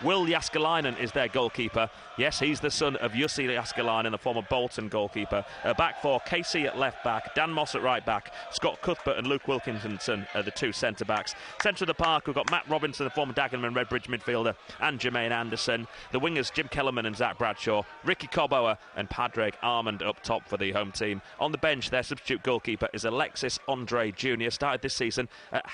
Will Jääskeläinen is their goalkeeper. Yes, he's the son of Jussi Jääskeläinen, the former Bolton goalkeeper. Back four, Casey at left back, Dan Moss at right back, Scott Cuthbert and Luke Wilkinson are the two centre backs. Centre of the park, we've got Matt Robinson, the former Dagenham and Redbridge midfielder, and Jermaine Anderson. The wingers, Jim Kellerman and Zach Bradshaw, Ricky Coboa and Padraig Armand up top for the home team. On the bench, their substitute goalkeeper is Alexis Andre Jr., started this season at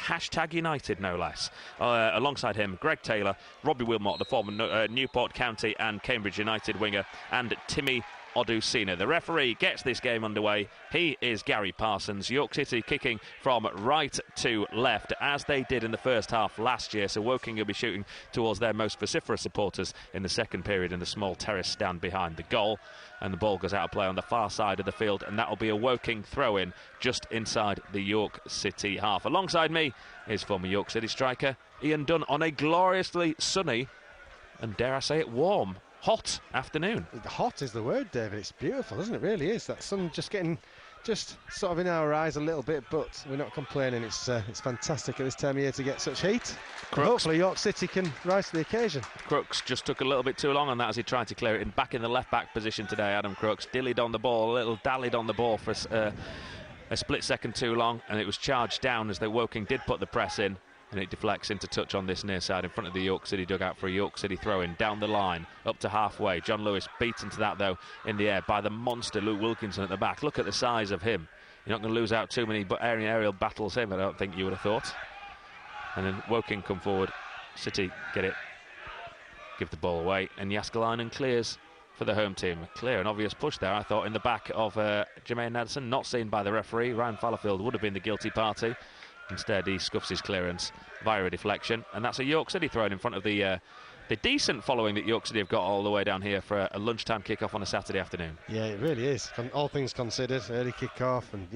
#United, no less. Alongside him, Greg Taylor, Robbie Wilmot, the former Newport County and Cambridge United winger, and Timmy Odusina. The referee gets this game underway. He is Gary Parsons. York City kicking from right to left, as they did in the first half last year. So Woking will be shooting towards their most vociferous supporters in the second period in the small terrace stand behind the goal. And the ball goes out of play on the far side of the field, and that will be a Woking throw-in just inside the York City half. Alongside me is former York City striker Ian Dunn on a gloriously sunny and, dare I say it, warm, hot afternoon. Hot is the word, David. It's beautiful, isn't it? It really is. That sun just getting sort of in our eyes a little bit, but we're not complaining. It's fantastic at this time of year to get such heat. Hopefully York City can rise to the occasion. Crooks just took a little bit too long on that as he tried to clear it. Back in the left-back position today, Adam Crooks dallied on the ball for a split second too long, and it was charged down as the Woking did put the press in. And it deflects into touch on this near side in front of the York City dugout for a York City throw-in down the line, up to halfway. John Lewis beaten to that, though, in the air by the monster Luke Wilkinson at the back. Look at the size of him. You're not going to lose out too many aerial battles him, I don't think you would have thought. And then Woking come forward. City get it, give the ball away, and Jääskeläinen clears for the home team. A clear and obvious push there, I thought, in the back of Jermaine Anderson. Not seen by the referee. Ryan Fallowfield would have been the guilty party. Instead, he scuffs his clearance via a deflection, and that's a York City throw in front of the decent following that York City have got all the way down here for a lunchtime kick-off on a Saturday afternoon. Yeah, it really is. All things considered, early kick-off and,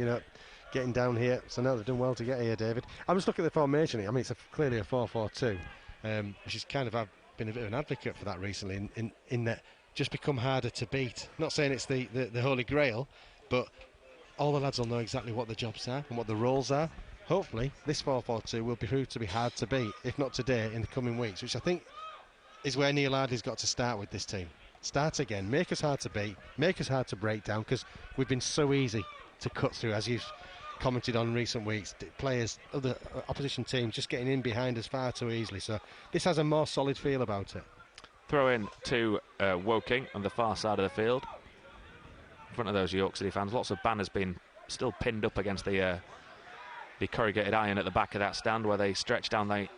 getting down here. So now they've done well to get here, David. I'm just looking at the formation. I mean, it's clearly a 4-4-2, which is kind of, I've been a bit of an advocate for that recently, in that just become harder to beat. Not saying it's the holy grail, but all the lads will know exactly what the jobs are and what the roles are. Hopefully, this 4-4-2 will be proved to be hard to beat, if not today, in the coming weeks, which I think is where Neil Hardy's got to start with this team. Start again, make us hard to beat, make us hard to break down, because we've been so easy to cut through, as you've commented on in recent weeks. Players, other opposition teams just getting in behind us far too easily, so this has a more solid feel about it. Throw in to Woking on the far side of the field. In front of those York City fans, lots of banners being still pinned up against the corrugated iron at the back of that stand where they stretch down the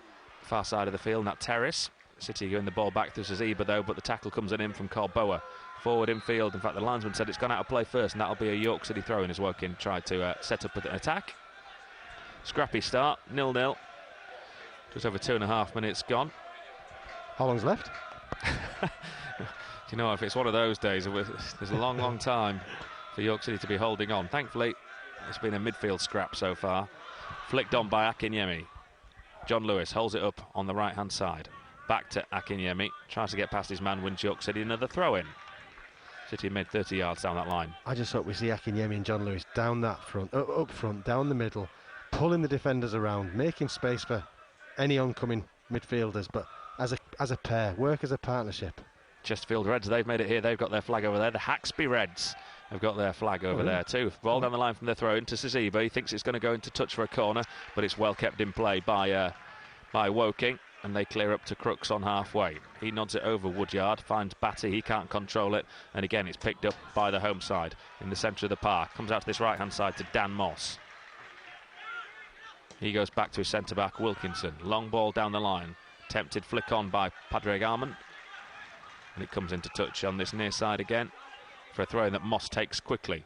far side of the field, and that terrace. City going the ball back to Zaziba, though, but the tackle comes in from Corboa. Forward in field. In fact, the linesman said it's gone out of play first, and that'll be a York City throw-in as Woking tried to set up an attack. Scrappy start, 0-0. Just over 2.5 minutes gone. How long's left? You know, if it's one of those days, there's a long time for York City to be holding on. Thankfully, it's been a midfield scrap so far. Flicked on by Akinyemi. John Lewis holds it up on the right-hand side. Back to Akinyemi. Tries to get past his man, wins York City. Another throw-in. City made 30 yards down that line. I just hope we see Akinyemi and John Lewis down that front, up front, down the middle, pulling the defenders around, making space for any oncoming midfielders, but as a pair, work as a partnership. Chesterfield Reds, they've made it here. They've got their flag over there. The Haxby Reds have got their flag over there too. Ball down the line from the throw into Zaziba. He thinks it's going to go into touch for a corner, but it's well kept in play by Woking, and they clear up to Crooks on halfway. He nods it over Woodyard, finds Batty, he can't control it, and again it's picked up by the home side in the centre of the park. Comes out to this right hand side to Dan Moss. He goes back to his centre back Wilkinson. Long ball down the line, tempted flick on by Padraig Armand, and it comes into touch on this near side again for a throw-in that Moss takes quickly.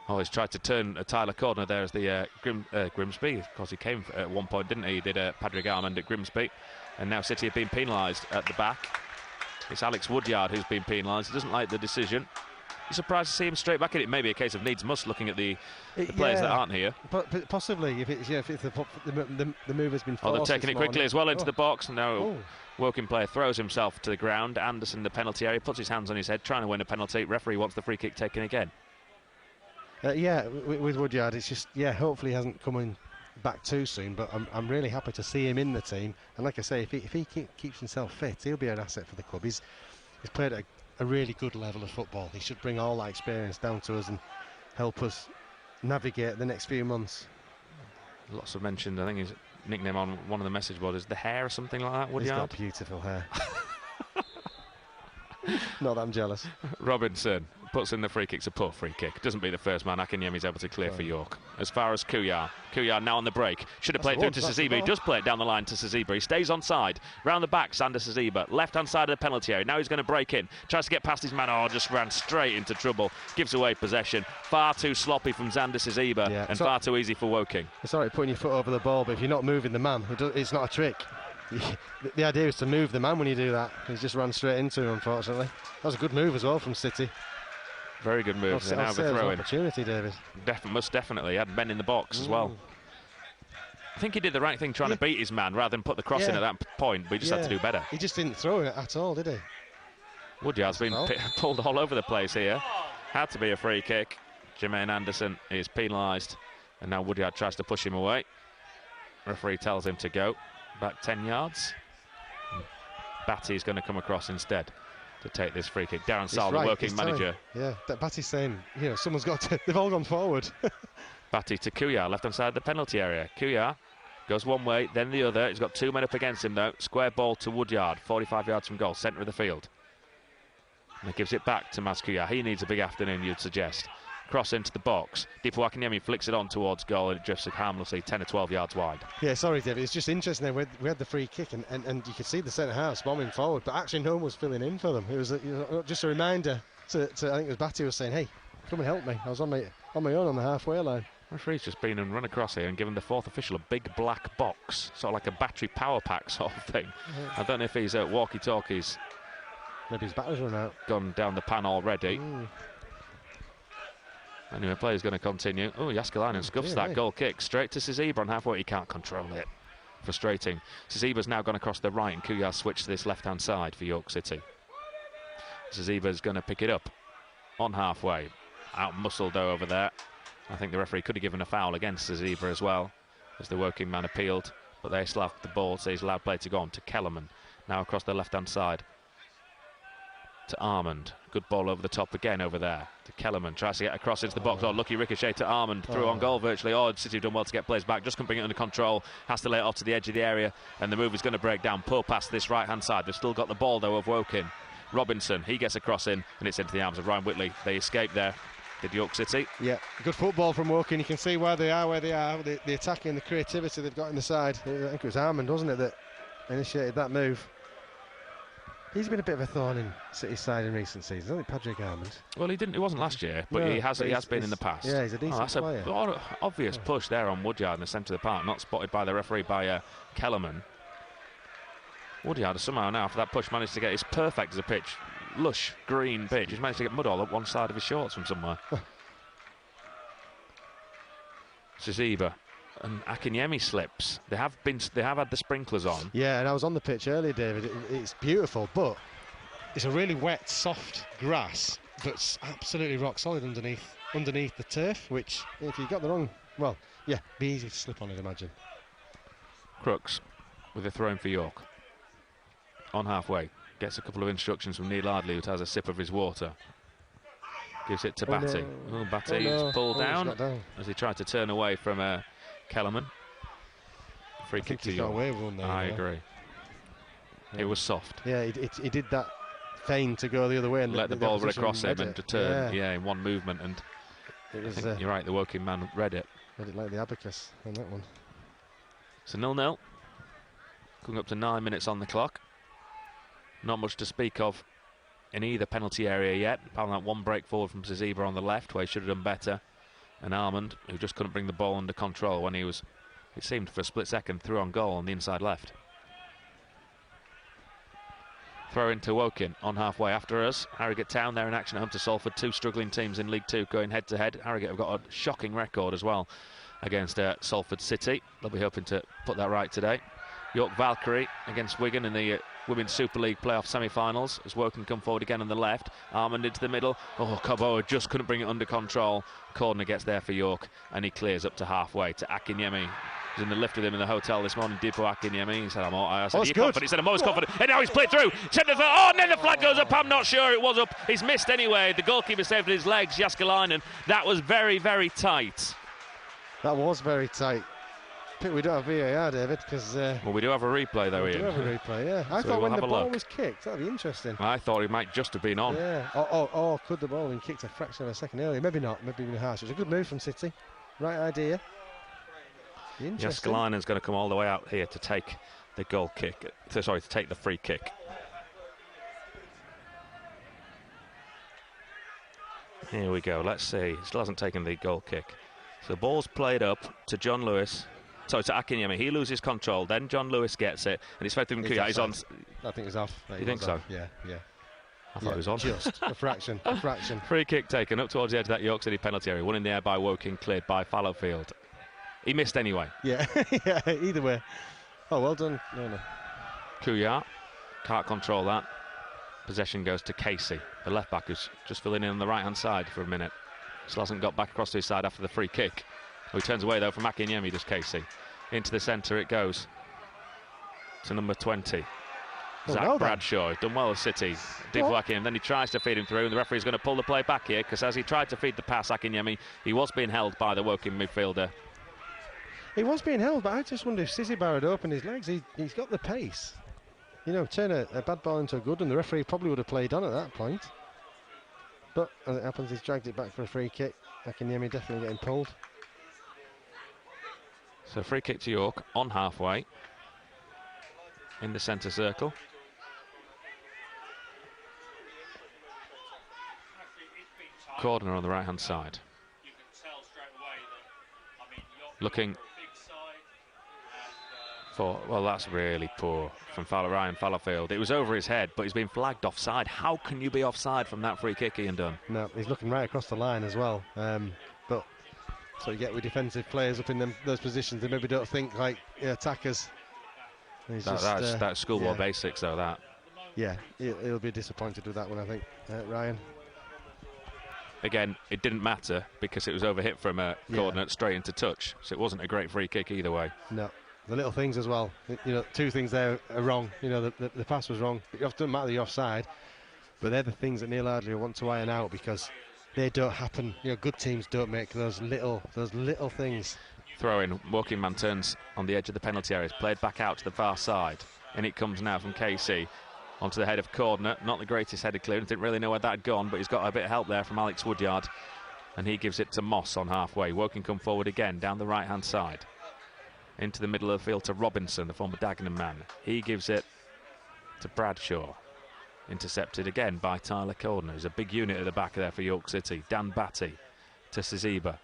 Oh, he's tried to turn a Tyler Cordner there as the Grimsby. Of course, he came at one point, didn't he? He did Padraig Armand at Grimsby. And now City have been penalised at the back. It's Alex Woodyard who's been penalised. He doesn't like the decision. You're surprised to see him straight back in it. Maybe a case of needs must, looking at the players that aren't here. But possibly, if the move has been forced. Oh, they're taking it quickly as well into the box. Now Woking player throws himself to the ground. Anderson, the penalty area, puts his hands on his head, trying to win a penalty. Referee wants the free kick taken again. With Woodyard, it's just, hopefully he hasn't come in back too soon, but I'm really happy to see him in the team. And like I say, if he keeps himself fit, he'll be an asset for the club. He's played at a really good level of football. He should bring all that experience down to us and help us navigate the next few months. Lots of mentions. I think his nickname on one of the message boards is the hair or something like that. He's got beautiful hair. Not that I'm jealous. Robinson puts in the free kick. It's a poor free kick. Doesn't beat the first man. Akinyemi's able to clear for York. As far as Kuyar. Kuyar now on the break. Should have played through to Saziba. He does play it down the line to Saziba. He stays on side. Round the back, Xander Saziba. Left-hand side of the penalty area. Now he's going to break in. Tries to get past his man. Oh, just ran straight into trouble. Gives away possession. Far too sloppy from Xander Saziba and far too easy for Woking. It's all right putting your foot over the ball, but if you're not moving the man, it's not a trick. The idea is to move the man when you do that. He's just ran straight into him, unfortunately. That was a good move as well from City. Very good move. Now the throw in. Opportunity, David. Most definitely. He had men in the box as well. I think he did the right thing trying to beat his man rather than put the cross in at that point, but he just had to do better. He just didn't throw it at all, did he? Woodyard's been pulled all over the place here. Had to be a free kick. Jermaine Anderson is penalised, and now Woodyard tries to push him away. Referee tells him to go back 10 yards. Batty's going to come across instead to take this free kick. Darren Sall, the working manager. Yeah, Batty's saying, someone's got to. They've all gone forward. Batty to Kuyar, left hand side of the penalty area. Kuyar goes one way, then the other. He's got 2 men up against him though. Square ball to Woodyard, 45 yards from goal, centre of the field. And he gives it back to Maz Kuyar. He needs a big afternoon, you'd suggest. Cross into the box. Dipo Akinyemi flicks it on towards goal and it drifts harmlessly 10 or 12 yards wide. Yeah, sorry, David. It's just interesting. We had the free kick and you could see the centre halves bombing forward, but actually no one was filling in for them. It was just a reminder to I think it was Batty was saying, hey, come and help me. I was on my own on the halfway line. Referee's just been and run across here and given the fourth official a big black box, sort of like a battery power pack sort of thing. I don't know if he's walkie-talkies. Maybe his battery's run out. Gone down the pan already. Anyway, play's going to continue. Oh, Jääskeläinen scuffs that goal kick straight to Saziba on halfway. He can't control it. Frustrating. Saziba's now gone across the right and Kuyar switched to this left-hand side for York City. Saziba's going to pick it up on halfway. Out-muscled though over there. I think the referee could have given a foul against Saziba as well, as the working man appealed, but they still have the ball, so he's allowed play to go on to Kellerman. Now across the left-hand side to Armand. Good ball over the top again over there to Kellerman. Tries to get across into the box. Oh, lucky ricochet to Armand. Through on goal virtually. Oh, City have done well to get players back. Just couldn't bring it under control. Has to lay it off to the edge of the area. And the move is going to break down. Poor pass to this right-hand side. They've still got the ball, though, of Woking. Robinson, he gets a cross in, and it's into the arms of Ryan Whitley. They escape there. Did York City? Yeah, good football from Woking. You can see where they are, the attacking, the creativity they've got in the side. I think it was Armand, wasn't it, that initiated that move. He's been a bit of a thorn in City's side in recent seasons, hasn't he, Patrick Armand? Well, he wasn't last year, but he has been in the past. Yeah, he's a decent player. That's an obvious push there on Woodyard in the centre of the park, not spotted by the referee by Kellerman. Woodyard somehow now, for that push, managed to get his perfect as a pitch. Lush, green pitch. He's managed to get mud all up one side of his shorts from somewhere. Saziba and Akinyemi slips. They have had the sprinklers on. Yeah, and I was on the pitch earlier, David. It's beautiful, but it's a really wet, soft grass that's absolutely rock solid underneath the turf, which, if you got the wrong, well, yeah, be easy to slip on it, imagine. Crooks with a throw in for York. On halfway. Gets a couple of instructions from Neil Ardley, who has a sip of his water. Gives it to Batty. No. Batty is pulled down as he tried to turn away from Kellerman. Free kick to York. I agree. Yeah. It was soft. Yeah, he did that feign to go the other way and let the ball run across him and to turn. Yeah, in one movement. And I think you're right. The Woking man read it. Read it like the abacus on that one. So 0-0. Coming up to 9 minutes on the clock. Not much to speak of in either penalty area yet, apart from that one break forward from Saziba on the left, where he should have done better. And Armand, who just couldn't bring the ball under control when he was, it seemed for a split second, through on goal on the inside left. Throw into Woking on halfway after us. Harrogate Town there in action at home to Salford. Two struggling teams in League Two going head to head. Harrogate have got a shocking record as well against Salford City. They'll be hoping to put that right today. York Valkyrie against Wigan in the Women's Super League playoff semi-finals as Woking come forward again on the left. Armand into the middle. Oh, Coboa just couldn't bring it under control. Cordner gets there for York and he clears up to halfway to Akinyemi. was in the lift with him in the hotel this morning, Dipo Akinyemi. He said, I said, Oh, are you good. confident? He said, I'm always confident. And now he's played through. Oh, and then the flag goes up. I'm not sure it was up. He's missed anyway. The goalkeeper saved his legs, Jääskeläinen. That was very, very tight. That was very tight. I think we don't have VAR, David, because... well, we do have a replay, though, Ian. We do have a replay, yeah. I thought when the ball was kicked, that would be interesting. I thought he might just have been on. Yeah. Or could the ball have been kicked a fraction of a second earlier? Maybe not. Maybe even harsh. It was a good move from City. Right idea. Interesting. Jääskeläinen's going to come all the way out here to take the goal kick. To take the free kick. Here we go. Let's see. Still hasn't taken the goal kick. So the ball's played up to John Lewis. Sorry, to Akinyemi. He loses control. Then John Lewis gets it, and it's fed through Nkuya. He's on. I think he's off. You think so? Yeah. I thought he was on. Just a fraction. Free kick taken up towards the edge of that York City penalty area. One in the air by Woking, cleared by Fallowfield. He missed anyway. Yeah, yeah. Either way. Oh, well done. No. Nkuya can't control that. Possession goes to Casey, the left back, who's just filling in on the right hand side for a minute. Still hasn't got back across to his side after the free kick. He turns away though from Akinyemi, does Casey. Into the centre it goes to number 20. Zach Bradshaw, done well with City. Dipo Akinyemi, then he tries to feed him through, and the referee's going to pull the play back here, because as he tried to feed the pass, Akinyemi, he was being held by the Woking midfielder. He was being held, but I just wonder if Sisibar had opened his legs. He's got the pace. You know, turn a bad ball into a good, and the referee probably would have played on at that point. But as it happens, he's dragged it back for a free kick. Akinyemi definitely getting pulled. So free kick to York on halfway in the centre circle. Corner on the right hand side. Looking for, well, that's really poor from Ryan Fallowfield. It was over his head, but he's been flagged offside. How can you be offside from that free kick, Ian Dunn? No, he's looking right across the line as well. But so you get with defensive players up in those positions, they maybe don't think like attackers. That's schoolboy basics, though. That. Yeah, he'll be disappointed with that one, I think, Ryan. Again, it didn't matter because it was overhit from a corner straight into touch, so it wasn't a great free kick either way. No, the little things as well. You know, two things there are wrong. You know, the pass was wrong. It doesn't matter the offside, but they're the things that Neil Ardley want to iron out because they don't happen. You know, good teams don't make those little things. Throw in, Woking man turns on the edge of the penalty area. It's played back out to the far side, and it comes now from KC. Onto the head of Cordner, not the greatest headed clearance, didn't really know where that had gone, but he's got a bit of help there from Alex Woodyard, and he gives it to Moss on halfway. Woking come forward again down the right hand side into the middle of the field to Robinson, the former Dagenham man. He gives it to Bradshaw, intercepted again by Tyler Cordner. There's a big unit at the back there for York City. Dan Batty to Sisiba,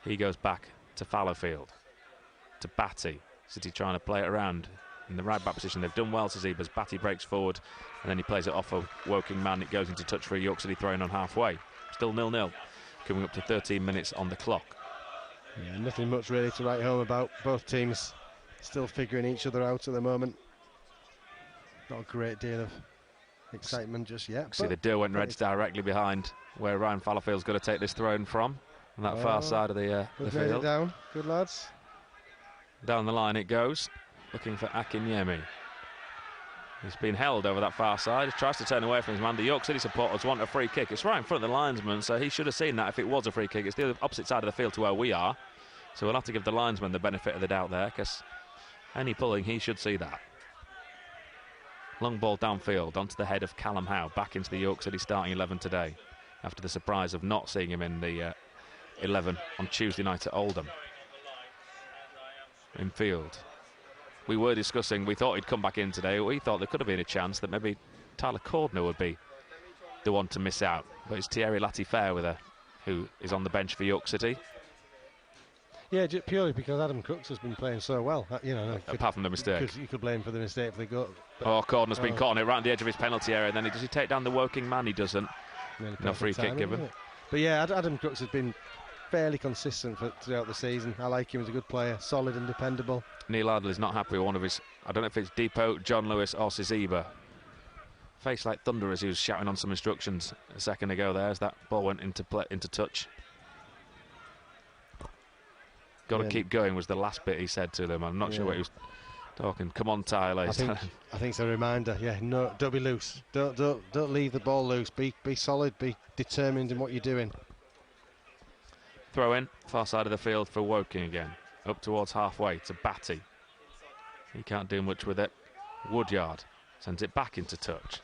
he goes back to Fallowfield, to Batty. City trying to play it around in the right back position. They've done well to Zebas. Batty breaks forward and then he plays it off a Woking man. It goes into touch for a York City throwing on halfway. Still 0-0, coming up to 13 minutes on the clock. Yeah, nothing much really to write home about. Both teams still figuring each other out at the moment. Not a great deal of excitement just yet. See the Derwent Reds directly behind where Ryan Fallowfield's going to take this throw in from, on that far side of the field. It down. Good lads. Down the line it goes. Looking for Akinyemi. He's been held over that far side. He tries to turn away from his man. The York City supporters want a free kick. It's right in front of the linesman, so he should have seen that if it was a free kick. It's the opposite side of the field to where we are. So we'll have to give the linesman the benefit of the doubt there, because any pulling, he should see that. Long ball downfield onto the head of Callum Howe, back into the York City starting 11 today, after the surprise of not seeing him in the 11 on Tuesday night at Oldham. In field. We were discussing, we thought he'd come back in today. We thought there could have been a chance that maybe Tyler Cordner would be the one to miss out. But it's Thierry Latifair who is on the bench for York City. Yeah, purely because Adam Crooks has been playing so well. Apart from the mistake. You could blame for the mistake for the goal. Cordner's been caught on it right on the edge of his penalty area. And then does he take down the Woking man? He doesn't. No free kick given. But yeah, Adam Crooks has been fairly consistent throughout the season. I like him as a good player, solid and dependable. Neil Ardley's not happy with one of his, I don't know if it's Dipo, John Lewis or Sisiba. Face like thunder as he was shouting on some instructions a second ago there as that ball went into touch. Got to keep going was the last bit he said to them. I'm not sure what he was talking. Come on, Tyler. I think it's a reminder. Yeah, no, don't be loose. Don't leave the ball loose. Be solid. Be determined in what you're doing. Throw in, far side of the field for Woking again. Up towards halfway to Batty. He can't do much with it. Woodyard sends it back into touch.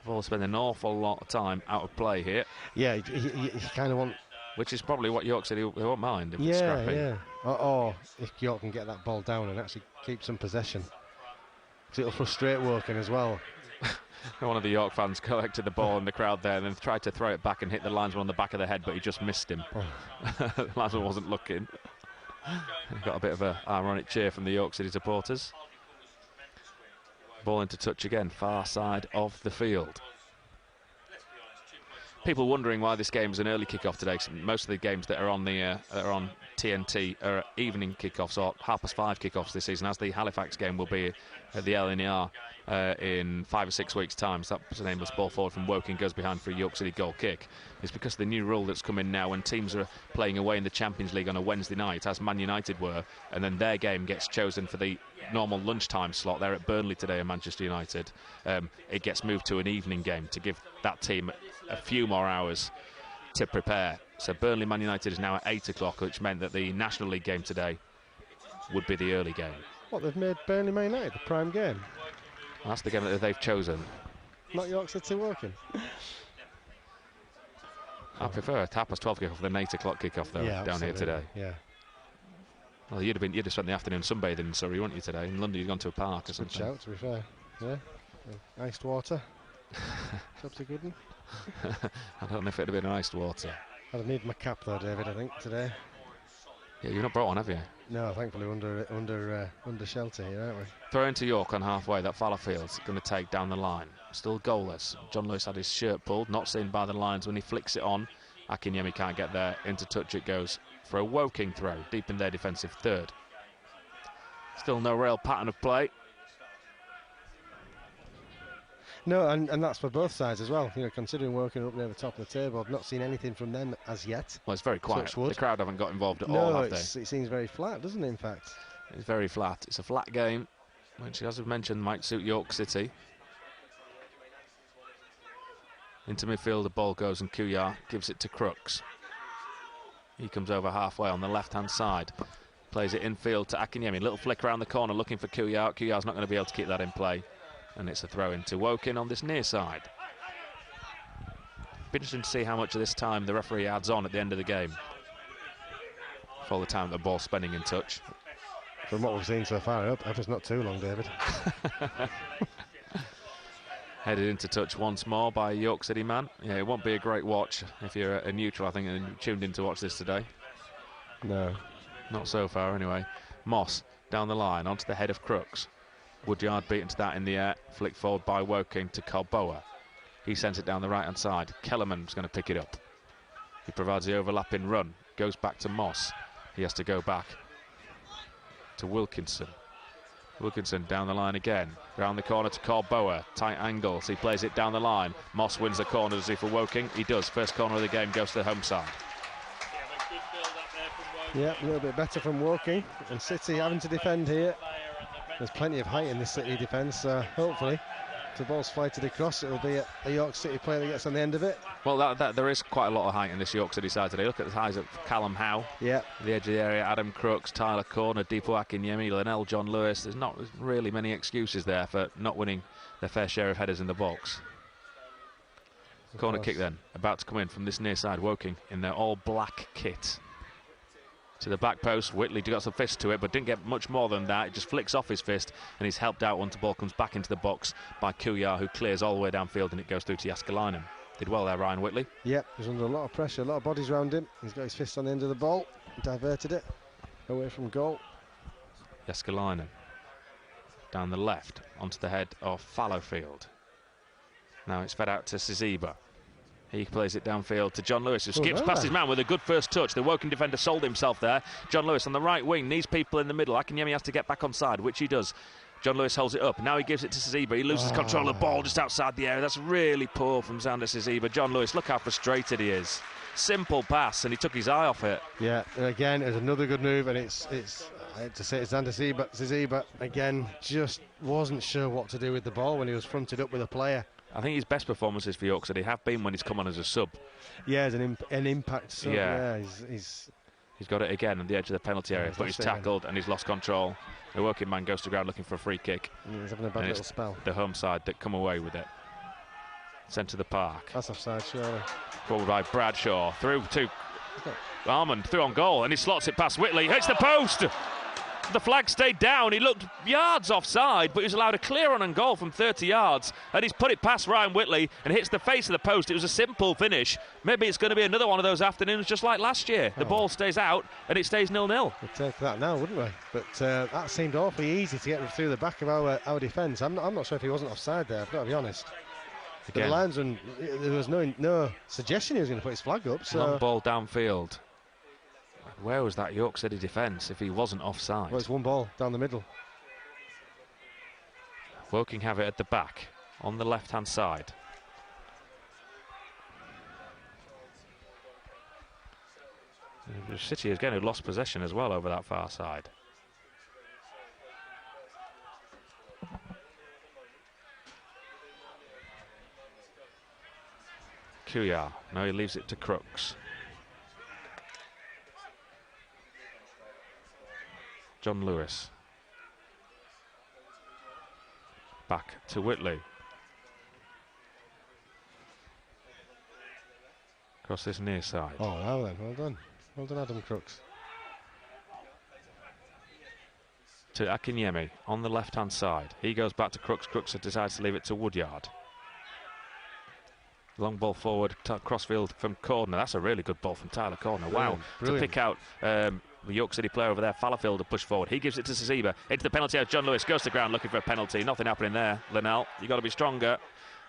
Ball spent an awful lot of time out of play here. Yeah, you kind of want... Which is probably what York said they won't mind if it's scrappy. Yeah. Or if York can get that ball down and actually keep some possession. Because it'll frustrate Woking as well. One of the York fans collected the ball in the crowd there and then tried to throw it back and hit the linesman on the back of the head, but he just missed him. The linesman wasn't looking. Got a bit of an ironic cheer from the York City supporters. Ball into touch again, far side of the field. People wondering why this game is an early kickoff today. Most of the games that are on TNT are evening kickoffs or 5:30 kickoffs this season, as the Halifax game will be at the LNER in 5 or 6 weeks' time. So that's the name of the ball forward from Woking goes behind for a York City goal kick. It's because of the new rule that's come in now when teams are playing away in the Champions League on a Wednesday night, as Man United were, and then their game gets chosen for the normal lunchtime slot. They're at Burnley today in Manchester United. It gets moved to an evening game to give that team a few more hours to prepare. So Burnley Man United is now at 8 o'clock, which meant that the National League game today would be the early game. What, they've made Burnley Man United the prime game? Well, that's the game that they've chosen. Not York City Woking. I prefer a 12 kickoff than an 8 o'clock kickoff though, down here today. Yeah. Well, you'd have spent the afternoon sunbathing in Surrey, wouldn't you, today? In London, you'd gone to a park or something. Good shout, to be fair. Yeah. Iced water. Job's a good one. I don't know if it'd have been iced water. I'd need my cap though, David, I think, today. Yeah, you've not brought one, have you? No, thankfully under shelter here, aren't we? Throw into York on halfway. That Fallowfield's going to take down the line. Still goalless. John Lewis had his shirt pulled, not seen by the lines when he flicks it on. Akinyemi can't get there. Into touch it goes for a Woking throw, deep in their defensive third. Still no real pattern of play. No, and that's for both sides as well. You know, considering Woking up near the top of the table, I've not seen anything from them as yet. Well, it's very quiet. The crowd haven't got involved at all, no, have they? It seems very flat, doesn't it, in fact? It's very flat. It's a flat game, which, as I've mentioned, might suit York City. Into midfield, the ball goes and Kuyar gives it to Crooks. He comes over halfway on the left-hand side. Plays it infield to Akinyemi. Little flick around the corner looking for Kuyar. Kuyar's not going to be able to keep that in play. And it's a throw into Woking on this near side. Be interesting to see how much of this time the referee adds on at the end of the game. For all the time the ball's spending in touch. From what we've seen so far, I hope it's not too long, David. Headed into touch once more by a York City man. Yeah, it won't be a great watch if you're a neutral, I think, and tuned in to watch this today. No. Not so far, anyway. Moss down the line onto the head of Crooks. Woodyard beaten to that in the air. Flick forward by Woking to Colboa. He sends it down the right-hand side. Kellerman's going to pick it up. He provides the overlapping run. Goes back to Moss. He has to go back to Wilkinson. Wilkinson down the line again. Round the corner to Colboa. Tight angles. He plays it down the line. Moss wins the corner. Does he for Woking? He does. First corner of the game goes to the home side. Yeah, a little bit better from Woking. And City having to defend here. There's plenty of height in this City defence, so hopefully, if the ball's flighted across, it'll be a York City player that gets on the end of it. Well, there is quite a lot of height in this York City side today. Look at the size of Callum Howe. Yeah. The edge of the area, Adam Crooks, Tyler Corner, Dipo Akinyemi, Linnell John Lewis. There's not really many excuses there for not winning their fair share of headers in the box. Corner kick then, about to come in from this near side. Woking in their all-black kit. To the back post, Whitley got some fist to it, but didn't get much more than that. It just flicks off his fist, and he's helped out once the ball comes back into the box by Kuyar, who clears all the way downfield, and it goes through to Jääskeläinen. Did well there, Ryan Whitley. Yep, he's under a lot of pressure, a lot of bodies around him. He's got his fist on the end of the ball, diverted it away from goal. Jääskeläinen down the left, onto the head of Fallowfield. Now it's fed out to Siziba. He plays it downfield to John Lewis, who skips past his man with a good first touch. The Woking defender sold himself there. John Lewis on the right wing needs people in the middle. Akinyemi has to get back on side, which he does. John Lewis holds it up. Now he gives it to Siziba. He loses control of the ball just outside the area. That's really poor from Zander Siziba. John Lewis, look how frustrated he is. simple pass, and he took his eye off it. Yeah, and again, it's another good move, and it's I hate to say it's Xander Zizi, but again, just wasn't sure what to do with the ball when he was fronted up with a player. I think his best performances for York City have been when he's come on as a sub. Yeah, as an impact sub. Yeah. He's got it again on the edge of the penalty area, but he's tackled and he's lost control. The working man goes to ground looking for a free kick. Yeah, he's having a bad little spell. The home side that come away with it. Sent to the park. That's offside, surely. Forward by Bradshaw, through to Armand, through on goal, and he slots it past Whitley. Hits the post. The flag stayed down. He looked yards offside, but he was allowed a clear on goal from 30 yards, and he's put it past Ryan Whitley and hits the face of the post. It was a simple finish. Maybe it's going to be another one of those afternoons just like last year. The ball stays out and it stays 0-0. We'd take that now, wouldn't we? But that seemed awfully easy to get through the back of our defence. I'm not sure if he wasn't offside there, I've got to be honest. But the linesman, there was no suggestion he was going to put his flag up. So long ball downfield. Where was that York City defence if he wasn't offside? Well, it's one ball down the middle. Woking have it at the back, on the left-hand side. City again who lost possession as well over that far side. Kuyar, no, he leaves it to Crooks. John Lewis. Back to Whitley. Across this near side. Oh, wow then, well done. Well done, Adam Crooks. To Akinyemi on the left-hand side. He goes back to Crooks. Crooks decides to leave it to Woodyard. Long ball forward, crossfield from Cordner. That's a really good ball from Tyler Cordner. Wow. Brilliant. To pick out the York City player over there, Fallowfield, to push forward. He gives it to Saziba. Into the penalty area. John Lewis goes to ground looking for a penalty. Nothing happening there, Linnell. You've got to be stronger.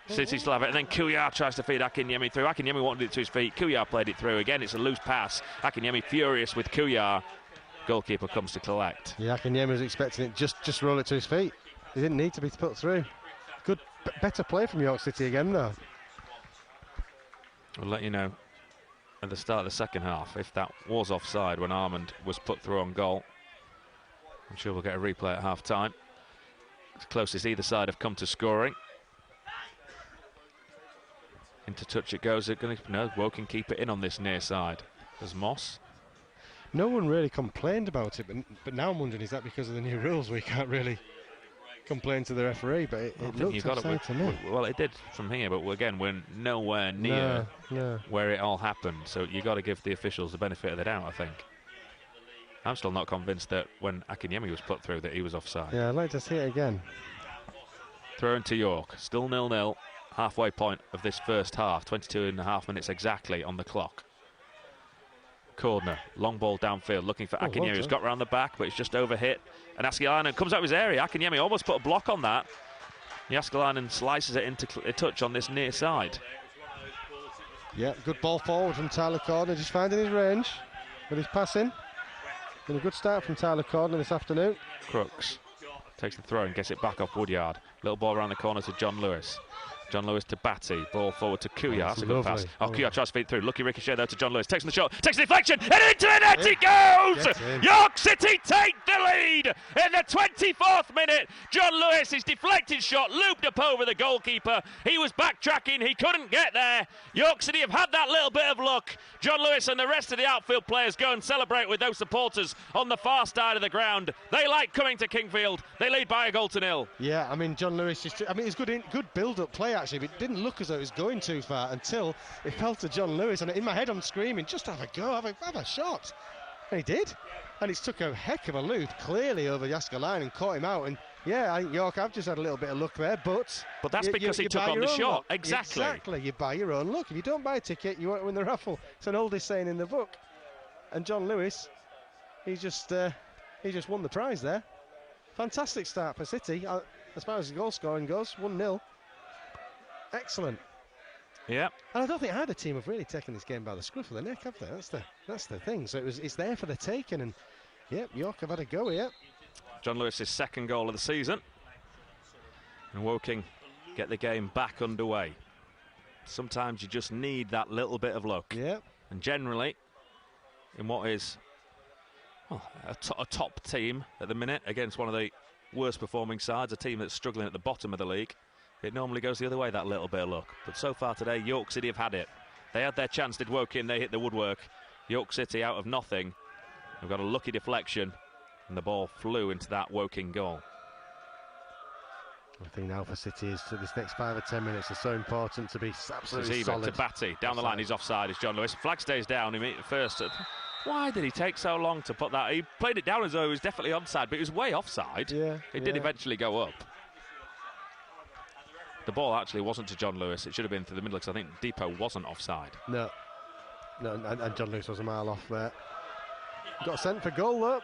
City still have it. And then Kuyar tries to feed Akinyemi through. Akinyemi wanted it to his feet. Kuyar played it through. Again, it's a loose pass. Akinyemi furious with Kuyar. Goalkeeper comes to collect. Yeah, Akinyemi was expecting it. Just roll it to his feet. He didn't need to be put through. Good, better play from York City again, though. We'll let you know at the start of the second half if that was offside when Armand was put through on goal. I'm sure we'll get a replay at half time. As close as either side have come to scoring. Into touch it goes. No, Woking keep it in on this near side. There's Moss. No one really complained about it, but now I'm wondering, is that because of the new rules we can't really complain to the referee? But it looked offside to me. Well, it did from here, but again, we're nowhere near where it all happened. So you got to give the officials the benefit of the doubt, I think. I'm still not convinced that when Akinyemi was put through that he was offside. Yeah, I'd like to see it again. Throw into York, still 0-0, halfway point of this first half, 22.5 minutes exactly on the clock. Cordner, long ball downfield, looking for Akinyemi, who's got round the back, but it's just overhit. And Askelainen comes out of his area. Akinyemi almost put a block on that. Askelainen slices it into a touch on this near side. Yeah, good ball forward from Tyler Cordner, just finding his range with his passing. Been a good start from Tyler Cordner this afternoon. Crooks takes the throw and gets it back off Woodyard. Little ball around the corner to John Lewis. John Lewis to Batty, ball forward to Kuyar. That's a good pass. Kuyar tries to feed through. Lucky ricochet there to John Lewis. Takes the shot, takes the deflection, and into the net it goes! York City take the lead in the 24th minute. John Lewis, his deflected shot looped up over the goalkeeper. He was backtracking, he couldn't get there. York City have had that little bit of luck. John Lewis and the rest of the outfield players go and celebrate with those supporters on the far side of the ground. They like coming to Kingfield. They lead by 1-0. Yeah, I mean, John Lewis it's good build-up play actually, but it didn't look as though it was going too far until it fell to John Lewis, and in my head I'm screaming, just have a go, have a shot. And he did, and it's took a heck of a loop clearly over Askelainen and caught him out. And yeah, I think York have just had a little bit of luck there, but that's because he took on the shot. Exactly, you buy your own luck. If you don't buy a ticket, you won't win the raffle. It's an oldest saying in the book. And John Lewis, he just won the prize there. Fantastic start for City as far as the goal scoring goes. 1-0. Excellent. Yeah. And I don't think either team have really taken this game by the scruff of the neck, have they? That's the thing. So it's there for the taking, and yeah, York have had a go here. John Lewis's second goal of the season. And Woking get the game back underway. Sometimes you just need that little bit of luck. Yeah. And generally, in what is a top team at the minute against one of the worst performing sides, a team that's struggling at the bottom of the league, it normally goes the other way, that little bit of luck. But so far today, York City have had it. They had their chance, did Woking, they hit the woodwork. York City out of nothing. They've got a lucky deflection, and the ball flew into that Woking goal. I think now for City is to this next 5 or 10 minutes are so important to be absolutely Ziva solid. to Batty, down the line, he's offside, it's John Lewis. Flag stays down, he made it first. Why did he take so long to put that? He played it down as though he was definitely onside, but it was way offside. Yeah, it did eventually go up. The ball actually wasn't to John Lewis, it should have been through the middle, because I think Depot wasn't offside. No, and John Lewis was a mile off there. Got sent for goal, though.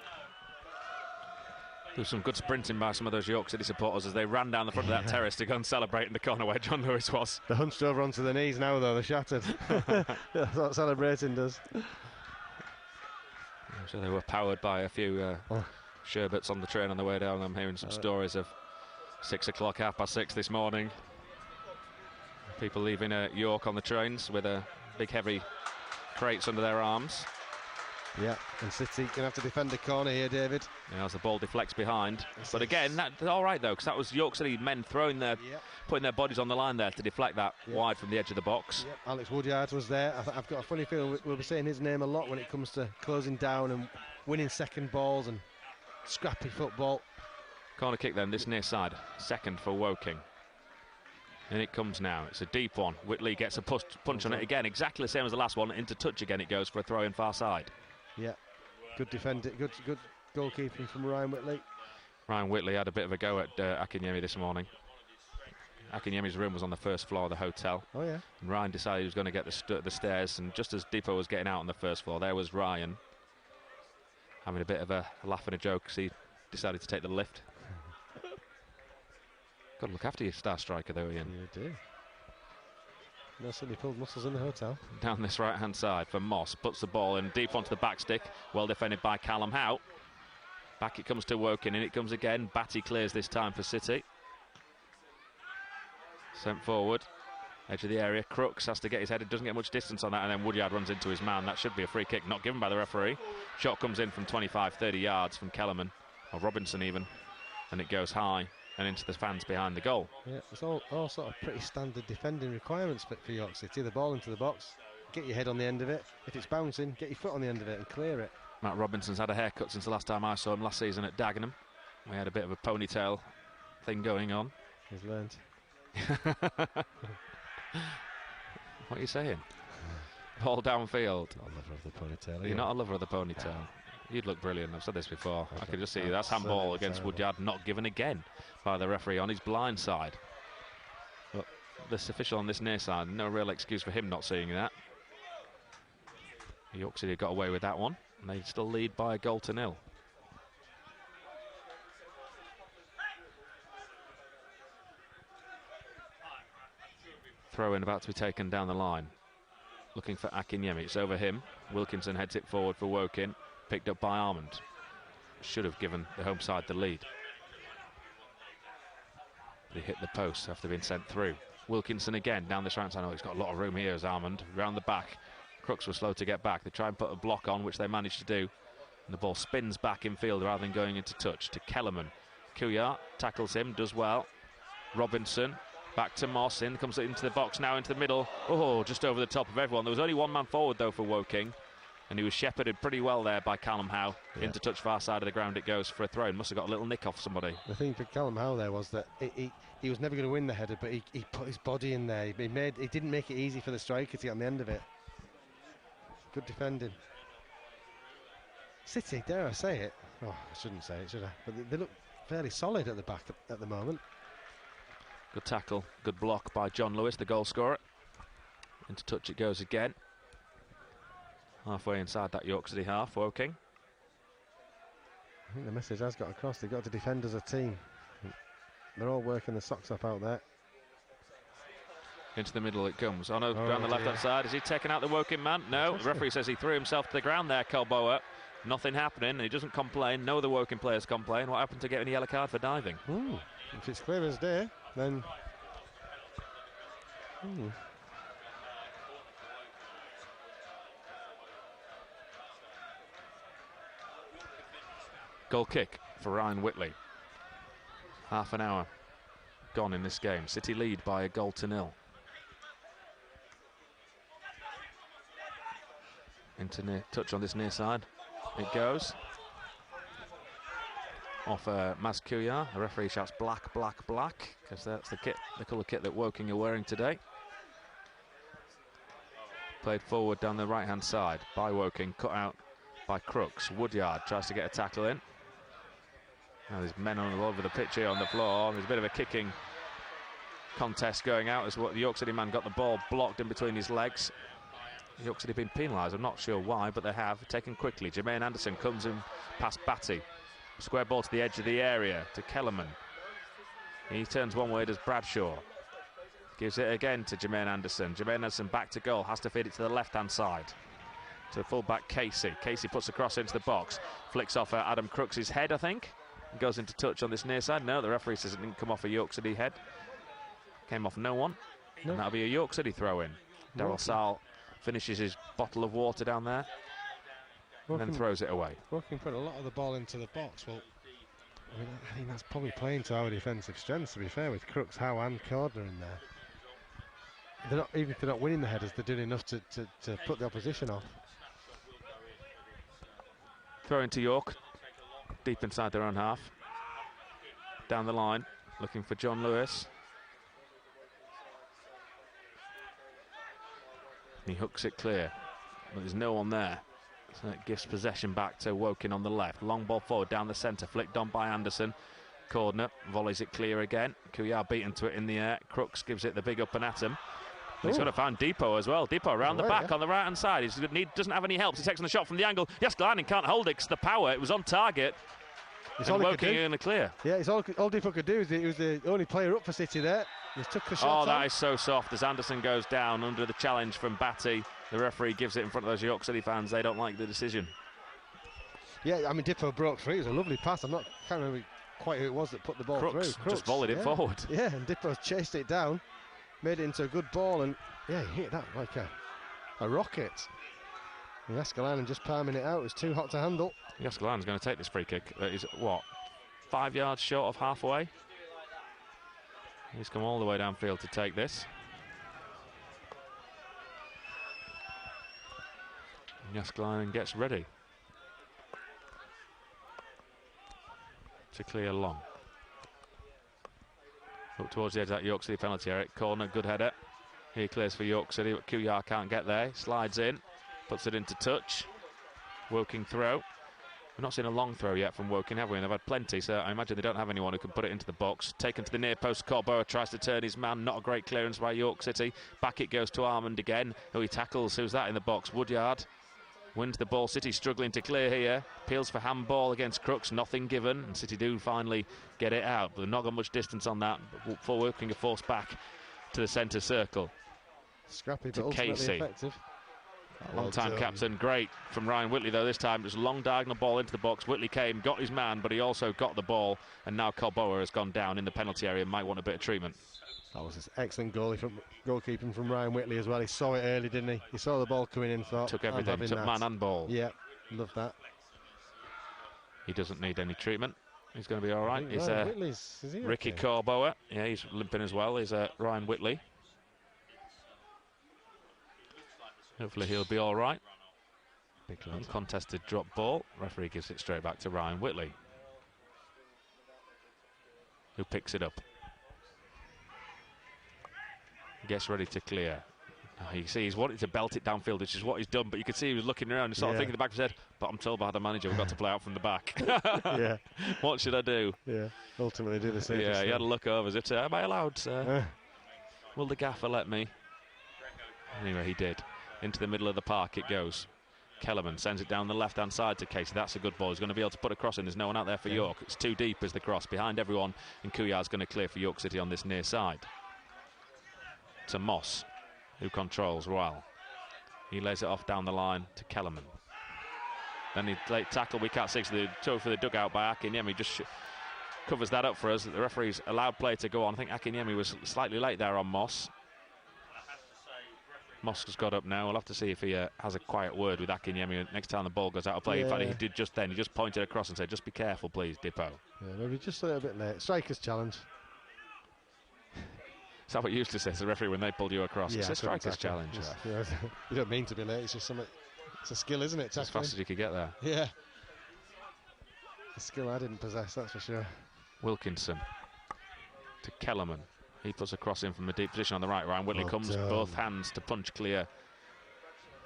There was some good sprinting by some of those York City supporters as they ran down the front of that terrace to go and celebrate in the corner where John Lewis was. They're hunched over onto their knees now, though. They're shattered. That's what celebrating does. I'm sure they were powered by a few sherbets on the train on the way down. I'm hearing some stories of 6 o'clock, 6:30 this morning. People leaving York on the trains with big heavy crates under their arms. Yeah, and City going to have to defend the corner here, David. Yeah, as the ball deflects behind. But again, that's all right, though, because that was York City men putting their bodies on the line there to deflect that wide from the edge of the box. Yep. Alex Woodyard was there. I've got a funny feeling we'll be saying his name a lot when it comes to closing down and winning second balls and scrappy football. Corner kick then, this near side. Second for Woking. And it comes now. It's a deep one. Whitley gets a punch on it again. Exactly the same as the last one. Into touch again it goes for a throw in far side. Yeah, good defending, good goalkeeping from Ryan Whitley. Ryan Whitley had a bit of a go at Akinyemi this morning. Akinyemi's room was on the first floor of the hotel. Oh yeah. And Ryan decided he was going to get the stairs, and just as Depot was getting out on the first floor, there was Ryan having a bit of a laugh and a joke because he decided to take the lift. Got to look after your star striker though, Ian. You do. No, suddenly pulled muscles in the hotel. Down this right-hand side for Moss. Puts the ball in deep onto the back stick. Well defended by Callum Howe. Back it comes to Woking, and it comes again. Batty clears this time for City. Sent forward. Edge of the area. Crooks has to get his head. It doesn't get much distance on that, and then Woodyard runs into his man. That should be a free kick. Not given by the referee. Shot comes in from 25, 30 yards from Kellerman. Or Robinson even. And it goes high and into the fans behind the goal. Yeah, it's all sort of pretty standard defending requirements for York City. The ball into the box, get your head on the end of it. If it's bouncing, get your foot on the end of it and clear it. Matt Robinson's had a haircut since the last time I saw him last season at Dagenham. We had a bit of a ponytail thing going on. He's learned. What are you saying? Ball downfield. Not a lover of the ponytail. You're not a lover of the ponytail. You'd look brilliant. I've said this before. I can just see that's handball against Woodyard, not given again by the referee on his blind side. But this official on this near side, no real excuse for him not seeing that. York City got away with that one, and they still lead by a goal to 0. Throw in about to be taken down the line. Looking for Akinyemi. It's over him. Wilkinson heads it forward for Woking. Picked up by Armand. Should have given the home side the lead. They hit the post after being sent through. Wilkinson again down this right side. Oh, he's got a lot of room here as Armand. Round the back. Crooks were slow to get back. They try and put a block on, which they managed to do. And the ball spins back in field rather than going into touch to Kellerman. Kuyat tackles him, does well. Robinson back to Moss. In comes into the box now, into the middle. Oh, just over the top of everyone. There was only one man forward though for Woking. And he was shepherded pretty well there by Callum Howe. Yeah. Into touch far side of the ground it goes for a throw. And must have got a little nick off somebody. The thing for Callum Howe there was that he was never going to win the header, but he put his body in there. He didn't make it easy for the striker to get on the end of it. Good defending. City, dare I say it? Oh, I shouldn't say it, should I? But they look fairly solid at the back at the moment. Good tackle, good block by John Lewis, the goal scorer. Into touch it goes again. Halfway inside that York City half, Woking. I think the message has got across. They've got to defend as a team. They're all working the socks off out there. Into the middle it comes. Oh no, down the left-hand side. Is he taking out the Woking man? No, the referee says he threw himself to the ground there, Colboa. Nothing happening, and he doesn't complain. No other Woking players complain. What happened to getting a yellow card for diving? Ooh, if it's clear as day, then... Goal kick for Ryan Whitley. Half an hour gone in this game. City lead by a 1-0. Into touch on this near side. It goes. Off Maz Kuyar. The referee shouts black, black, black, because that's the colour kit that Woking are wearing today. Played forward down the right-hand side by Woking, cut out by Crooks. Woodyard tries to get a tackle in. Now there's men all over the pitch here on the floor. There's a bit of a kicking contest going out as what the York City man got the ball blocked in between his legs. York City been penalised, I'm not sure why, but they have. Taken quickly. Jermaine Anderson comes in past Batty. Square ball to the edge of the area to Kellerman. He turns one way, does Bradshaw. Gives it again to Jermaine Anderson. Jermaine Anderson back to goal, has to feed it to the left-hand side. To full-back Casey. Casey puts the cross into the box. Flicks off Adam Crooks' head, I think. Goes into touch on this near side. No, the referee says it didn't come off a York City head. Came off no one. No. And that'll be a York City throw-in. Daryl Sall finishes his bottle of water down there. And then throws it away. Woking put a lot of the ball into the box. Well, I mean, I think that's probably playing to our defensive strengths, to be fair, with Crooks, Howe and Cordner in there. They're not, even if they're not winning the headers, they're doing enough to put the opposition off. Throw into York, deep inside their own half. Down the line, looking for John Lewis. He hooks it clear, but there's no one there. So it gives possession back to Woking on the left. Long ball forward down the centre, flicked on by Anderson. Cordner volleys it clear again. Kuyar beaten to it in the air. Crooks gives it the big up and at him. He's going to find Depot as well. Depot around the back on the right hand side. He doesn't have any help. He takes on the shot from the angle. Yes, Glanning can't hold it because the power. It was on target. It's all Woking in the clear. Yeah, it's all Depot could do. He was the only player up for City there. He took a shot. Oh, that is so soft as Anderson goes down under the challenge from Batty. The referee gives it in front of those York City fans. They don't like the decision. Yeah, I mean, Dippo broke free. It was a lovely pass. Can't remember quite who it was that put the ball through. Crooks just volleyed it forward. Yeah, and Dippo chased it down, made it into a good ball, and yeah, he hit that like a rocket. And Jääskeläinen just palming it out. It was too hot to handle. Jääskeläinen's going to take this free kick. That is, what, 5 yards short of halfway? He's come all the way downfield to take this. Jääskeläinen gets ready to clear long. Up towards the edge of that York City penalty area. Corner, good header. He clears for York City, but Kuyar can't get there. Slides in, puts it into touch. Woking throw. We've not seen a long throw yet from Woking, have we? And they've had plenty, so I imagine they don't have anyone who can put it into the box. Taken to the near post, Corboa tries to turn his man. Not a great clearance by York City. Back it goes to Armand again, who he tackles. Who's that in the box? Woodyard. Wins the ball. City struggling to clear here. Appeals for handball against Crooks. Nothing given. And City do finally get it out. But they've not got much distance on that. But for Woking are forced back to the centre circle. Scrappy, but ultimately Casey. Effective. Long-time captain, great from Ryan Whitley though this time. It was a long diagonal ball into the box. Whitley came, got his man, but he also got the ball. And now Corboa has gone down in the penalty area and might want a bit of treatment. That was an excellent goalkeeping from Ryan Whitley as well. He saw it early, didn't he? He saw the ball coming in, thought, took everything, took man and ball. Yeah, love that. He doesn't need any treatment. He's going to be all right. Is he Ricky okay? Corboa. Yeah, he's limping as well. Is Ryan Whitley. Hopefully he'll be all right. Uncontested drop ball. Referee gives it straight back to Ryan Whitley, who picks it up. Gets ready to clear. You see he's wanted to belt it downfield, which is what he's done, but you can see he was looking around and sort of thinking in the back of his head, but I'm told by the manager we've got to play out from the back. Yeah. What should I do? Yeah, ultimately do the same. Yeah, he had a look over as if, am I allowed, sir? Will the gaffer let me? Anyway, he did. Into the middle of the park it goes. Kellerman sends it down the left-hand side to Casey. That's a good ball. He's going to be able to put a cross in. There's no one out there for York. It's too deep as the cross. Behind everyone, and Kuyar's going to clear for York City on this near side. To Moss, who controls well. He lays it off down the line to Kellerman. Then he late tackle. We can't see the toe for the dugout by Akinyemi. Just covers that up for us. The referee's allowed play to go on. I think Akinyemi was slightly late there on Moss. Moss has got up now. We'll have to see if he has a quiet word with Akinyemi next time the ball goes out of play. In fact, he did just then. He just pointed across and said, just be careful, please, Dippo. Yeah, maybe just a little bit late. Striker's challenge. Is that what you used to say to the referee when they pulled you across? Yeah, it's a striker's challenge. Yeah, you don't mean to be late. It's just something. It's a skill, isn't it? As fast as you could get there. Yeah. A skill I didn't possess, that's for sure. Wilkinson to Kellerman. He puts a cross in from a deep position on the right. Ryan Whitley comes both hands to punch clear.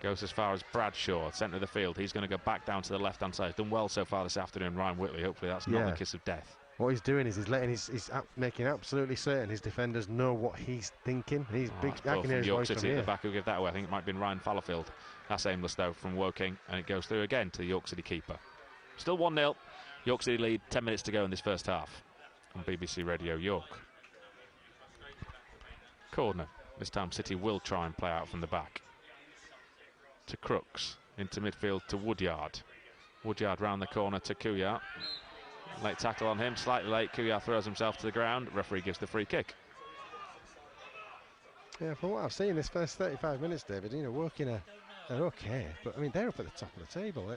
Goes as far as Bradshaw, centre of the field. He's going to go back down to the left-hand side. He's done well so far this afternoon, Ryan Whitley. Hopefully that's not the kiss of death. What he's doing is he's making absolutely certain his defenders know what he's thinking. He's big. I can hear his York voice City at the back who give that away. I think it might have been Ryan Fallowfield. That's aimless though from Woking, and it goes through again to the York City keeper. Still 1-0. York City lead, 10 minutes to go in this first half. On BBC Radio York. Corner. This time City will try and play out from the back. To Crooks. Into midfield to Woodyard. Woodyard round the corner to Kuyat. Late tackle on him, slightly late. Kuyat throws himself to the ground. Referee gives the free kick. Yeah, from what I've seen this first 35 minutes, David, you know, Woking are okay, but I mean they're up at the top of the table.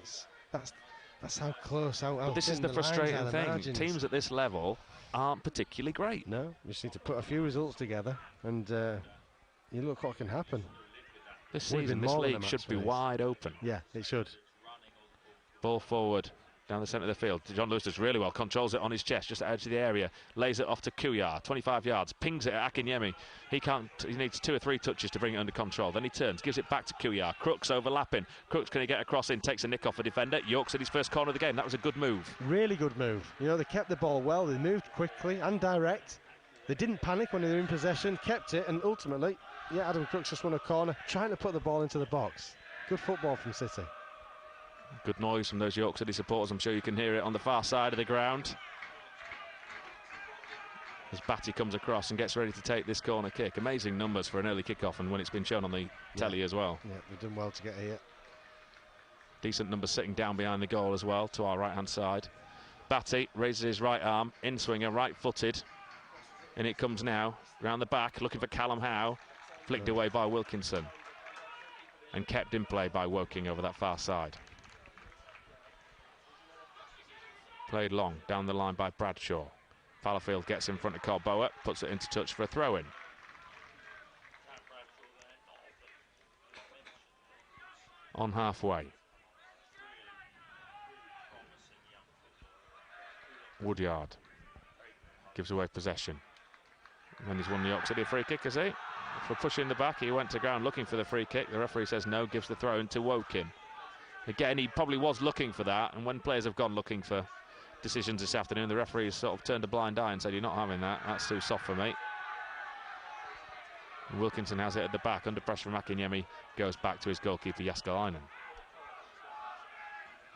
That's how close. How this is the frustrating thing. Teams at this level aren't particularly great. No, you just need to put a few results together, and you look what can happen. This season, this league should be wide open. Yeah, it should. Ball forward. Down the centre of the field. John Lewis does really well, controls it on his chest, just at the edge of the area, lays it off to Kuyat, 25 yards, pings it at Akinyemi. He needs 2 or 3 touches to bring it under control. Then he turns, gives it back to Kuyat. Crooks overlapping. Crooks, can he get across in? Takes a nick off a defender. York City's first corner of the game. That was a good move. Really good move. You know, they kept the ball well, they moved quickly and direct. They didn't panic when they were in possession, kept it, and ultimately, yeah, Adam Crooks just won a corner, trying to put the ball into the box. Good football from City. Good noise from those York City supporters. I'm sure you can hear it on the far side of the ground. As Batty comes across and gets ready to take this corner kick. Amazing numbers for an early kick-off, and when it's been shown on the telly as well. Yeah, they've done well to get here. Decent numbers sitting down behind the goal as well, to our right-hand side. Batty raises his right arm, in-swinger, right-footed. And it comes now, round the back, looking for Callum Howe. Flicked away by Wilkinson. And kept in play by Woking over that far side. Played long, down the line by Bradshaw. Fallowfield gets in front of Corboa, puts it into touch for a throw-in. On halfway. Woodyard gives away possession. And he's won the York City free kick, has he? For pushing the back, he went to ground looking for the free kick. The referee says no, gives the throw-in to Woking. Again, he probably was looking for that, and when players have gone looking for decisions this afternoon, the referees sort of turned a blind eye and said, you're not having that, that's too soft for me. And Wilkinson has it at the back, under pressure from Akinyemi, goes back to his goalkeeper Jääskeläinen.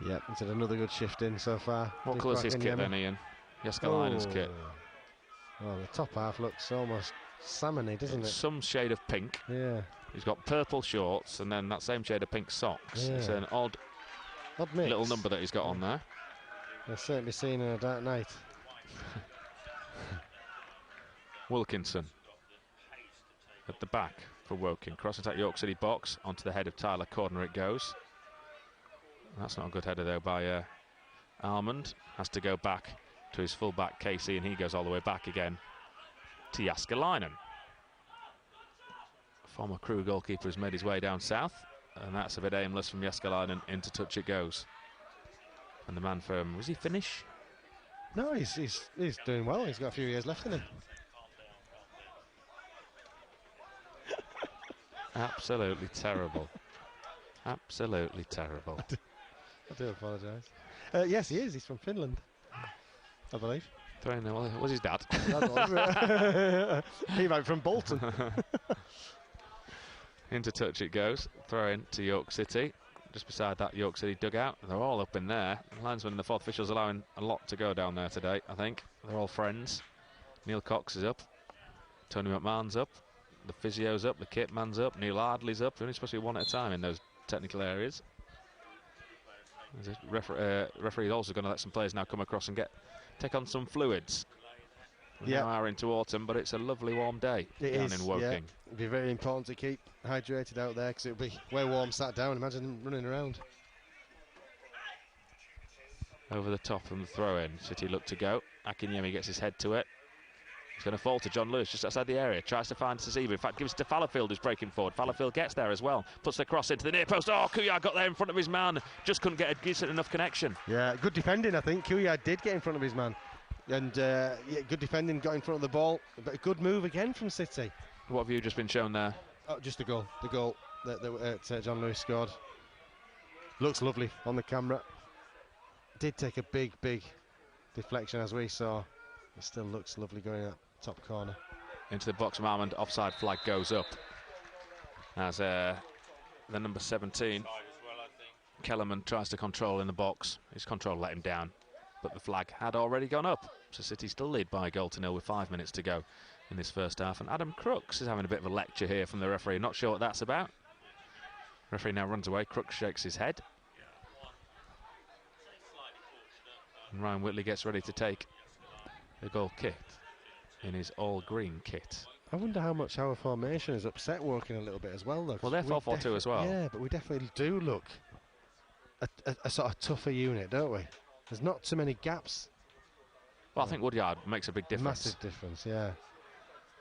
Yep, he's had another good shift in so far. What colour's his kit then, Ian? Jääskeläinen's kit. Oh, the top half looks almost salmony, doesn't it? Some shade of pink. Yeah. He's got purple shorts and then that same shade of pink socks. Yeah. It's an odd mix. Little number that he's got on there. They'll certainly seen in a dark night. Wilkinson at the back for Woking. Cross attack York City box onto the head of Tyler. Corner it goes. That's not a good header though by Almond. Has to go back to his full-back Casey, and he goes all the way back again to Jääskeläinen. Former Crewe goalkeeper has made his way down south, and that's a bit aimless from Jääskeläinen. Into touch it goes. And the man from, was he Finnish? No, he's doing well. He's got a few years left in him. Absolutely terrible. Absolutely terrible. I do apologise. Yes, he is. He's from Finland, I believe. Was his dad? He might be from Bolton. Into touch it goes. Throw in to York City. Just beside that York City dugout. They're all up in there. The linesman and the fourth officials allowing a lot to go down there today, I think. They're all friends. Neil Cox is up. Tony McMahon's up. The physio's up. The kit man's up. Neil Ardley's up. They're only supposed to be one at a time in those technical areas. Referee's also going to let some players now come across and take on some fluids. We're now into autumn, but it's a lovely warm day down in Woking. Yeah. It'd be very important to keep hydrated out there because it'll be way warm sat down. Imagine them running around. Over the top from the throw-in. City look to go. Akinyemi gets his head to it. He's going to fall to John Lewis just outside the area. Tries to find Sasiba. In fact, gives it to Fallowfield, who's breaking forward. Fallowfield gets there as well. Puts the cross into the near post. Oh, Kuyat got there in front of his man. Just couldn't get a decent enough connection. Yeah, good defending, I think. Kuyat did get in front of his man. And good defending, got in front of the ball. But a good move again from City. What have you just been shown there? Oh, just the goal. The goal that John Lewis scored. Looks lovely on the camera. Did take a big deflection as we saw. It still looks lovely going up top corner. Into the box, Marmond. Offside flag goes up. As the number 17, Kellerman, tries to control in the box. His control let him down, but the flag had already gone up. So City still lead by a goal to nil with 5 minutes to go in this first half. And Adam Crooks is having a bit of a lecture here from the referee. Not sure what that's about. Referee now runs away. Crooks shakes his head. And Ryan Whitley gets ready to take the goal kick in his all-green kit. I wonder how much our formation has upset Woking a little bit as well, though. Well, they're 4-4-2 as well. Yeah, but we definitely do look a sort of tougher unit, don't we? There's not too many gaps. Well, I think Woodyard makes a big difference. Massive difference, yeah.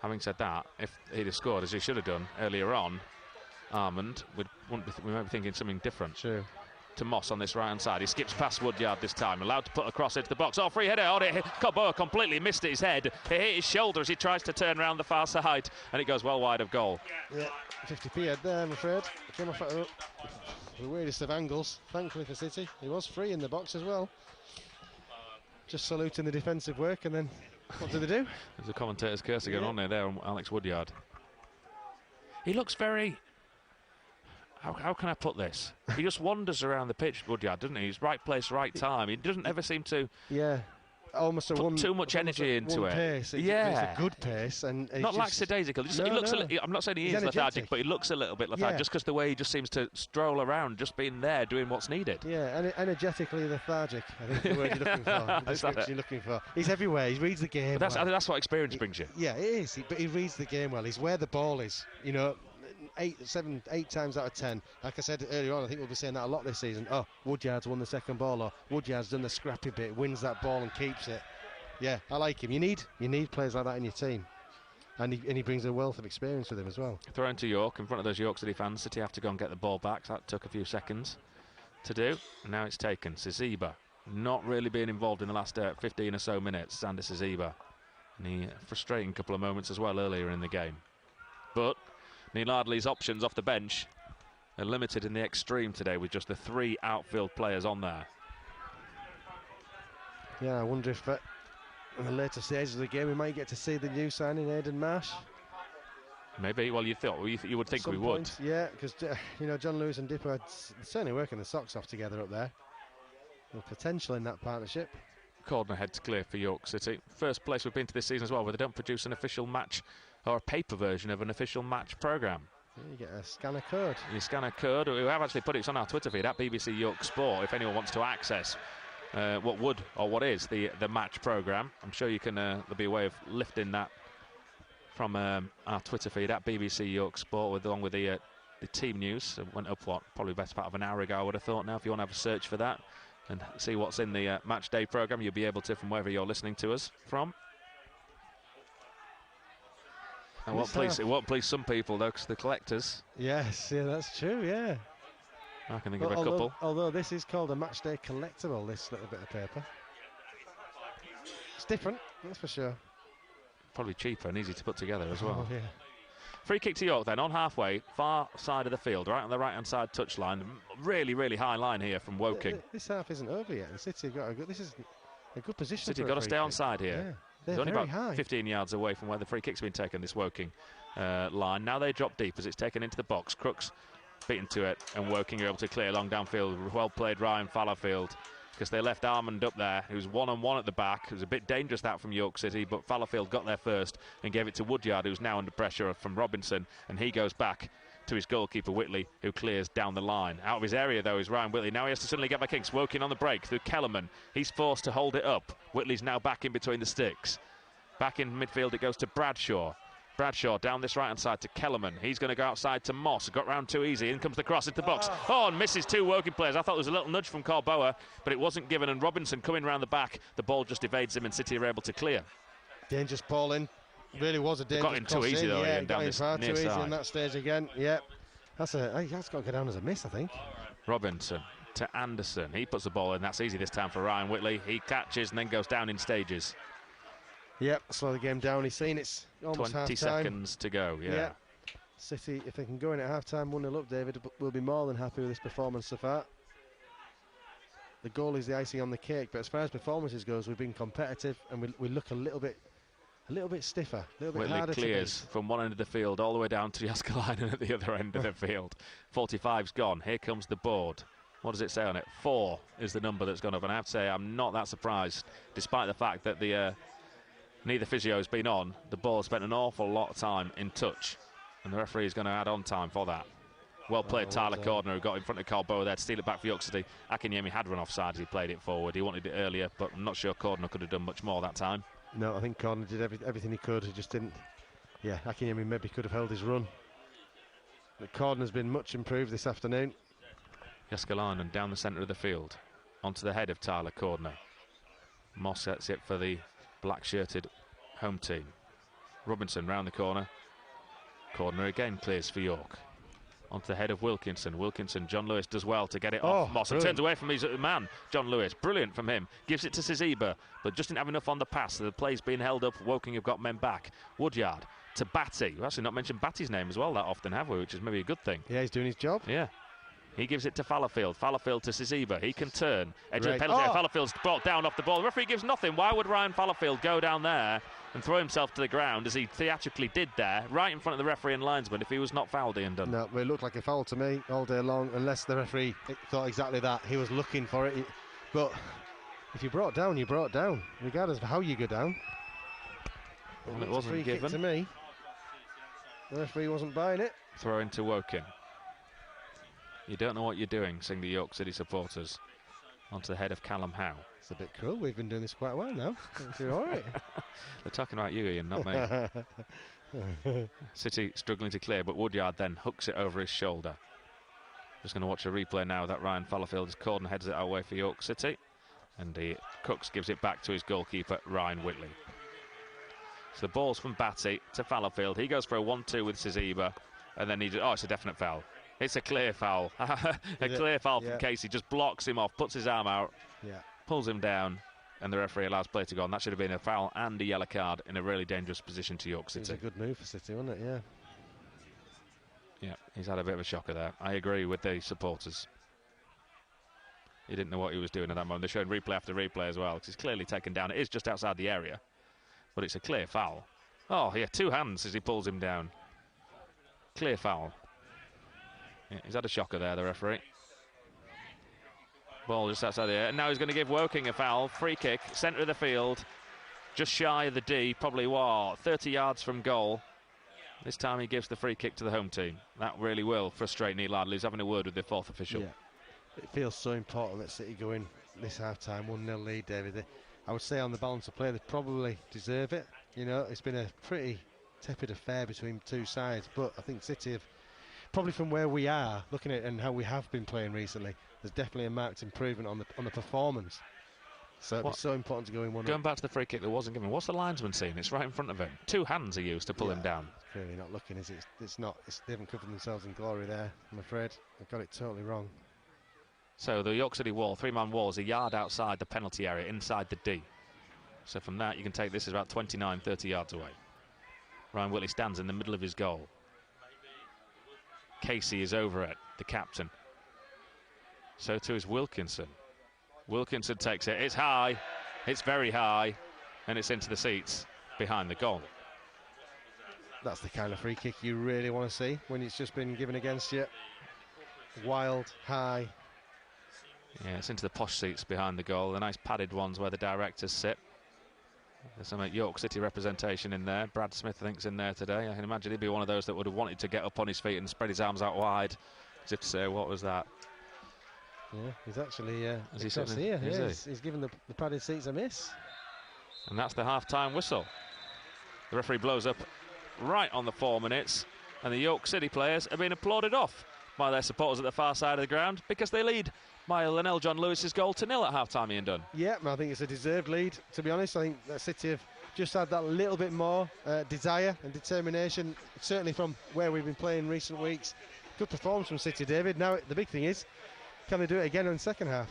Having said that, if he'd have scored as he should have done earlier on, Armand, we might be thinking something different. True. To Moss on this right-hand side. He skips past Woodyard this time, allowed to put a cross into the box. Oh, free header. Oh, Cobo completely missed his head. It hit his shoulder as he tries to turn around the far side, and it goes well wide of goal. Yeah, 50p head there, I'm afraid. Came off at the weirdest of angles, thankfully for City. He was free in the box as well. Just saluting the defensive work, and then what do they do? There's a commentator's cursor going on there on Alex Woodyard. He looks very... How can I put this? He just wanders around the pitch, Woodyard, doesn't he? He's right place, right time. He doesn't ever seem to almost put too much energy into it. Pace. It's a good pace. And not lackadaisical. He looks I'm not saying he is lethargic, but he looks a little bit lethargic just because the way he just seems to stroll around, just being there, doing what's needed. Yeah, and energetically lethargic, I think the word you're looking for. The description you're looking for. He's everywhere. He reads the game well. That's what experience brings you. Yeah, it is. But he reads the game well. He's where the ball is, you know. 8 times out of 10, like I said earlier on, I think we'll be saying that a lot this season. Oh, Woodyard's won the second ball, or Woodyard's done the scrappy bit, wins that ball and keeps it. Yeah, I like him. You need players like that in your team, and he brings a wealth of experience with him as well. Thrown to York in front of those York City fans. City have to go and get the ball back. So that took a few seconds to do, and now it's taken. Sasiba not really being involved in the last 15 or so minutes. Sander Sasiba, and he frustrating couple of moments as well earlier in the game, but Neil Ardley's options off the bench are limited in the extreme today with just the 3 outfield players on there. Yeah, I wonder if in the later stages of the game we might get to see the new signing, Aidan Marsh. Maybe. Well, you would think we would. Yeah, because John Lewis and Dipper are certainly working the socks off together up there. There's potential in that partnership. Corner head to clear for York City. First place we've been to this season as well, where they don't produce an official match or a paper version of an official match programme. Yeah, you get a scanner code. You scan a code. We have actually put it on our Twitter feed at BBC York Sport if anyone wants to access what is the match programme. I'm sure you can. There'll be a way of lifting that from our Twitter feed at BBC York Sport along with the team news. It went up probably best part of an hour ago, I would have thought. Now if you want to have a search for that and see what's in the match day programme, you'll be able to from wherever you're listening to us from. It won't please some people though, because the collectors. Yes, yeah, that's true. Yeah, I can think of a couple. Although this is called a match day collectible, this little bit of paper. It's different, that's for sure. Probably cheaper and easy to put together as well. Oh, yeah. Free kick to York then, on halfway, far side of the field, right on the right-hand side touchline. Really, really high line here from Woking. This half isn't over yet, and City got this is a good position. City got to stay on side here. Yeah. They're only about high. 15 yards away from where the free kick's been taken, this Woking line. Now they drop deep as it's taken into the box. Crooks beaten to it, and Woking are able to clear long downfield. Well played, Ryan Fallowfield, because they left Armand up there, who's one-on-one at the back. It was a bit dangerous that from York City, but Fallowfield got there first and gave it to Woodyard, who's now under pressure from Robinson, and he goes back to his goalkeeper Whitley, who clears down the line. Out of his area though is Ryan Whitley. Now he has to suddenly get back in. Woking on the break through Kellerman. He's forced to hold it up. Whitley's now back in between the sticks. Back in midfield it goes to Bradshaw. Bradshaw down this right-hand side to Kellerman. He's going to go outside to Moss. Got round too easy. In comes the cross into the box. Oh, and misses two Woking players. I thought there was a little nudge from Corboa, but it wasn't given. And Robinson coming round the back. The ball just evades him, and City are able to clear. Dangerous ball in. Really was a dangerous got in too easy, though, yeah, Ian, down this far near too easy side. on that stage again. Yep. That's got to go down as a miss, I think. Robinson to Anderson. He puts the ball in. That's easy this time for Ryan Whitley. He catches and then goes down in stages. Yep, slow the game down. He's seen it's almost 20 half-time. seconds to go, yeah. City, if they can go in at half-time 1-0 up, David, we'll be more than happy with this performance so far. The goal is the icing on the cake, but as far as performances goes, we've been competitive and we look a little bit stiffer, a little bit harder Whitley clears from one end of the field all the way down to Jääskeläinen at the other end of the field. 45's gone. Here comes the board. What does it say on it? 4 is the number that's gone up, and I have to say I'm not that surprised, despite the fact that neither physio has been on. The ball spent an awful lot of time in touch, and the referee is going to add on time for that. Well played, Tyler Cordner, who got in front of Corboa there to steal it back for York City. Akinyemi had run offside as he played it forward. He wanted it earlier, but I'm not sure Cordner could have done much more that time. No, I think Cordner did everything he could. He just didn't. Yeah, Akinyemi maybe could have held his run. But Cordner's been much improved this afternoon. Jääskeläinen down the centre of the field, onto the head of Tyler Cordner. Moss sets it for the black-shirted home team. Robinson round the corner. Cordner again clears for York. Onto the head of Wilkinson. Wilkinson, John Lewis does well to get it off Moss and turns away from his man, John Lewis. Brilliant from him. Gives it to Siziba, but just didn't have enough on the pass. So the play's being held up. Woking have got men back. Woodyard to Batty. We've actually not mentioned Batty's name as well that often, have we? Which is maybe a good thing. Yeah, he's doing his job. Yeah. He gives it to Fallowfield. Fallowfield to Siziba. He can turn. Edge of the penalty. Fallowfield's brought down off the ball. The referee gives nothing. Why would Ryan Fallowfield go down there and throw himself to the ground as he theatrically did there, right in front of the referee and linesman, if he was not fouled, Ian Dunn? No, it looked like a foul to me all day long, unless the referee thought exactly that. He was looking for it. But if you brought down, you brought down, regardless of how you go down. Well, it wasn't free given. Kick to me. The referee wasn't buying it. Throw into Woking. You don't know what you're doing, sing the York City supporters. Onto the head of Callum Howe. It's a bit cruel. We've been doing this quite well now. You're all right. They're talking about you, Ian, not me. City struggling to clear, but Woodyard then hooks it over his shoulder. Just going to watch a replay now that Ryan Fallowfield is called and heads it away for York City. And Cooks gives it back to his goalkeeper, Ryan Whitley. So the ball's from Batty to Fallowfield. He goes for a 1-2 with Siziba. And then it's a definite foul. It's a clear foul. Clear foul from Casey. Just blocks him off, puts his arm out, pulls him down, and the referee allows play to go on. That should have been a foul and a yellow card in a really dangerous position to York City. It was a good move for City, wasn't it? Yeah. Yeah, he's had a bit of a shocker there. I agree with the supporters. He didn't know what he was doing at that moment. They're showing replay after replay as well, because he's clearly taken down. It is just outside the area, but it's a clear foul. Oh, yeah, 2 hands as he pulls him down. Clear foul. Yeah, he's had a shocker there, the referee. Ball just outside the air. And now he's going to give Woking a foul. Free kick, centre of the field. Just shy of the D, probably 30 yards from goal. This time he gives the free kick to the home team. That really will frustrate Neil Ardley. He's having a word with the 4th official. Yeah. It feels so important that City go in this half-time 1-0 lead, David. I would say on the balance of play, they probably deserve it. You know, it's been a pretty tepid affair between two sides, but I think City have, probably from where we are, looking at it and how we have been playing recently, there's definitely a marked improvement on the performance. So it's so important to go in 1-0. Going back to the free kick that wasn't given, what's the linesman seeing? It's right in front of him. 2 hands are used to pull him down. Clearly not looking, is it? They haven't covered themselves in glory there, I'm afraid. They've got it totally wrong. So the York City wall, 3-man wall, is a yard outside the penalty area, inside the D. So from that, you can take this as about 29, 30 yards away. Ryan Whitley stands in the middle of his goal. Casey is over it, the captain. So too is Wilkinson. Wilkinson takes it. It's high. It's very high. And it's into the seats behind the goal. That's the kind of free kick you really want to see when it's just been given against you. Wild, high. Yeah, it's into the posh seats behind the goal. The nice padded ones where the directors sit. There's some York City representation in there. Brad Smith, I think, is in there today. I can imagine he'd be one of those that would have wanted to get up on his feet and spread his arms out wide, as if to say, what was that? Yeah, he's actually here. He's given the padded seats a miss. And that's the half-time whistle. The referee blows up right on the 4 minutes, and the York City players are being applauded off by their supporters at the far side of the ground because they lead by Lionel John Lewis's goal to 0 at half-time, Ian Dunn. Yeah, I think it's a deserved lead, to be honest. I think that City have just had that little bit more desire and determination, certainly from where we've been playing in recent weeks. Good performance from City, David. Now the big thing is, can they do it again in the second half?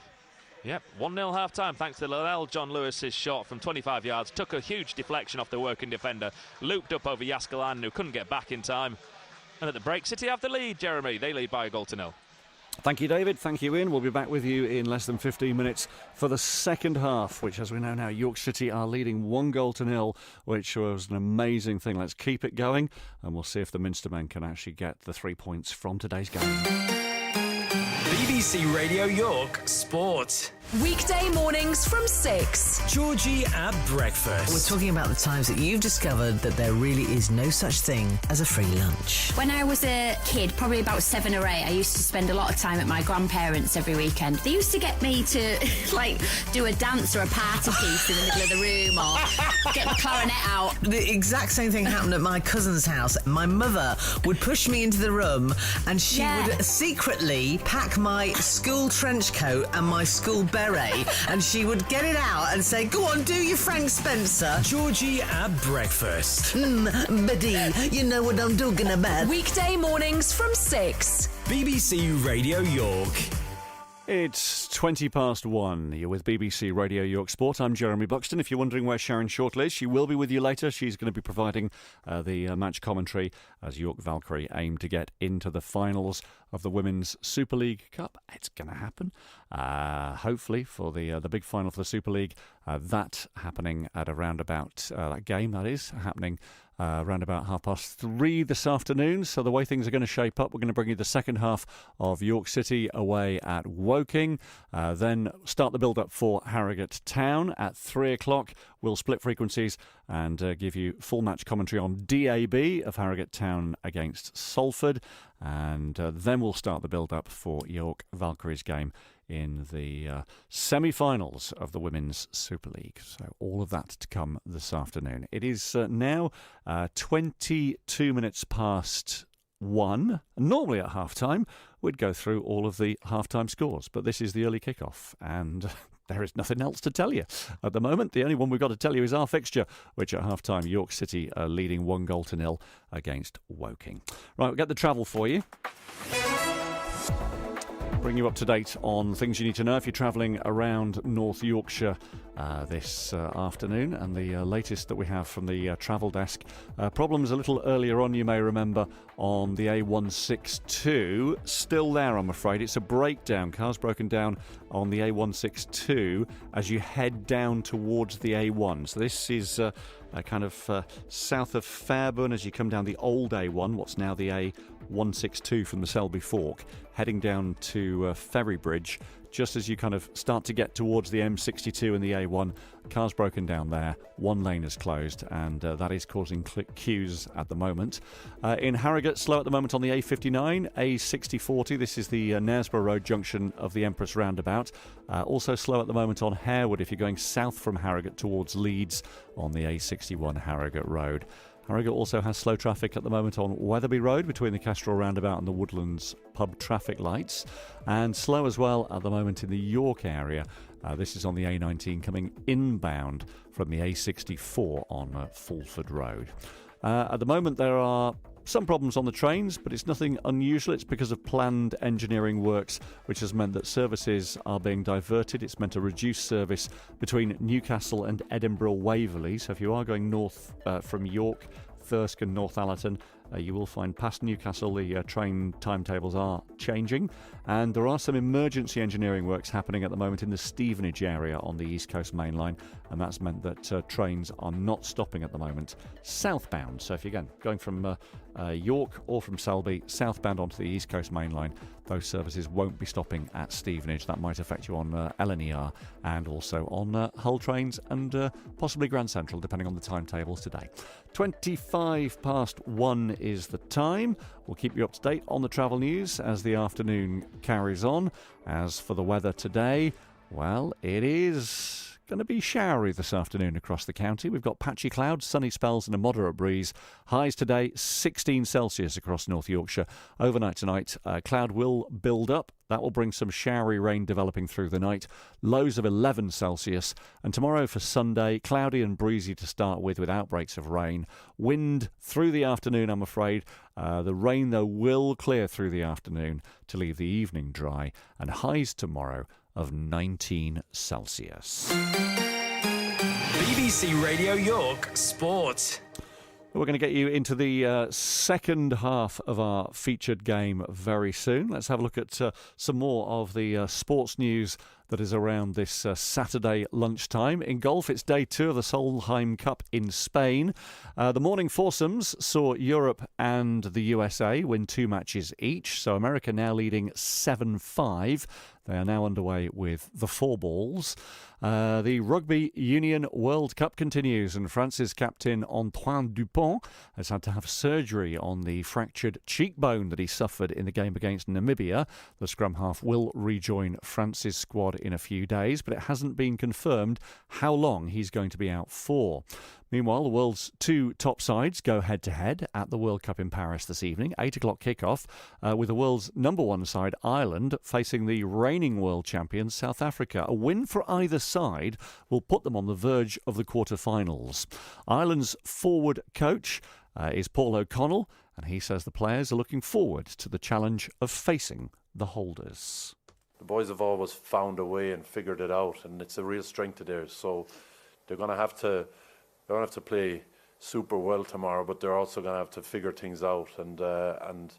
Yep, 1-0 half-time thanks to Lionel John Lewis's shot from 25 yards. Took a huge deflection off the working defender, looped up over Jääskeläinen, who couldn't get back in time. And at the break, City have the lead, Jeremy. They lead by a goal to 0. Thank you, David. Thank you, Ian. We'll be back with you in less than 15 minutes for the second half, which, as we know now, York City are leading 1-0, which was an amazing thing. Let's keep it going, and we'll see if the Minster men can actually get the 3 points from today's game. BBC Radio York Sport. Weekday mornings from 6. Georgie at breakfast. We're talking about the times that you've discovered that there really is no such thing as a free lunch. When I was a kid, probably about 7 or 8, I used to spend a lot of time at my grandparents' every weekend. They used to get me to, do a dance or a party piece in the middle of the room or get my clarinet out. The exact same thing happened at my cousin's house. My mother would push me into the room and she would secretly pack my school trench coat and my school beret, and she would get it out and say, "Go on, do your Frank Spencer." Georgie at breakfast. Buddy, you know what I'm talking about. Weekday mornings from 6. BBC Radio York. It's 1:20. You're with BBC Radio York Sport. I'm Jeremy Buxton. If you're wondering where Sharon Shortley is, she will be with you later. She's going to be providing the match commentary as York Valkyrie aim to get into the finals of the Women's Super League Cup. It's going to happen, hopefully, for the big final for the Super League. That happening at around about that game, that is, happening around about 3:30 this afternoon. So the way things are going to shape up, we're going to bring you the second half of York City away at Woking. Then start the build-up for Harrogate Town at 3 o'clock. We'll split frequencies and give you full match commentary on DAB of Harrogate Town against Salford. And then we'll start the build-up for York Valkyrie's game in the semi-finals of the Women's Super League. So all of that to come this afternoon. It is now 22 minutes past 1. Normally at half-time, we'd go through all of the half-time scores, but this is the early kick-off, and there is nothing else to tell you at the moment. The only one we've got to tell you is our fixture, which at half-time, York City are leading 1-0 against Woking. Right, we'll get the travel for you. Bring you up to date on things you need to know if you're travelling around North Yorkshire this afternoon, and the latest that we have from the travel desk. Problems a little earlier on, you may remember, on the A162. Still there, I'm afraid. It's a breakdown. Cars broken down on the A162 as you head down towards the A1. So this is kind of south of Fairburn as you come down the old A1, what's now the A162 from the Selby Fork, heading down to Ferry Bridge. Just as you kind of start to get towards the M62 and the A1, cars broken down there, one lane is closed, and that is causing queues at the moment. In Harrogate, slow at the moment on the A59, A6040, this is the Knaresborough Road junction of the Empress Roundabout. Also slow at the moment on Harewood if you're going south from Harrogate towards Leeds on the A61 Harrogate Road. Harrogate also has slow traffic at the moment on Wetherby Road between the Kestrel Roundabout and the Woodlands pub traffic lights, and slow as well at the moment in the York area. This is on the A19 coming inbound from the A64 on Fulford Road. At the moment there are some problems on the trains, but it's nothing unusual. It's because of planned engineering works, which has meant that services are being diverted. It's meant to reduce service between Newcastle and Edinburgh Waverley. So if you are going north from York, Thirsk and Northallerton, you will find past Newcastle the train timetables are changing, and there are some emergency engineering works happening at the moment in the Stevenage area on the East Coast Main Line, and that's meant that trains are not stopping at the moment southbound. So if you're going from York or from Selby southbound onto the East Coast Main Line, those services won't be stopping at Stevenage. That might affect you on LNER and also on Hull trains and possibly Grand Central, depending on the timetables today. 1:25 is the time. We'll keep you up to date on the travel news as the afternoon carries on. As for the weather today, well, it is going to be showery this afternoon across the county. We've got patchy clouds, sunny spells and a moderate breeze. Highs today, 16 Celsius across North Yorkshire. Overnight tonight, cloud will build up. That will bring some showery rain developing through the night. Lows of 11 Celsius. And tomorrow for Sunday, cloudy and breezy to start with outbreaks of rain. Wind through the afternoon, I'm afraid. The rain, though, will clear through the afternoon to leave the evening dry. And highs tomorrow of 19 Celsius. BBC Radio York Sport. We're going to get you into the second half of our featured game very soon. Let's have a look at some more of the sports news that is around this Saturday lunchtime. In golf, it's day 2 of the Solheim Cup in Spain. The morning foursomes saw Europe and the USA win 2 matches each, so America now leading 7-5. They are now underway with the 4 balls. The Rugby Union World Cup continues, and France's captain Antoine Dupont has had to have surgery on the fractured cheekbone that he suffered in the game against Namibia. The scrum half will rejoin France's squad in a few days, but it hasn't been confirmed how long he's going to be out for. Meanwhile, the world's 2 top sides go head-to-head at the World Cup in Paris this evening, 8 o'clock kickoff, with the world's number 1 side, Ireland, facing the reigning world champions, South Africa. A win for either side will put them on the verge of the quarter-finals. Ireland's forward coach is Paul O'Connell, and he says the players are looking forward to the challenge of facing the holders. The boys have always found a way and figured it out, and it's a real strength of theirs. So they're going to have to play super well tomorrow, but they're also going to have to figure things out. And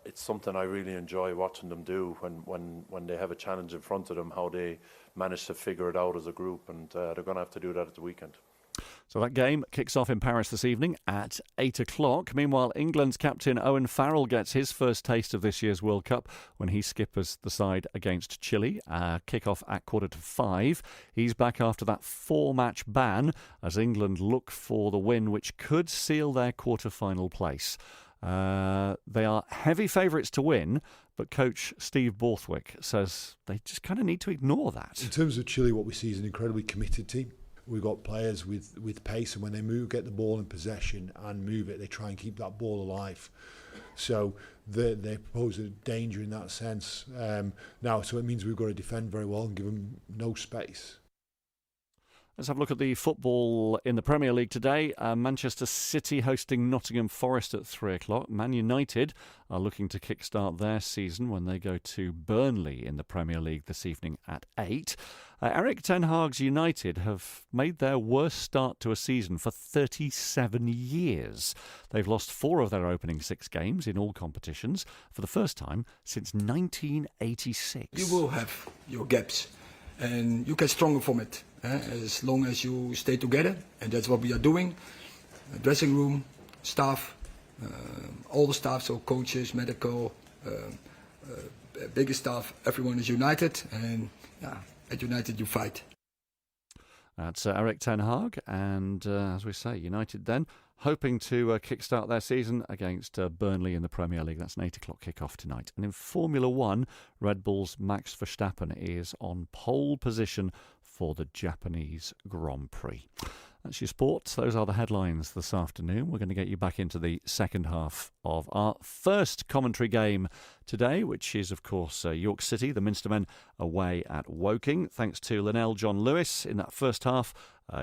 it's something I really enjoy watching them do when they have a challenge in front of them, how they manage to figure it out as a group. And they're going to have to do that at the weekend. So that game kicks off in Paris this evening at 8 o'clock. Meanwhile, England's captain Owen Farrell gets his first taste of this year's World Cup when he skippers the side against Chile. Kick-off at 4:45. He's back after that 4-match ban as England look for the win, which could seal their quarter-final place. They are heavy favourites to win, but coach Steve Borthwick says they just kind of need to ignore that. In terms of Chile, what we see is an incredibly committed team. We've got players with pace, and when they move, get the ball in possession and move it, they try and keep that ball alive. So they pose a danger in that sense. So it means we've got to defend very well and give them no space. Let's have a look at the football in the Premier League today. Manchester City hosting Nottingham Forest at 3 o'clock. Man United are looking to kickstart their season when they go to Burnley in the Premier League this evening at 8. Erik ten Hag's United have made their worst start to a season for 37 years. They've lost 4 of their opening 6 games in all competitions for the first time since 1986. You will have your gaps, and you get stronger from it. As long as you stay together, and that's what we are doing. Dressing room, staff, all the staff, so coaches, medical, bigger staff, everyone is united, and at United you fight. That's Erik ten Hag, and as we say, United then hoping to kickstart their season against Burnley in the Premier League. That's an 8 o'clock kickoff tonight. And in Formula 1, Red Bull's Max Verstappen is on pole position for the Japanese Grand Prix. That's your sports. Those are the headlines this afternoon. We're going to get you back into the second half of our first commentary game today, which is, of course, York City, the Minstermen away at Woking. Thanks to Linnell John Lewis in that first half.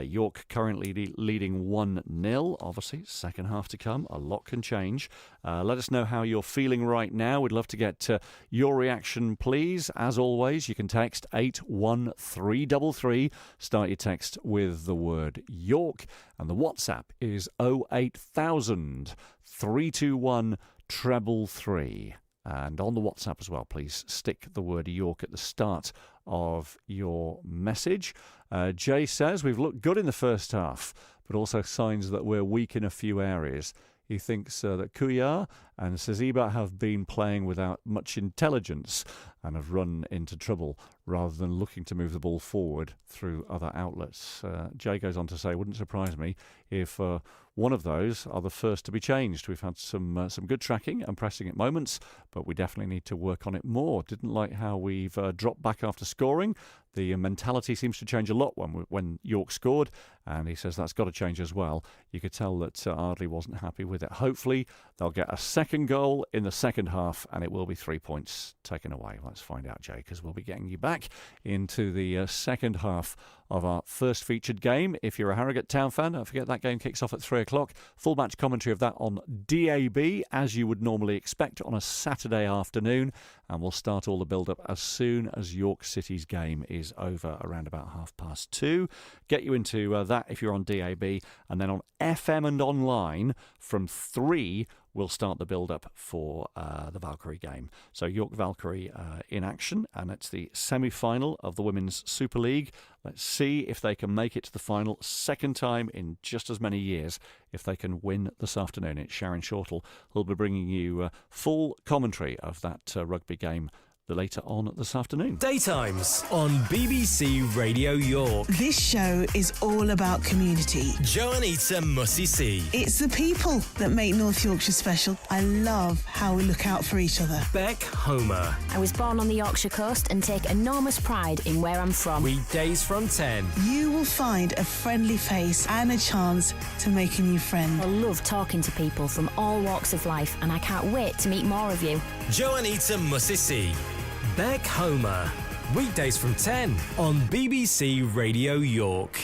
York currently leading 1-0. Obviously, second half to come. A lot can change. Let us know how you're feeling right now. We'd love to get your reaction, please. As always, you can text 81333. Start your text with the word York. And the WhatsApp is 08000 321 333. And on the WhatsApp as well, please stick the word York at the start of your message. Jay says, we've looked good in the first half, but also signs that we're weak in a few areas. He thinks that Couillard and Saziba have been playing without much intelligence and have run into trouble rather than looking to move the ball forward through other outlets. Jay goes on to say, wouldn't surprise me if one of those are the first to be changed. We've had some good tracking and pressing at moments, but we definitely need to work on it more. Didn't like how we've dropped back after scoring. The mentality seems to change a lot when York scored, and he says that's got to change as well. You could tell that Ardley wasn't happy with it. Hopefully they'll get a second goal in the second half, and it will be 3 points taken away. Let's find out, Jay, because we'll be getting you back into the second half of our first featured game. If you're a Harrogate Town fan, don't forget that game kicks off at 3 o'clock. Full match commentary of that on DAB, as you would normally expect on a Saturday afternoon. And we'll start all the build-up as soon as York City's game is over, around about 2:30. Get you into that if you're on DAB. And then on FM and online from 3, we'll start the build-up for the Valkyrie game. So York Valkyrie in action, and it's the semi-final of the Women's Super League. Let's see if they can make it to the final, second time in just as many years, if they can win this afternoon. It's Sharon Shortall who'll be bringing you full commentary of that rugby game later on this afternoon. Daytimes on BBC Radio York. This show is all about community. Joanita Mussey-C. It's the people that make North Yorkshire special. I love how we look out for each other. Beck Homer. I was born on the Yorkshire coast and take enormous pride in where I'm from. Weekdays from 10. You will find a friendly face and a chance to make a new friend. I love talking to people from all walks of life, and I can't wait to meet more of you. Joanita Mussey-C. Beck Homer. Weekdays from 10 on BBC Radio York.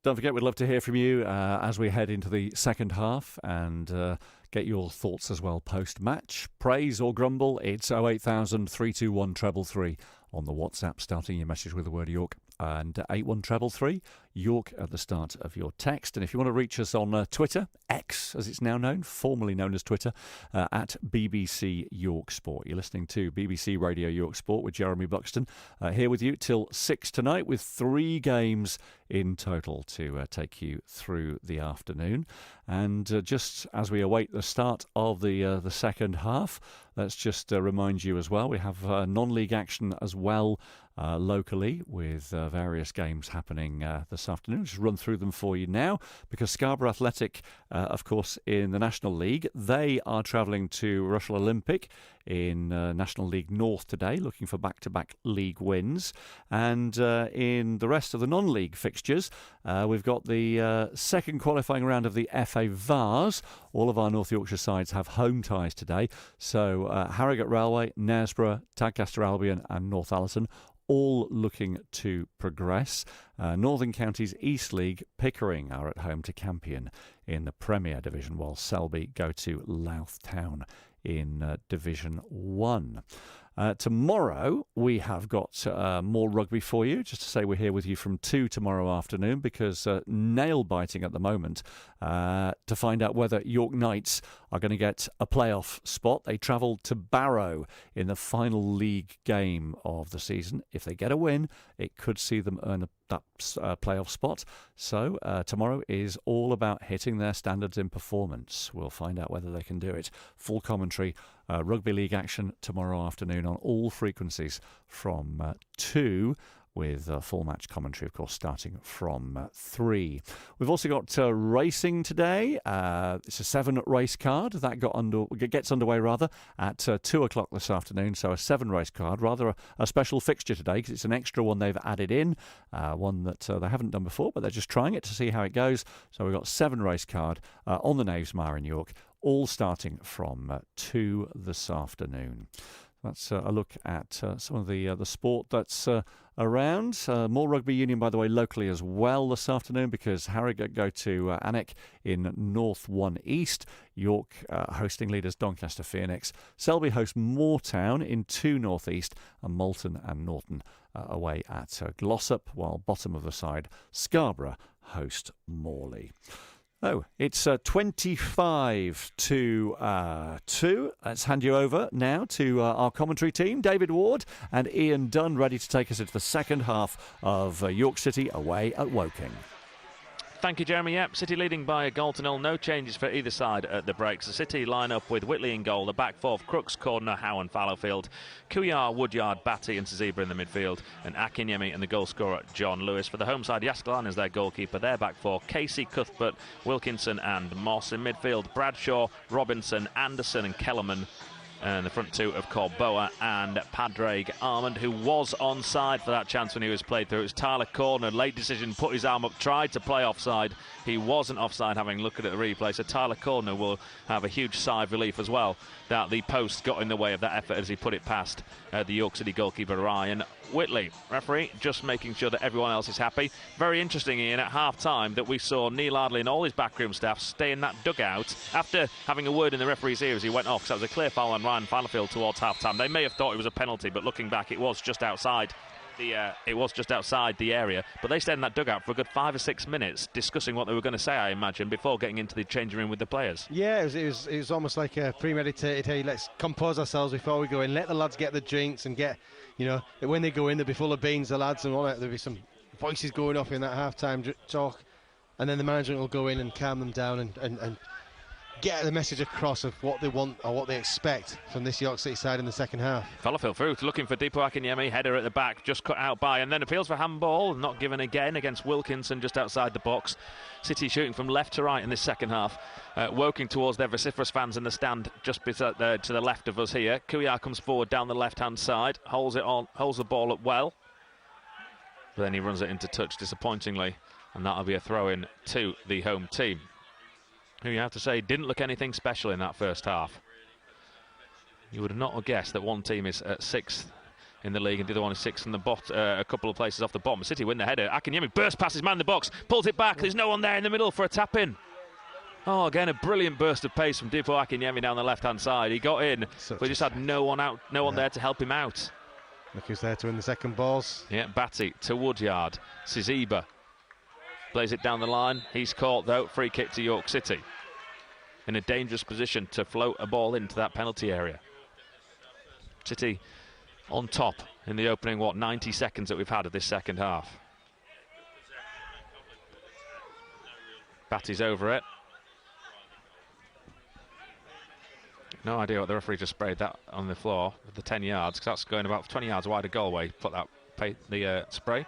Don't forget, we'd love to hear from you as we head into the second half, and get your thoughts as well post-match. Praise or grumble, it's 08000 321 333 on the WhatsApp, starting your message with the word York, and 81333 York at the start of your text. And if you want to reach us on Twitter, X as it's now known, formerly known as Twitter, at BBC York Sport. You're listening to BBC Radio York Sport with Jeremy Buxton, here with you till 6 tonight, with 3 games in total to take you through the afternoon. And just as we await the start of the second half, let's just remind you as well, we have non-league action as well locally, with various games happening this afternoon. Just run through them for you now, because Scarborough Athletic, of course, in the National League, they are travelling to Russell Olympic in National League North today, looking for back-to-back league wins. And in the rest of the non-league fixtures, we've got the second qualifying round of the FA Vars. All of our North Yorkshire sides have home ties today. So Harrogate Railway, Knaresborough, Tadcaster Albion and North Allerton, all looking to progress. Northern Counties East League, Pickering are at home to Campion in the Premier Division, while Selby go to Louth Town in Division 1. Tomorrow we have got more rugby for you. Just to say, we're here with you from 2 tomorrow afternoon, because nail-biting at the moment to find out whether York Knights are going to get a playoff spot. They travel to Barrow in the final league game of the season. If they get a win, it could see them earn that playoff spot. So tomorrow is all about hitting their standards in performance. We'll find out whether they can do it. Full commentary, rugby league action tomorrow afternoon on all frequencies from 2, with full match commentary, of course, starting from 3. We've also got racing today. It's a 7 race card that gets underway at 2 o'clock this afternoon. So a 7 race card, rather a special fixture today, because it's an extra one they've added in, one that they haven't done before, but they're just trying it to see how it goes. So we've got 7 race card on the Naves Mire in York, all starting from 2 this afternoon. That's a look at some of the sport that's around. More rugby union, by the way, locally as well this afternoon, because Harrogate go to Alnwick in North 1 East. York hosting leaders Doncaster Phoenix. Selby host Moortown in 2 North East, and Moulton and Norton away at Glossop, while bottom of the side Scarborough host Morley. Oh, it's 25 to 2. Let's hand you over now to our commentary team, David Ward and Ian Dunn, ready to take us into the second half of York City away at Woking. Thank you, Jeremy. Yep, City leading by a goal to nil. No changes for either side at the breaks. The City line up with Whitley in goal. The back four of Crooks, Cordner, Howe and Fallowfield. Kuyar, Woodyard, Batty and Zebra in the midfield. And Akinyemi and the goal scorer, John Lewis. For the home side, Yaskalan is their goalkeeper. Their back four, Casey, Cuthbert, Wilkinson and Moss. In midfield, Bradshaw, Robinson, Anderson and Kellerman. And the front two of Corboa and Padraig Armand, who was onside for that chance when he was played through. It was Tyler Cordner, late decision, put his arm up, tried to play offside. He wasn't offside, having looked at the replay. So Tyler Cordner will have a huge sigh of relief as well that the post got in the way of that effort as he put it past the York City goalkeeper Ryan Whitley. Referee just making sure that everyone else is happy. Very interesting, Ian, at half-time that we saw Neil Ardley and all his backroom staff stay in that dugout after having a word in the referee's ear as he went off, because that was a clear foul on Ryan Fallowfield towards half-time. They may have thought it was a penalty, but looking back, it was just outside the area, but they stayed in that dugout for a good 5 or 6 minutes discussing what they were going to say, I imagine, before getting into the changing room with the players. Yeah, it was almost like a premeditated, hey, let's compose ourselves before we go in, let the lads get the drinks and get, when they go in, they'll be full of beans, the lads, and all that. There'll be some voices going off in that half-time talk, and then the management will go in and calm them down and get the message across of what they want or what they expect from this York City side in the second half. Fallowfield through, looking for Dipo Akinyemi, header at the back, just cut out by, and then appeals for handball, not given again against Wilkinson just outside the box. City shooting from left to right in this second half, working towards their vociferous fans in the stand just to the left of us here. Kuyar comes forward down the left-hand side, holds the ball up well, but then he runs it into touch disappointingly, and that'll be a throw-in to the home team, who you have to say didn't look anything special in that first half. You would not have guessed that one team is at 6th in the league and the other one is 6th from the bottom, a couple of places off the bottom. City win the header. Akinyemi bursts past his man in the box, pulls it back. There's no one there in the middle for a tap-in. Oh, again, a brilliant burst of pace from Dipo Akinyemi down the left-hand side. He got in, but just had no one there to help him out. Look who's there to win the second balls. Yeah, Batty to Woodyard. Siziba plays it down the line. He's caught, though. Free kick to York City. In a dangerous position to float a ball into that penalty area. City on top in the opening, 90 seconds that we've had of this second half. Batty's over it. No idea what the referee just sprayed that on the floor with the 10 yards, because that's going about 20 yards wide of goal where he put the spray.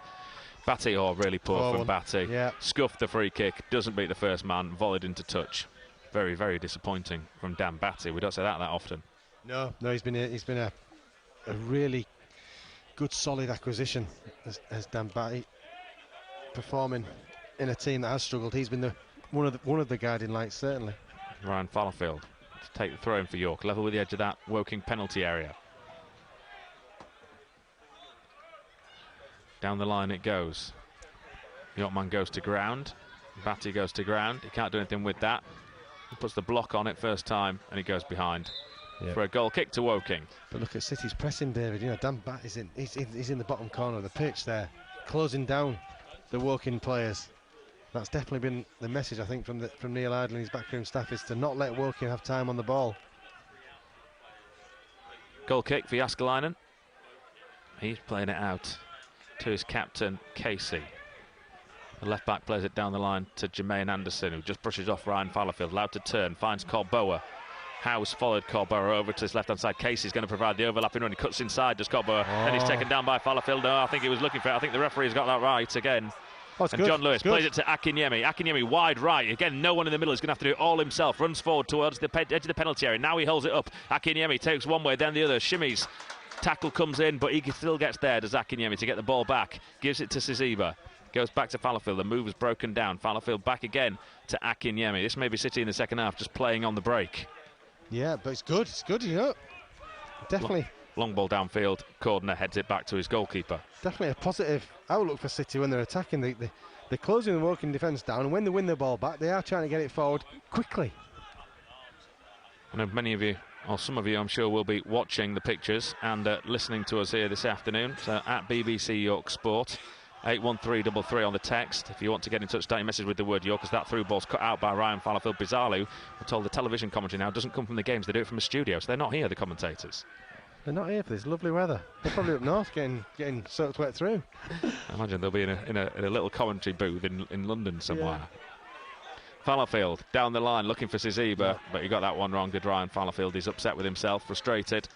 Batty, really poor from Batty. Yeah. Scuffed the free kick, doesn't beat the first man, volleyed into touch. Very, very disappointing from Dan Batty. We don't say that often. No, he's been a really good, solid acquisition as Dan Batty, performing in a team that has struggled. He's been one of the guiding lights, certainly. Ryan Fallowfield to take the throw in for York, level with the edge of that Woking penalty area. Down the line it goes. Yorkman goes to ground. Batty goes to ground. He can't do anything with that. He puts the block on it first time and he goes behind for a goal kick to Woking. But look at City's pressing, David. Dan Batty's he's in the bottom corner of the pitch there, closing down the Woking players. That's definitely been the message, I think, from Neil Ardley and his backroom staff, is to not let Woking have time on the ball. Goal kick for Jaskalainen. He's playing it out to his captain, Casey. The left back plays it down the line to Jermaine Anderson, who just brushes off Ryan Fallowfield, allowed to turn, finds Corboa. House followed Corboa over to his left-hand side. Casey's going to provide the overlapping run. He cuts inside, does Corboa, and he's taken down by Fallowfield. No, I think he was looking for it. I think the referee's got that right again. And good. John Lewis plays it to Akinyemi. Akinyemi wide right. Again, no one in the middle. He's going to have to do it all himself. Runs forward towards the edge of the penalty area. Now he holds it up. Akinyemi takes one way, then the other. Shimmies. Tackle comes in, but he still gets there, does Akinyemi, to get the ball back. Gives it to Siziba. Goes back to Fallowfield. The move is broken down. Fallowfield back again to Akinyemi. This may be City in the second half, just playing on the break. Yeah, but it's good. It's good, Definitely. Long ball downfield. Cordner heads it back to his goalkeeper. Definitely a positive outlook for City when they're attacking. They're closing the Woking defence down, and when they win the ball back, they are trying to get it forward quickly. I know many of you, or some of you, I'm sure, will be watching the pictures and listening to us here this afternoon. So at BBC York Sport, 81333 on the text. If you want to get in touch, start your message with the word York, as that through ball's cut out by Ryan Fallowfield. Bizalu, we're told the television commentary now doesn't come from the games, they do it from a studio, so they're not here, the commentators. They're not here for this lovely weather. They're probably up north getting soaked wet through. I imagine they'll be in a little commentary booth in London somewhere. Fallowfield down the line looking for Siziba, but he got that one wrong, did Ryan Fallowfield. He's upset with himself, frustrated.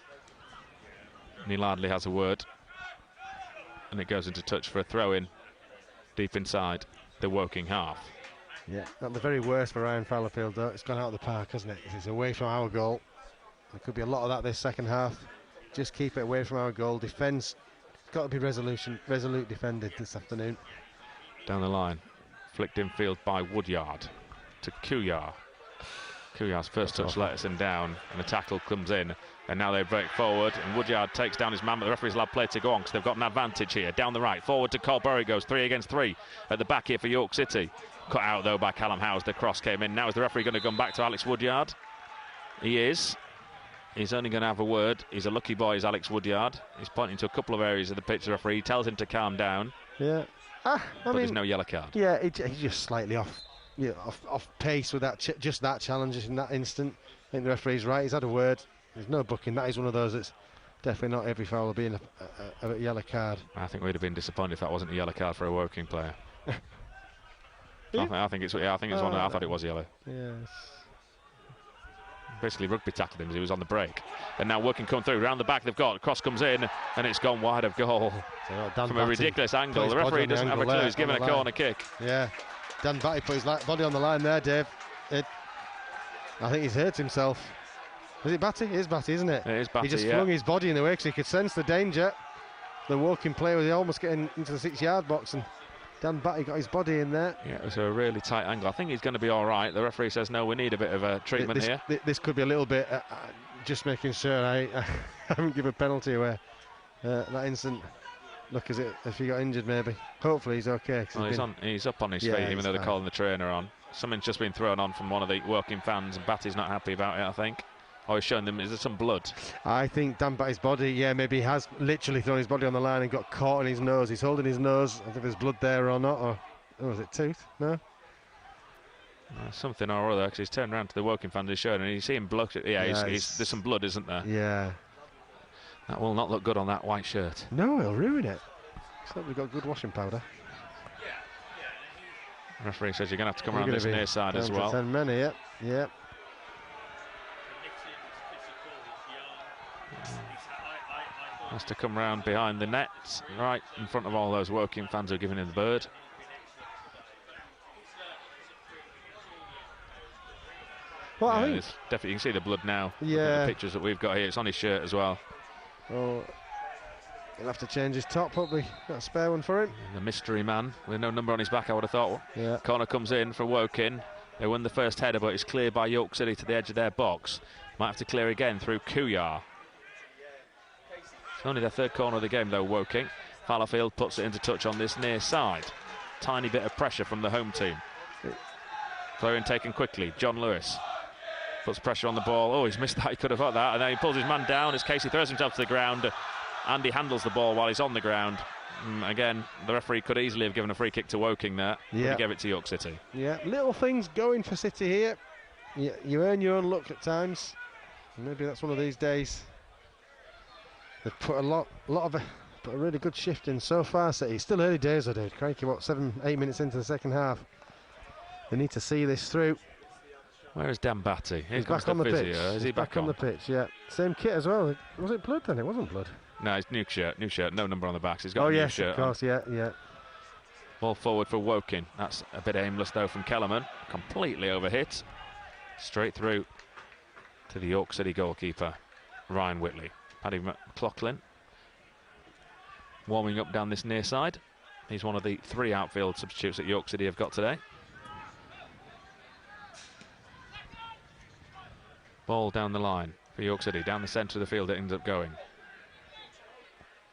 Neil Ardley has a word. And it goes into touch for a throw-in deep inside the Woking half. Yeah, not the very worst for Ryan Fallowfield, though. It's gone out of the park, hasn't it? It's away from our goal. There could be a lot of that this second half. Just keep it away from our goal. Defence, got to be resolute defended this afternoon. Down the line, flicked in field by Woodyard to Kuyar. Kuyar's first touch lets him down, and the tackle comes in. And now they break forward, and Woodyard takes down his man, but the referee's allowed play to go on because they've got an advantage here. Down the right, forward to Colbury goes, 3 against 3 at the back here for York City. Cut out though by Callum Howes, the cross came in. Now is the referee going to come back to Alex Woodyard? He is. He's only going to have a word. He's a lucky boy, is Alex Woodyard. He's pointing to a couple of areas of the pitch, the referee. He tells him to calm down. Yeah. But there's no yellow card. Yeah, he's just slightly off pace with that, just that challenge in that instant. I think the referee's right. He's had a word. There's no booking. That is one of those that's definitely not every foul will be in a yellow card. I think we'd have been disappointed if that wasn't a yellow card for a Woking player. I think it's one. I thought it was yellow. Yes. Basically, rugby tackled him as he was on the break. And now Woking come through. Round the back they've got. Cross comes in, and it's gone wide of goal from a ridiculous angle. The referee doesn't have a clue. He's given a corner kick. Yeah. Dan Batty put his body on the line there, Dave. I think he's hurt himself. Is it Batty? It is Batty, isn't it? It is Batty, he just flung his body in the way because he could sense the danger. The Woking player was almost getting into the 6-yard box, and Dan Batty got his body in there. Yeah, it was a really tight angle. I think he's going to be all right. The referee says, no, we need a bit of a treatment here. This could be a little bit, just making sure I haven't given a penalty away. That instant, look as if he got injured maybe. Hopefully he's okay. Well, he's up on his feet, even though they're calling the trainer on. Something's just been thrown on from one of the Woking fans, and Batty's not happy about it, I think. Oh, he's showing them, is there some blood? I think Dan Batty's body, maybe he has literally thrown his body on the line and got caught in his nose. He's holding his nose. I think there's blood there or not, or was it tooth? No? Something or other, because he's turned around to the Woking fans he's showing, and he's seeing blood. There's some blood, isn't there? Yeah. That will not look good on that white shirt. No, he'll ruin it. Looks like we've got good washing powder. The referee says you're going to have to come around this near side as well. 10 men here, yeah. Has to come round behind the net, right in front of all those Woking fans who are giving him the bird. Well, I think definitely, you can see the blood now. Yeah. The pictures that we've got here, it's on his shirt as well. Oh, he'll have to change his top, probably. Got a spare one for him. The mystery man with no number on his back, I would have thought. Yeah. Corner comes in for Woking. They win the first header, but it's cleared by York City to the edge of their box. Might have to clear again through Kuyar. It's only their third corner of the game, though, Woking. Fallowfield puts it into touch on this near side. Tiny bit of pressure from the home team. Throw in taken quickly. John Lewis puts pressure on the ball. Oh, he's missed that. He could have got that. And then he pulls his man down as Casey throws himself to the ground. Andy handles the ball while he's on the ground. Again, the referee could easily have given a free kick to Woking there. Yeah. But he gave it to York City. Yeah, little things going for City here. You earn your own luck at times. Maybe that's one of these days. They've put a really good shift in so far, City. It's still early days, though, dude. Crikey, 7-8 minutes into the second half. They need to see this through. Where is Dan Batty? He's back on the pitch. Is he back on the pitch? Yeah. Same kit as well. Was it blood then? It wasn't blood. No, it's new shirt. No number on the back. So he's got a new shirt. Of course. Yeah. Ball forward for Woking. That's a bit aimless though from Kellerman. Completely overhit. Straight through to the York City goalkeeper, Ryan Whitley. Paddy McLaughlin warming up down this near side. He's one of the 3 outfield substitutes that York City have got today. Ball down the line for York City. Down the centre of the field it ends up going.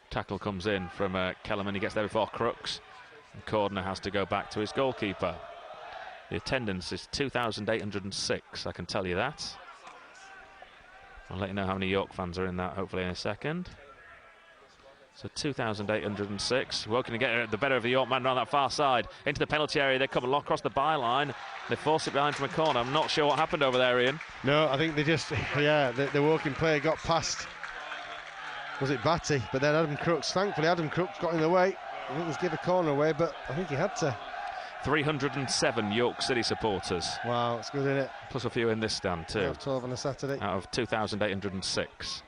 Tackle comes in from Kellerman. He gets there before Crooks. And Cordner has to go back to his goalkeeper. The attendance is 2,806, I can tell you that. I'll let you know how many York fans are in that hopefully in a second. So 2,806. Woking to get the better of the York man around that far side. Into the penalty area. They come along across the byline. They force it behind from a corner. I'm not sure what happened over there, Ian. No, I think they just, the Woking player got past was it Batty? But then Adam Crooks, thankfully Adam Crooks got in the way. I think he's give a corner away, but I think he had to. 307 York City supporters. Wow, it's good, isn't it? Plus a few in this stand too. 12 on a Saturday. Out of 2,806.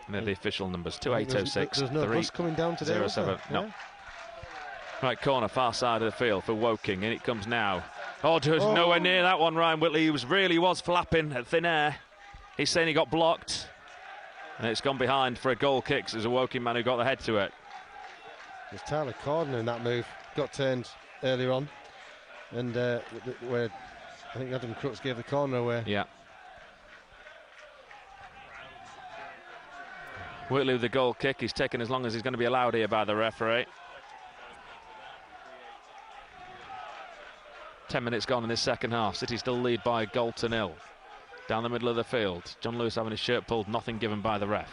And they're the official numbers. 2806. There's no bus coming down today. 07. No. Yeah. Right corner, far side of the field for Woking. In it comes now. Oh, just nowhere near that one, Ryan Whitley. He really was flapping at thin air. He's saying he got blocked. And it's gone behind for a goal kick. So there's a Woking man who got the head to it. There's Tyler Corden in that move. Got turned earlier on. And where I think Adam Crooks gave the corner away. Yeah. Whitley with the goal kick. He's taken as long as he's going to be allowed here by the referee. 10 minutes gone in this second half. City still lead by a goal to nil. Down the middle of the field. John Lewis having his shirt pulled. Nothing given by the ref.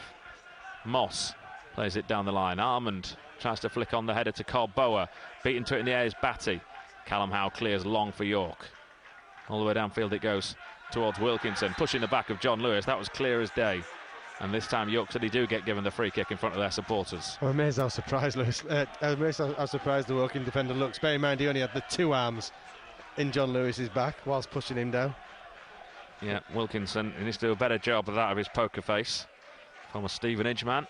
Moss plays it down the line. Armand tries to flick on the header to Corboa. Beaten to it in the air is Batty. Callum Howe clears long for York. All the way downfield it goes towards Wilkinson. Pushing the back of John Lewis. That was clear as day. And this time York City do get given the free kick in front of their supporters. I'm amazed how surprised Lewis. I'm amazed how surprised the Woking defender looks. Bear in mind he only had the two arms in John Lewis's back whilst pushing him down. Yeah, Wilkinson, he needs to do a better job of that of his poker face. Former Stevenage man.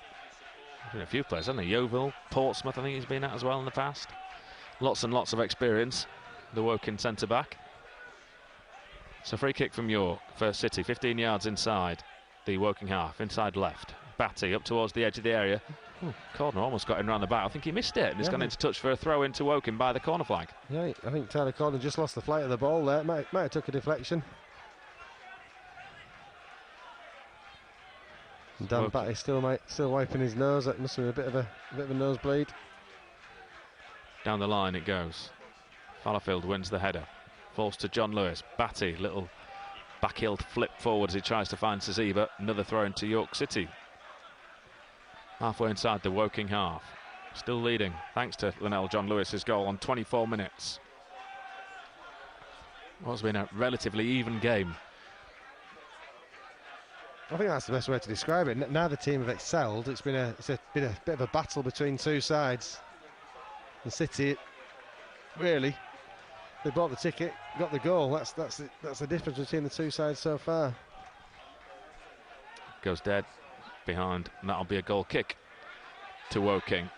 Been a few players, hasn't he? Yeovil, Portsmouth, I think he's been at as well in the past. Lots and lots of experience, the Woking centre-back. So free kick from York for City, 15 yards inside the Woking half, inside left. Batty up towards the edge of the area. Corner almost got in around the back. I think he missed it, and it's gone into touch for a throw into Woking by the corner flag. Yeah, I think Tyler Corden just lost the flight of the ball there. Might have took a deflection. Dan Batty still wiping his nose. That must have been a bit of a nosebleed. Down the line it goes. Fallowfield wins the header. Falls to John Lewis. Batty, little back-heeled flip forward as he tries to find Saziba. Another throw into York City. Halfway inside the Woking half. Still leading, thanks to Linnell John Lewis's goal on 24 minutes. What's been a relatively even game. I think that's the best way to describe it. Neither team have excelled. It's been a bit of a battle between two sides. And City, really, they bought the ticket, got the goal. That's the difference between the two sides so far. Goes dead behind, and that'll be a goal kick to Woking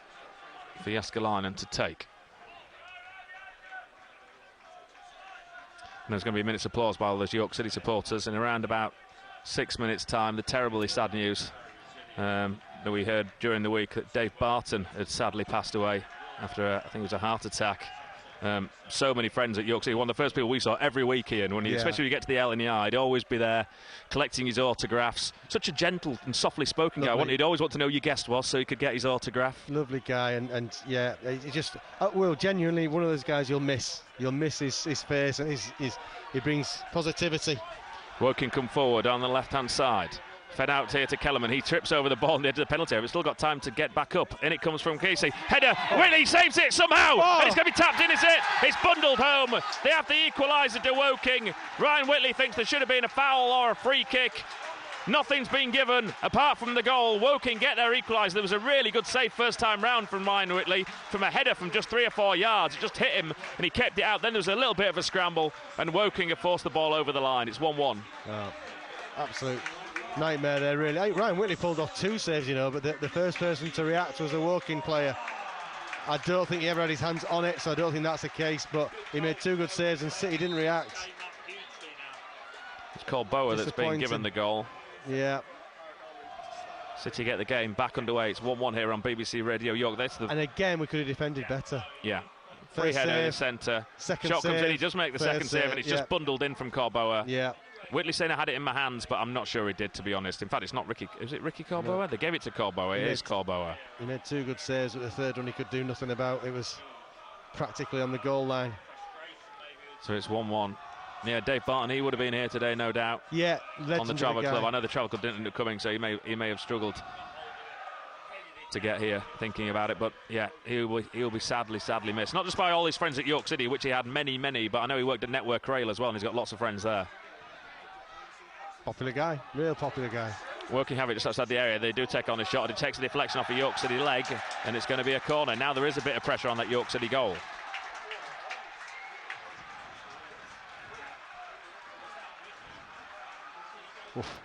for Jääskeläinen to take. And there's going to be minutes of applause by all those York City supporters in around about 6 minutes' time. The terribly sad news that we heard during the week that Dave Barton had sadly passed away after I think it was a heart attack. So many friends at York City. One of the first people we saw every week, Ian, especially when you get to the LNER, he'd always be there collecting his autographs. Such a gentle and softly spoken guy. He'd always want to know who your guest was so he could get his autograph. Lovely guy, and yeah, he just genuinely one of those guys you'll miss. You'll miss his face, and he brings positivity. Woking come forward on the left-hand side. Fed out here to Kellerman. He trips over the ball and into the penalty area, but still got time to get back up. In it comes from Casey. Header. Whitley saves it somehow. And it's going to be tapped in, is it? It's bundled home. They have the equaliser to Woking. Ryan Whitley thinks there should have been a foul or a free kick. Nothing's been given apart from the goal. Woking get their equaliser. There was a really good save first time round from Ryan Whitley from a header from just 3 or 4 yards. It just hit him and he kept it out. Then there was a little bit of a scramble and Woking have forced the ball over the line. It's 1-1. Oh, absolute nightmare there, really. I think Ryan Whitley pulled off 2 saves, but the first person to react was a Woking player. I don't think he ever had his hands on it, so I don't think that's the case, but he made 2 good saves and City didn't react. It's Corboa that's been given the goal. Yeah. City get the game back underway. It's 1-1 here on BBC Radio York. And again, we could have defended better. Yeah. Free header in the centre. Second shot save, comes in, he does make the second save, and it's just bundled in from Corboa. Yeah. Whitley saying I had it in my hands, but I'm not sure he did, to be honest. In fact, it's not Ricky. Is it Ricky Corboa? No. They gave it to Corboa. It is Corboa. He made 2 good saves, but the third one he could do nothing about. It was practically on the goal line. So it's 1-1. Yeah, Dave Barton, he would have been here today, no doubt. Yeah, on the Travel Club. I know the Travel Club didn't end up coming, so he may have struggled to get here thinking about it, but yeah, he'll be sadly missed. Not just by all his friends at York City, which he had many, but I know he worked at Network Rail as well, and he's got lots of friends there. Popular guy, real popular guy. Working Havoc just outside the area. They do take on a shot. It takes a deflection off a York City leg, and it's going to be a corner. Now there is a bit of pressure on that York City goal. Oof.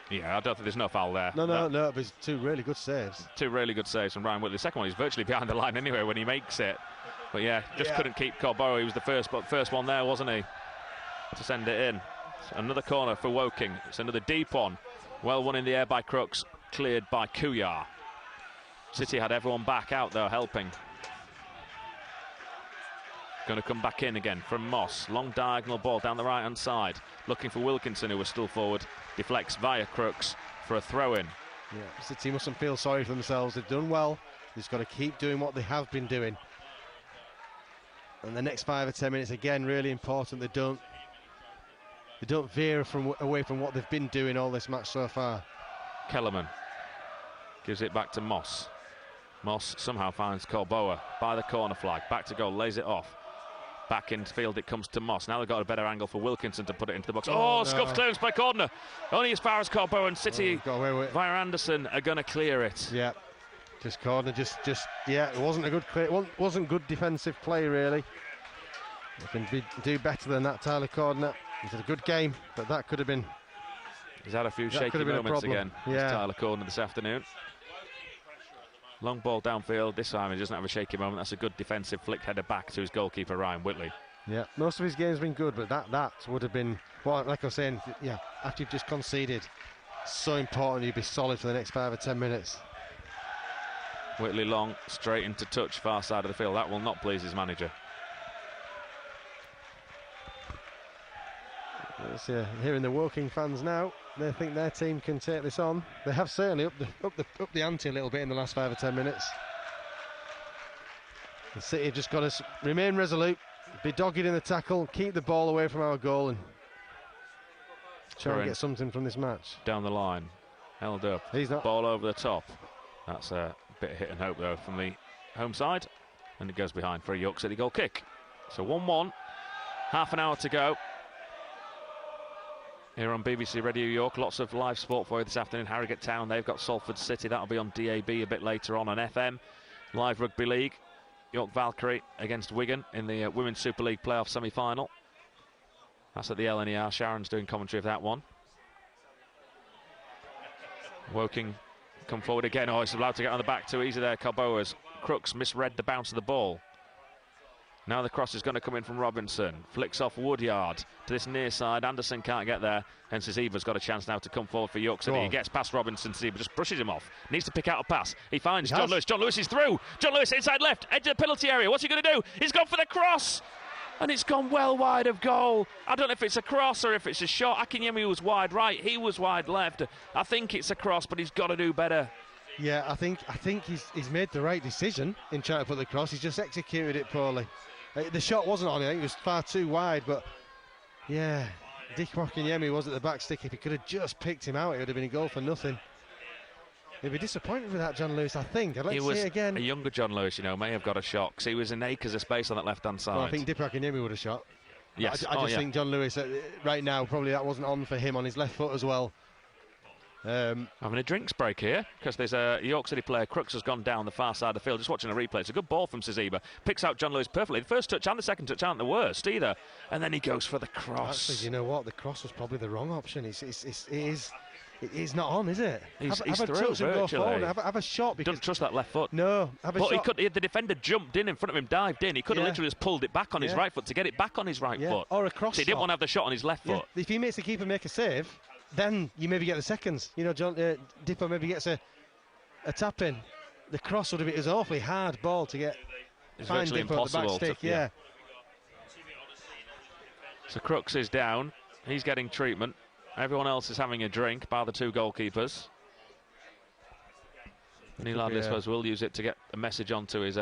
Yeah, I don't think there's no foul there. No, but it's two really good saves. Two really good saves from Ryan Whitley. The second one, he's virtually behind the line anyway when he makes it. But yeah, just couldn't keep Corboa. He was the first one there, wasn't he? To send it in. Another corner for Woking. It's another deep one. Well won in the air by Crooks. Cleared by Kuyar. City had everyone back out though, helping. Going to come back in again from Moss. Long diagonal ball down the right-hand side. Looking for Wilkinson, who was still forward. Deflects via Crooks for a throw-in. Yeah, City mustn't feel sorry for themselves. They've done well. They've just got to keep doing what they have been doing. And the next 5 or 10 minutes, again, really important. They don't veer away from what they've been doing all this match so far. Kellerman gives it back to Moss. Moss somehow finds Corboa by the corner flag. Back to goal, lays it off. Back into field it comes to Moss. Now they've got a better angle for Wilkinson to put it into the box. Oh, scuffed clearance by Cordner. Only as far as Corboa, and City via Anderson are going to clear it. Yeah, just Cordner, it wasn't a good clear. Wasn't good defensive play really. They can do better than that, Tyler Cordner. He's had a good game, but that could have been. He's had a few shaky moments again. Yeah, Tyler Cordner this afternoon. Long ball downfield. This time he doesn't have a shaky moment. That's a good defensive flick header back to his goalkeeper Ryan Whitley. Yeah, most of his game's been good, but that would have been, well, like I was saying, yeah, after you've just conceded, so important you be solid for the next 5 or 10 minutes. Whitley long, straight into touch, far side of the field. That will not please his manager. Hearing the Woking fans now, they think their team can take this on. They have certainly up the ante a little bit in the last 5 or 10 minutes. The City have just got to remain resolute, be dogged in the tackle, keep the ball away from our goal, and try and get something from this match. Down the line, held up. He's not. Ball over the top. That's a bit of hit and hope though from the home side, and it goes behind for a York City goal kick. So 1-1, half an hour to go. Here on BBC Radio York, lots of live sport for you this afternoon. Harrogate Town, they've got Salford City. That'll be on DAB a bit later on FM. Live Rugby League, York Valkyrie against Wigan in the Women's Super League playoff semi-final. That's at the LNER. Sharon's doing commentary of that one. Woking come forward again. Oh, it's allowed to get on the back too easy there. Corboa's Crooks misread the bounce of the ball. Now the cross is going to come in from Robinson. Flicks off Woodyard to this near side. Anderson can't get there. Hence Ziva's got a chance now to come forward for York City. He gets past Robinson. Ziva just brushes him off. Needs to pick out a pass. He finds John Lewis. John Lewis is through. John Lewis inside left. Edge of the penalty area. What's he going to do? He's gone for the cross. And it's gone well wide of goal. I don't know if it's a cross or if it's a shot. Akinyemi was wide right. He was wide left. I think it's a cross, but he's got to do better. Yeah, I think he's made the right decision in trying to put the cross. He's just executed it poorly. The shot wasn't on it. I think it was far too wide, but yeah, Dick Akinyemi was at the back stick. If he could have just picked him out, it would have been a goal for nothing. He'd be disappointed with that, John Lewis, I think. I'd like to see it again. A younger John Lewis, may have got a shot because he was in acres of space on that left-hand side. Well, I think Dick Akinyemi would have shot. Yes. I just think John Lewis, right now, probably that wasn't on for him on his left foot as well. Having a drinks break here because there's a York City player. Crooks has gone down the far side of the field. Just watching a replay. It's a good ball from Ziva. Picks out John Lewis perfectly. The first touch and the second touch aren't the worst either. And then he goes for the cross. Actually, you know what? The cross was probably the wrong option. It is not on, is it? He's have through, a touch and go virtually. forward. Have a shot. Don't trust that left foot. No, have a shot. But the defender jumped in front of him, dived in. He could have literally just pulled it back on his right foot to get it back on his right foot. Or a cross. So he didn't want to have the shot on his left foot. If he makes the keeper make a save, then you maybe get the seconds. John Dipper maybe gets a tap in. The cross would have been an awfully hard ball to get. It's find virtually Dipper at the impossible. back stick, So Crooks is down. He's getting treatment. Everyone else is having a drink, bar the two goalkeepers. Neil Adler, I suppose, will use it to get a message onto his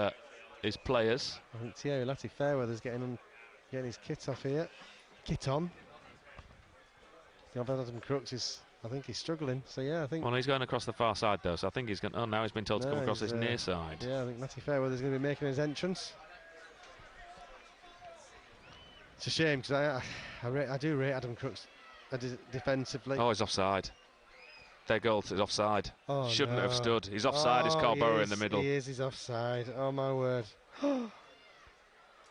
players. I think Thierry Lati-Fairweather's getting his kit off here. Kit on. Adam Crooks I think he's struggling. So yeah, I think. Well, he's going across the far side though, so I think he's going. Oh, now he's been told to come across this near side. Yeah, I think Matty Fairweather's going to be making his entrance. It's a shame because I do rate Adam Crooks defensively. Oh, he's offside. Their goal is offside. Oh, Shouldn't no. have stood. He's offside. It's Corboa in the middle. He's offside. Oh, my word.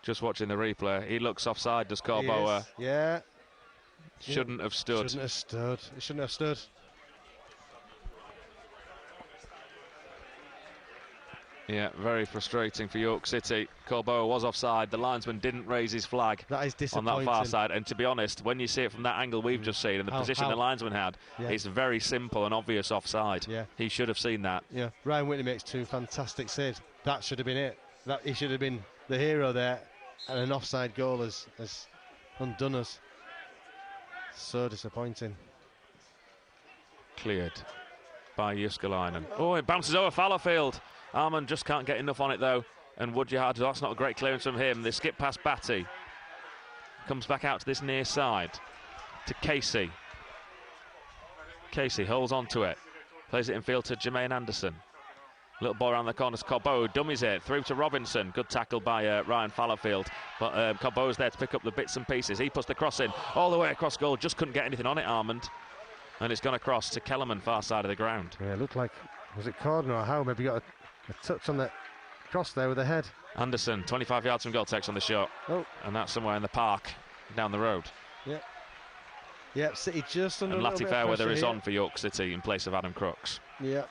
Just watching the replay. He looks offside, does Corboa. Yeah. Shouldn't have stood. Shouldn't have stood. He shouldn't have stood. Yeah, very frustrating for York City. Corboa was offside. The linesman didn't raise his flag That is on disappointing. that far side. And to be honest, when you see it from that angle we've just seen and the position the linesman had, it's very simple and obvious offside. Yeah. He should have seen that. Yeah, Ryan Whitley makes 2 fantastic saves. That should have been it. That he should have been the hero there, and an offside goal has undone us. So disappointing. Cleared by Jyskalainen. Oh, it bounces over Fallowfield. Armand just can't get enough on it though, and Woodyard, that's not a great clearance from him. They skip past Batty. Comes back out to this near side to Casey. Casey holds on to it. Plays it in field to Jermaine Anderson. Little ball around the corner. Corboa dummies it through to Robinson. Good tackle by Ryan Fallowfield. But Corboa's there to pick up the bits and pieces. He puts the cross in all the way across goal. Just couldn't get anything on it, Armand. And it's gone across to Kellerman, far side of the ground. Yeah, it looked like, was it Corden or Howe? Maybe got a touch on that cross there with the head. Anderson, 25 yards from goal, takes on the shot. Oh. And that's somewhere in the park down the road. Yep. Yep, City just under And a little Latty bit of Fairweather pressure is here. on for York City in place of Adam Crooks. Yeah.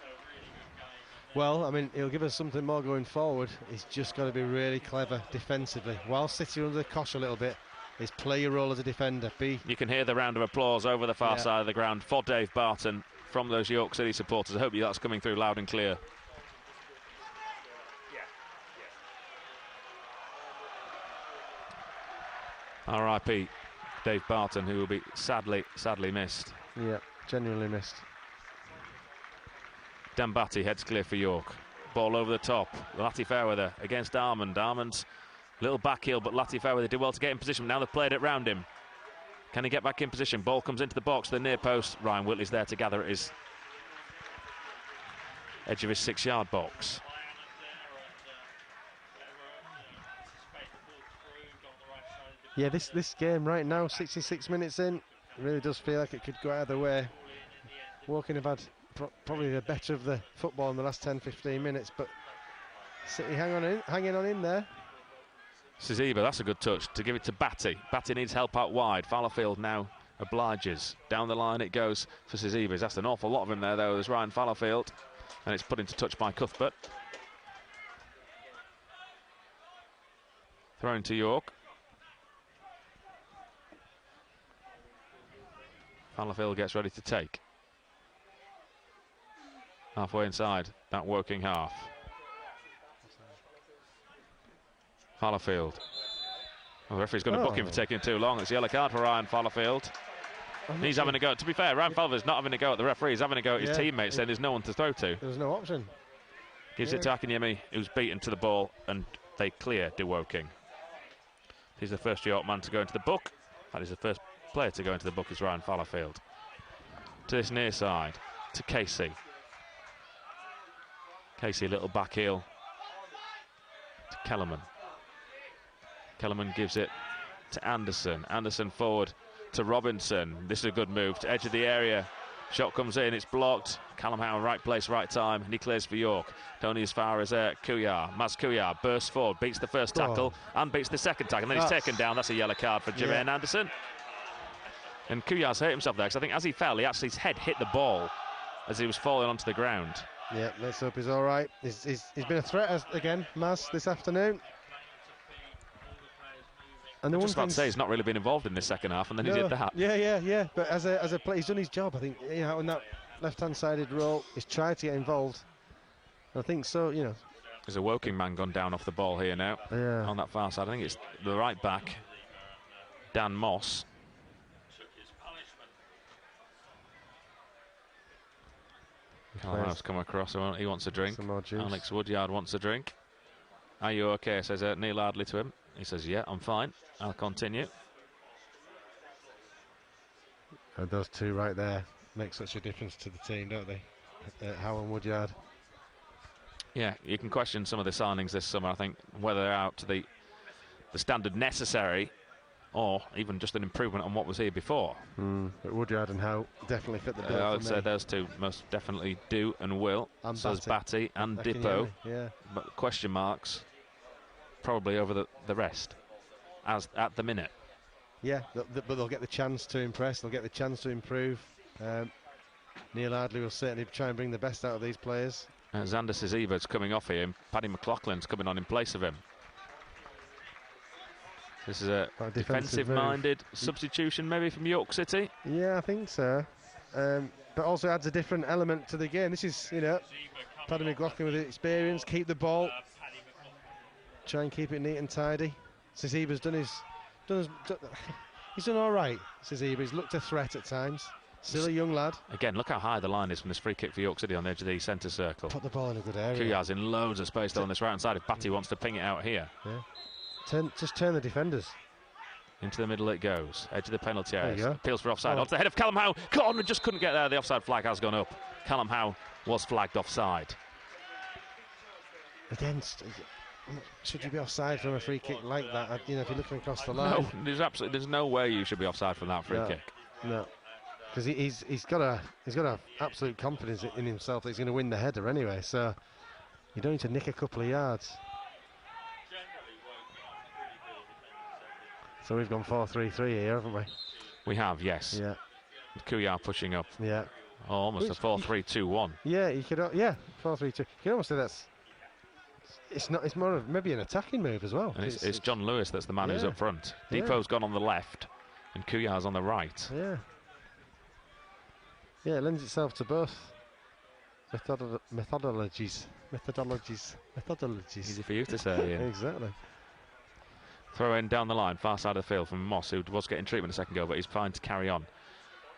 Well, I mean, he'll give us something more going forward. He's just got to be really clever defensively. While City are under the cosh a little bit, is play your role as a defender. You can hear the round of applause over the far Yeah. side of the ground for Dave Barton from those York City supporters. I hope that's coming through loud and clear. R.I.P. Dave Barton, who will be sadly missed. Yeah, genuinely missed. Dan Batty heads clear for York. Ball over the top. Latty Fairweather against Armand. Armand's little back heel, but Latty Fairweather did well to get in position. Now they've played it round him. Can he get back in position? Ball comes into the box, the near post. Ryan Whitley's there to gather at his edge of his 6-yard box. Yeah, this game right now, 66 minutes in, really does feel like it could go either way. Woking have had probably the better of the football in the last 10-15 minutes, but City hanging on in there. Siziba, that's a good touch to give it to Batty. Batty needs help out wide. Fallowfield now obliges. Down the line it goes for Siziba. That's an awful lot of him there, though. There's Ryan Fallowfield, and it's put into touch by Cuthbert. Thrown to York. Fallowfield gets ready to take. Halfway inside that working half. Fallowfield. Oh, the referee's going to book him for taking too long. It's a yellow card for Ryan Fallowfield. He's having a go. To be fair, Ryan Fallowfield's not having a go at the referee. He's having a go at his teammates, saying there's no one to throw to. There's no option. Gives it to Akinyemi, who's beaten to the ball, and they clear De Woking. He's the first York man to go into the book. That is the first player to go into the book is Ryan Fallowfield. To this near side, to Casey. Casey, little back heel to Kellerman. Kellerman gives it to Anderson. Anderson forward to Robinson. This is a good move to edge of the area. Shot comes in, it's blocked. Callum Howe, right place, right time, and he clears for York. Only as far as Kuyar. Maz Kuyar bursts forward, beats the first tackle and beats the second tackle, and then he's taken down. That's a yellow card for Jermaine Anderson. And Kuyar's hurt himself there, because I think as he fell, his head hit the ball as he was falling onto the ground. Yeah, let's hope he's all right. He's been a threat again, Maz, this afternoon. And I was just about to say he's not really been involved in this second half, and then he did that. Yeah. But as a player, he's done his job. I think in that left-hand-sided role, he's tried to get involved. I think so. There's a Woking man gone down off the ball here now. Yeah. On that far side, I think it's the right back, Dan Moss. Callum's come across. He wants a drink. Some more juice. Alex Woodyard wants a drink. Are you okay? Says Neil Ardley to him. He says, yeah, I'm fine. I'll continue. And those two right there make such a difference to the team, don't they? Howe and Woodyard. Yeah, you can question some of the signings this summer, I think, whether they're out to the standard necessary or even just an improvement on what was here before. But Woodyard and Howe definitely fit the bill. I would say those two most definitely do and will. And so does Batty and Dippo. Yeah. But question marks probably over the rest as at the minute. Yeah, but they'll get the chance to impress. They'll get the chance to improve. Neil Ardley will certainly try and bring the best out of these players. Xander Siziba's coming off here, and Paddy McLaughlin's coming on in place of him. This is a defensive-minded substitution maybe from York City. Yeah, I think so. But also adds a different element to the game. This is, Paddy McLaughlin with experience, keep the ball, try and keep it neat and tidy. Siziba's he's done all right, Siziba. He's looked a threat at times. Still a young lad. Again, look how high the line is from this free kick for York City on the edge of the centre circle. Put the ball in a good area. Kuyar's in loads of space though on this right hand side if Batty wants to ping it out here. Yeah. Just turn the defenders. Into the middle it goes. Edge of the penalty There you area. go. Appeals for offside. Oh. Onto the head of Callum Howe. Gordon just couldn't get there. The offside flag has gone up. Callum Howe was flagged offside. Against. Should you be offside from a free kick like that? If you're looking across the line. No, there's no way you should be offside from that free kick. No. Because he's got a absolute confidence in himself that he's going to win the header anyway. So you don't need to nick a couple of yards. So we've gone 4-3-3 here, haven't we? We have, yes. Yeah. Kuyar pushing up. Yeah. Oh, almost a 4-3-2-1. Yeah, you could. 4-3-2. You can almost say that's. It's more of maybe an attacking move as well. And it's John Lewis that's the man who's up front. Yeah. Depot's gone on the left, and Kuyar's on the right. Yeah. Yeah, it lends itself to both methodologies. Easy for you to say, Ian. Exactly. Throw in down the line, far side of the field from Moss, who was getting treatment a second ago, but he's fine to carry on.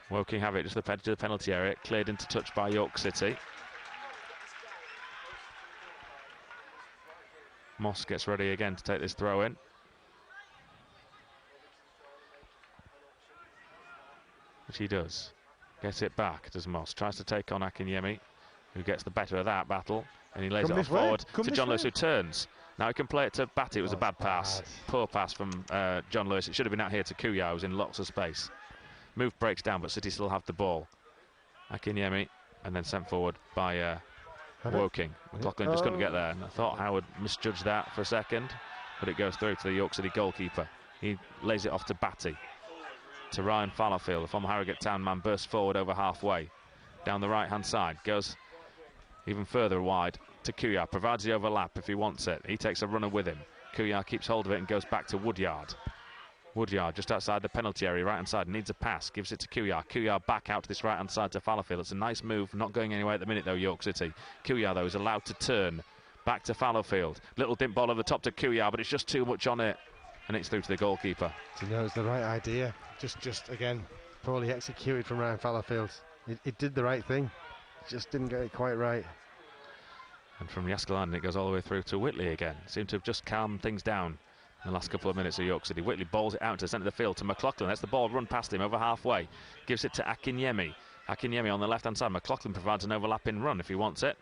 Woking have it just the edge of the penalty area, cleared into touch by York City. Moss gets ready again to take this throw in. Which he does. Gets it back, does Moss. Tries to take on Akinyemi, who gets the better of that battle. And he lays it forward to John Lewis, who turns. Now he can play it to Batty. It was a bad pass. Poor pass from John Lewis. It should have been out here to Kuyar, who's in lots of space. Move breaks down, but City still have the ball. Akinyemi, and then sent forward by Woking. McLaughlin just couldn't get there. And I thought Howard misjudged that for a second, but it goes through to the York City goalkeeper. He lays it off to Batty. To Ryan Fallowfield, the former Harrogate Town man, bursts forward over halfway. Down the right-hand side, goes even further wide to Kuyar, provides the overlap if he wants it. He takes a runner with him. Kuyar keeps hold of it and goes back to Woodyard. Woodyard just outside the penalty area, right-hand side, needs a pass, gives it to Kuyar. Kuyar back out to this right-hand side to Fallowfield. It's a nice move, not going anywhere at the minute though, York City. Kuyar though is allowed to turn back to Fallowfield. Little dimp ball over the top to Kuyar, but it's just too much on it, and it's through to the goalkeeper. He knows the right idea. Just again, poorly executed from Ryan Fallowfield. It did the right thing, just didn't get it quite right. And from Yaskalan it goes all the way through to Whitley again. Seemed to have just calmed things down in the last couple of minutes of York City. Whitley balls it out to the centre of the field to McLaughlin. That's the ball run past him over halfway. Gives it to Akinyemi. Akinyemi on the left-hand side. McLaughlin provides an overlapping run if he wants it.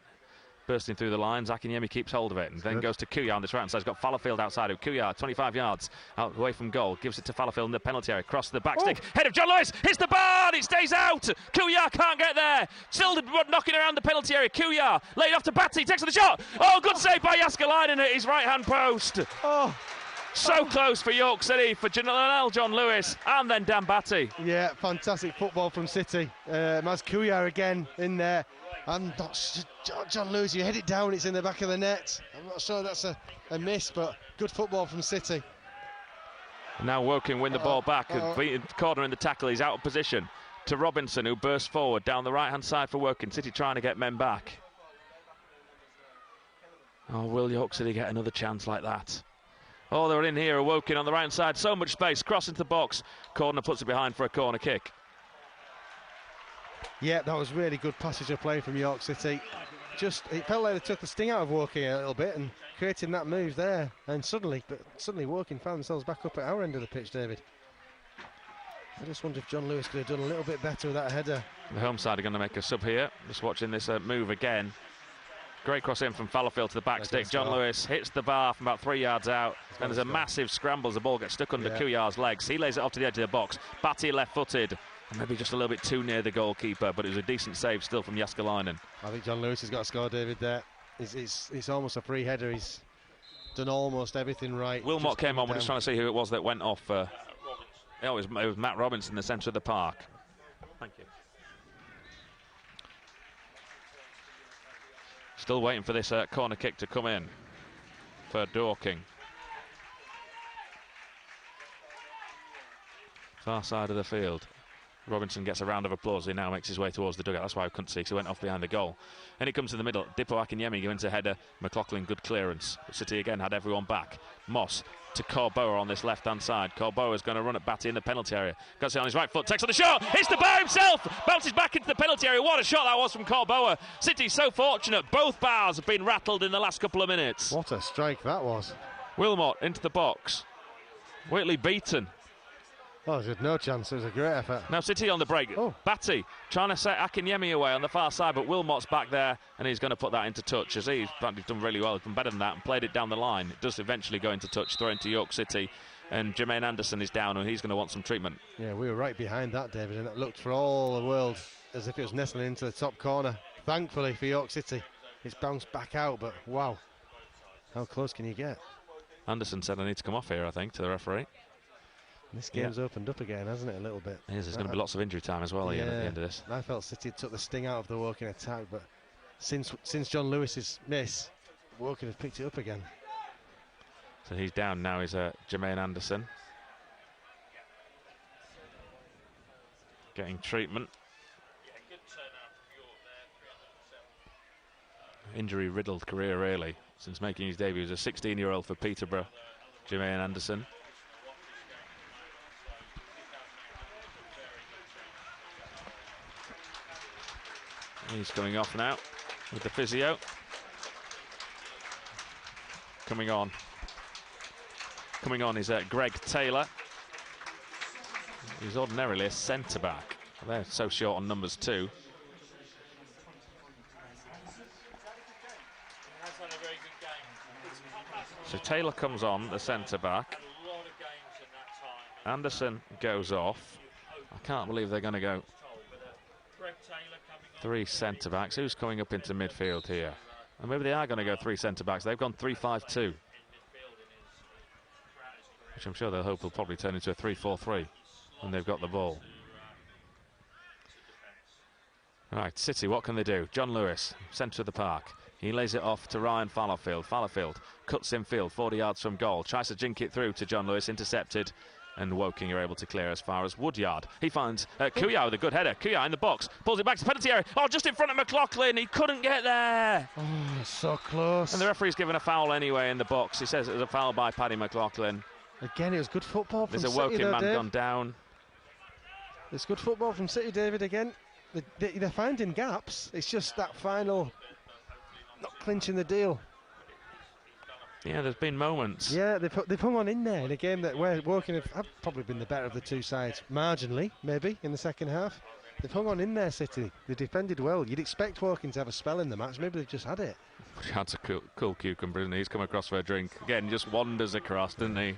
Bursting through the lines, Akinyemi keeps hold of it and then goes to Kuyar on this right-hand side. He's got Fallowfield outside of Kuyar, 25 yards out away from goal. Gives it to Fallowfield in the penalty area. Across the back stick. Head of John Lewis. Hits the bar. It stays out. Kuyar can't get there. Still knocking around the penalty area. Kuyar laid off to Batty. Takes the shot. Oh, good save by Yaskalainen at his right-hand post. So close for York City, for John Lewis, and then Dan Batty. Yeah, fantastic football from City. Maz Kuyar again in there. And John Lewis, you head it down, it's in the back of the net. I'm not sure that's a miss, but good football from City. Now Woking win the ball back, corner in the tackle, he's out of position. To Robinson, who bursts forward down the right-hand side for Woking. City trying to get men back. Oh, will York City get another chance like that? Oh, they're in here, Woking on the right-hand side, so much space, cross into the box. Corner puts it behind for a corner kick. Yeah, that was really good passage of play from York City. It felt like they took the sting out of Woking a little bit and creating that move there. And suddenly Woking found themselves back up at our end of the pitch, David. I just wonder if John Lewis could have done a little bit better with that header. The home side are going to make a sub here. Just watching this move again. Great cross in from Fallowfield to the back stick. John Lewis hits the bar from about 3 yards out. And there's a massive scramble as the ball gets stuck under Kuyar's legs. He lays it off to the edge of the box. Batty left-footed. Maybe just a little bit too near the goalkeeper, but it was a decent save still from Jääskeläinen. I think John Lewis has got to score, David, there. It's almost a free header. He's done almost everything right. Wilmot came on. We're just trying to see who it was that went off. It was Matt Robinson in the centre of the park. Thank you. Still waiting for this corner kick to come in for Dorking. Far side of the field. Robinson gets a round of applause. He now makes his way towards the dugout. That's why I couldn't see, because he went off behind the goal. And he comes to the middle. Dipo Akinyemi going to header. McLaughlin, good clearance. City again had everyone back. Moss to Corboa on this left-hand side. Corboa is going to run at Batty in the penalty area. Got it on his right foot, takes on the shot, hits the bar himself, bounces back into the penalty area. What a shot that was from Corboa. City so fortunate. Both bars have been rattled in the last couple of minutes. What a strike that was. Wilmot into the box. Whitley beaten. Oh, there's no chance. It was a great effort. Now City on the break. Batty trying to set Akinyemi away on the far side, but Wilmot's back there and he's going to put that into touch, as he's done really well. He's done better than that and played it down the line. It does eventually go into touch, throw into York City, and Jermaine Anderson is down and he's going to want some treatment. Yeah, we were right behind that, David, and it looked for all the world as if it was nestling into the top corner. Thankfully for York City, it's bounced back out, but wow, how close can you get? Anderson said, I need to come off here, I think, to the referee. This game's opened up again, hasn't it, a little bit? It is. There's going to be lots of injury time as well at the end of this. I felt City took the sting out of the Woking attack, but since John Lewis's miss, Woking have picked it up again. So he's down now, is Jermaine Anderson. Getting treatment. Injury-riddled career, really, since making his debut. He was a 16-year-old for Peterborough, Jermaine Anderson. He's coming off now with the physio. Coming on is Greg Taylor. He's ordinarily a centre-back. They're so short on numbers too. So Taylor comes on, the centre-back. Anderson goes off. I can't believe they're going to go 3 centre-backs. Who's coming up into midfield here? And maybe they are going to go 3 centre-backs. They've gone 3-5-2. Which I'm sure they'll hope will probably turn into a 3-4-3 when they've got the ball. Right, City, what can they do? John Lewis, centre of the park. He lays it off to Ryan Fallowfield. Fallowfield cuts in field, 40 yards from goal. Tries to jink it through to John Lewis, intercepted. And Woking are able to clear as far as Woodyard. He finds Kuyar with a good header. Kuyar in the box, pulls it back to the penalty area. Oh, just in front of McLaughlin. He couldn't get there. Oh, so close. And the referee's given a foul anyway in the box. He says it was a foul by Paddy McLaughlin. Again, it was good football from City. There's a Woking man Dave. gone down. It's good football from City, David, again. They're finding gaps. It's just that final, not clinching the deal. Yeah, there's been moments. Yeah, they've put one in there in a game that where Woking have probably been the better of the two sides, marginally, maybe, in the second half. They've hung on in there, City. They defended well. You'd expect Woking to have a spell in the match. Maybe they've just had it. That's a cool cucumber, isn't he? He's come across for a drink. Again, just wanders across, doesn't he?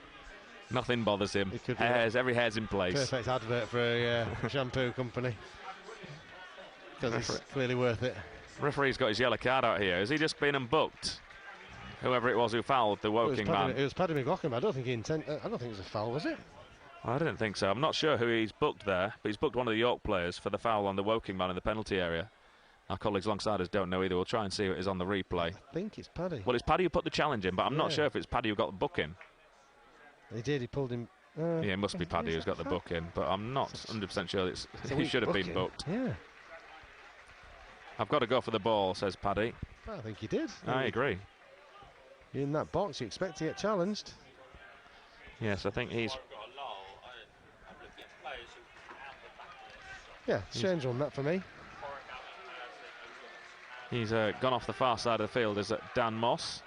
Nothing bothers him. Every hair's in place. Perfect advert for a shampoo company. Because it's clearly worth it. Referee's got his yellow card out here. Has he just been unbooked? Whoever it was who fouled the Woking man. It was Paddy McLaughlin. I don't think I don't think it was a foul, was it? I didn't think so. I'm not sure who he's booked there, but he's booked one of the York players for the foul on the Woking man in the penalty area. Our colleagues alongside us don't know either. We'll try and see who it is on the replay. I think it's Paddy. Well, it's Paddy who put the challenge in, but I'm not sure if it's Paddy who got the book in. He did. He pulled him. Yeah, it must be Paddy who's got the book in, but I'm not 100% sure he should have been booked. Yeah. I've got to go for the ball, says Paddy. I think he did. I agree. You're in that box, you expect to get challenged. Yes, I think he's... Yeah, strange one that for me. He's gone off the far side of the field, is Dan Moss.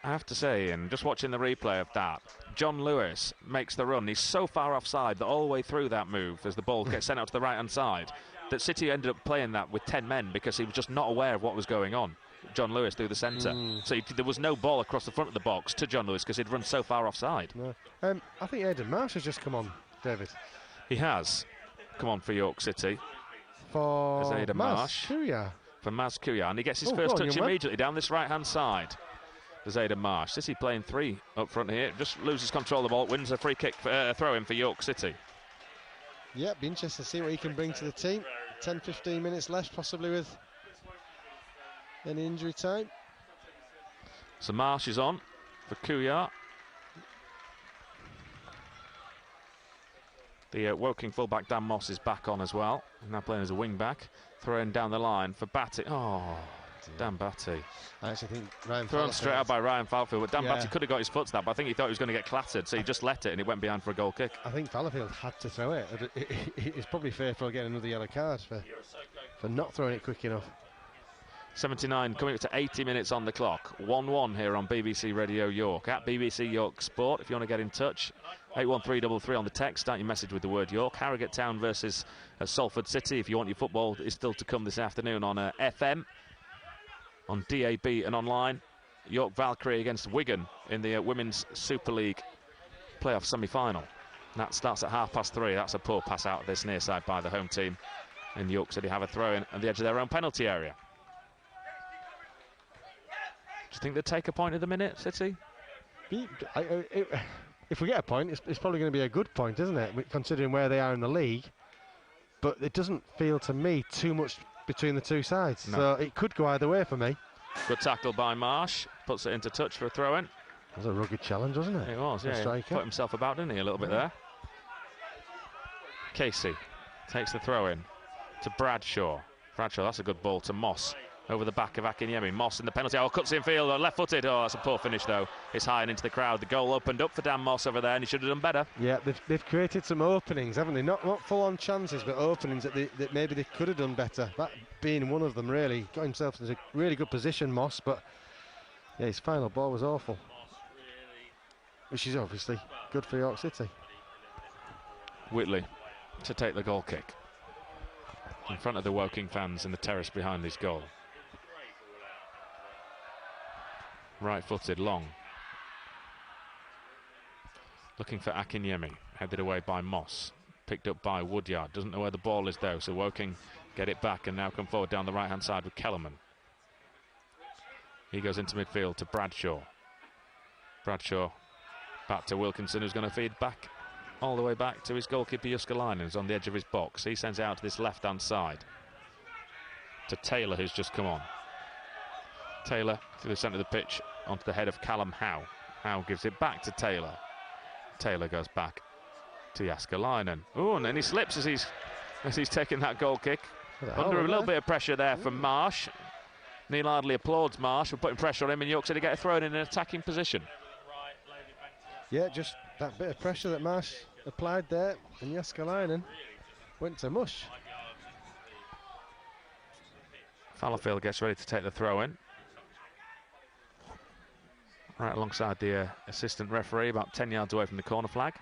I have to say, and just watching the replay of that, John Lewis makes the run. He's so far offside that all the way through that move, as the ball gets sent out to the right-hand side, that City ended up playing that with 10 men because he was just not aware of what was going on. John Lewis through the centre. So there was no ball across the front of the box to John Lewis because he'd run so far offside. No. I think Aidan Marsh has just come on, David. He has come on for York City. For Aidan Marsh. Kuya. For Maz Kuya. And he gets his first touch immediately down this right-hand side. There's Aidan Marsh. City playing 3 up front here. Just loses control of the ball. Wins a free kick, throw-in for York City. Yeah, be interesting to see what he can bring to the team. 10-15 minutes left, possibly with any injury time. So Marsh is on for Kuya. The Woking fullback Dan Moss is back on as well. Now playing as a wing-back. Throwing down the line for Batty. Oh, Dan Batty. I actually think Ryan thrown straight out by Ryan Fallowfield. Dan Batty could have got his foot to that, but I think he thought he was going to get clattered, so he just let it and it went behind for a goal kick. I think Fallowfield had to throw it. It's probably fair for getting another yellow card for not throwing it quick enough. 79 coming up to 80 minutes on the clock. 1-1 here on BBC Radio York. At BBC York Sport, if you want to get in touch, 81333 on the text. Start your message with the word York. Harrogate Town versus Salford City. If you want your football, is still to come this afternoon on FM, on DAB and online. York Valkyrie against Wigan in the Women's Super League playoff semi-final. That starts at 3:30. That's a poor pass out of this near side by the home team. And York City have a throw-in at the edge of their own penalty area. Do you think they'd take a point at the minute, City? If we get a point, it's probably going to be a good point, isn't it? Considering where they are in the league. But it doesn't feel to me too much between the two sides. No. So it could go either way for me. Good tackle by Marsh. Puts it into touch for a throw-in. That was a rugged challenge, wasn't it? It was, yeah. Striker. Put himself about, didn't he, a little bit there. Casey takes the throw-in to Bradshaw. Bradshaw, that's a good ball to Moss. Over the back of Akinyemi. Moss in the penalty. Cuts in field. Left-footed. That's a poor finish, though. It's high and into the crowd. The goal opened up for Dan Moss over there, and he should have done better. Yeah, they've created some openings, haven't they? Not full-on chances, but openings that maybe they could have done better. That being one of them, really. Got himself in a really good position, Moss, but yeah, his final ball was awful. Which is obviously good for York City. Whitley to take the goal kick. In front of the Woking fans in the terrace behind his goal. Right-footed, long. Looking for Akinyemi, headed away by Moss. Picked up by Woodyard, doesn't know where the ball is though, so Woking get it back and now come forward down the right-hand side with Kellerman. He goes into midfield to Bradshaw. Bradshaw back to Wilkinson, who's going to feed back all the way back to his goalkeeper Juskalainen, who's on the edge of his box. He sends it out to this left-hand side to Taylor, who's just come on. Taylor through the centre of the pitch onto the head of Callum Howe. Howe gives it back to Taylor. Taylor goes back to Jaskalainen. Oh, and then he slips as he's taking that goal kick. Under a little bit of pressure there from Marsh. Neil Ardley applauds Marsh for putting pressure on him, and York City get thrown in an attacking position. Yeah, just that bit of pressure that Marsh applied there, and Jaskalainen went to mush. Fallowfield gets ready to take the throw-in. Right alongside the assistant referee, about 10 yards away from the corner flag.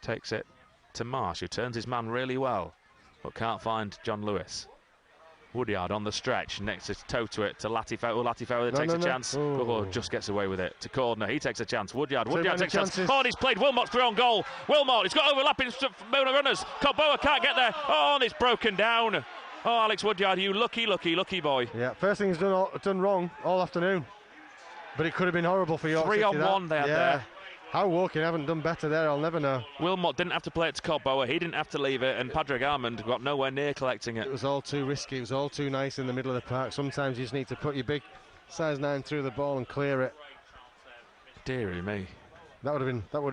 Takes it to Marsh, who turns his man really well, but can't find John Lewis. Woodyard on the stretch, next his toe to it to Latifau. Latifau takes a chance. Just gets away with it to Cordner. He takes a chance. Woodyard takes a chance. Oh, and he's played Wilmot through on goal. Wilmot, he's got overlapping runners. Corboa can't get there. Oh, and it's broken down. Oh, Alex Woodyard, you lucky boy. Yeah, first thing he's done wrong all afternoon. But it could have been horrible for York City. 3-on-1 they had there. How Woking haven't done better there, I'll never know. Wilmot didn't have to play it to Corboa, he didn't have to leave it, and Padraig Armand got nowhere near collecting it. It was all too risky, it was all too nice in the middle of the park. Sometimes you just need to put your big size 9 through the ball and clear it. Dearie me. That would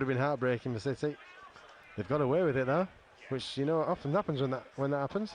have been heartbreaking for City. They've got away with it though, which often happens when that happens.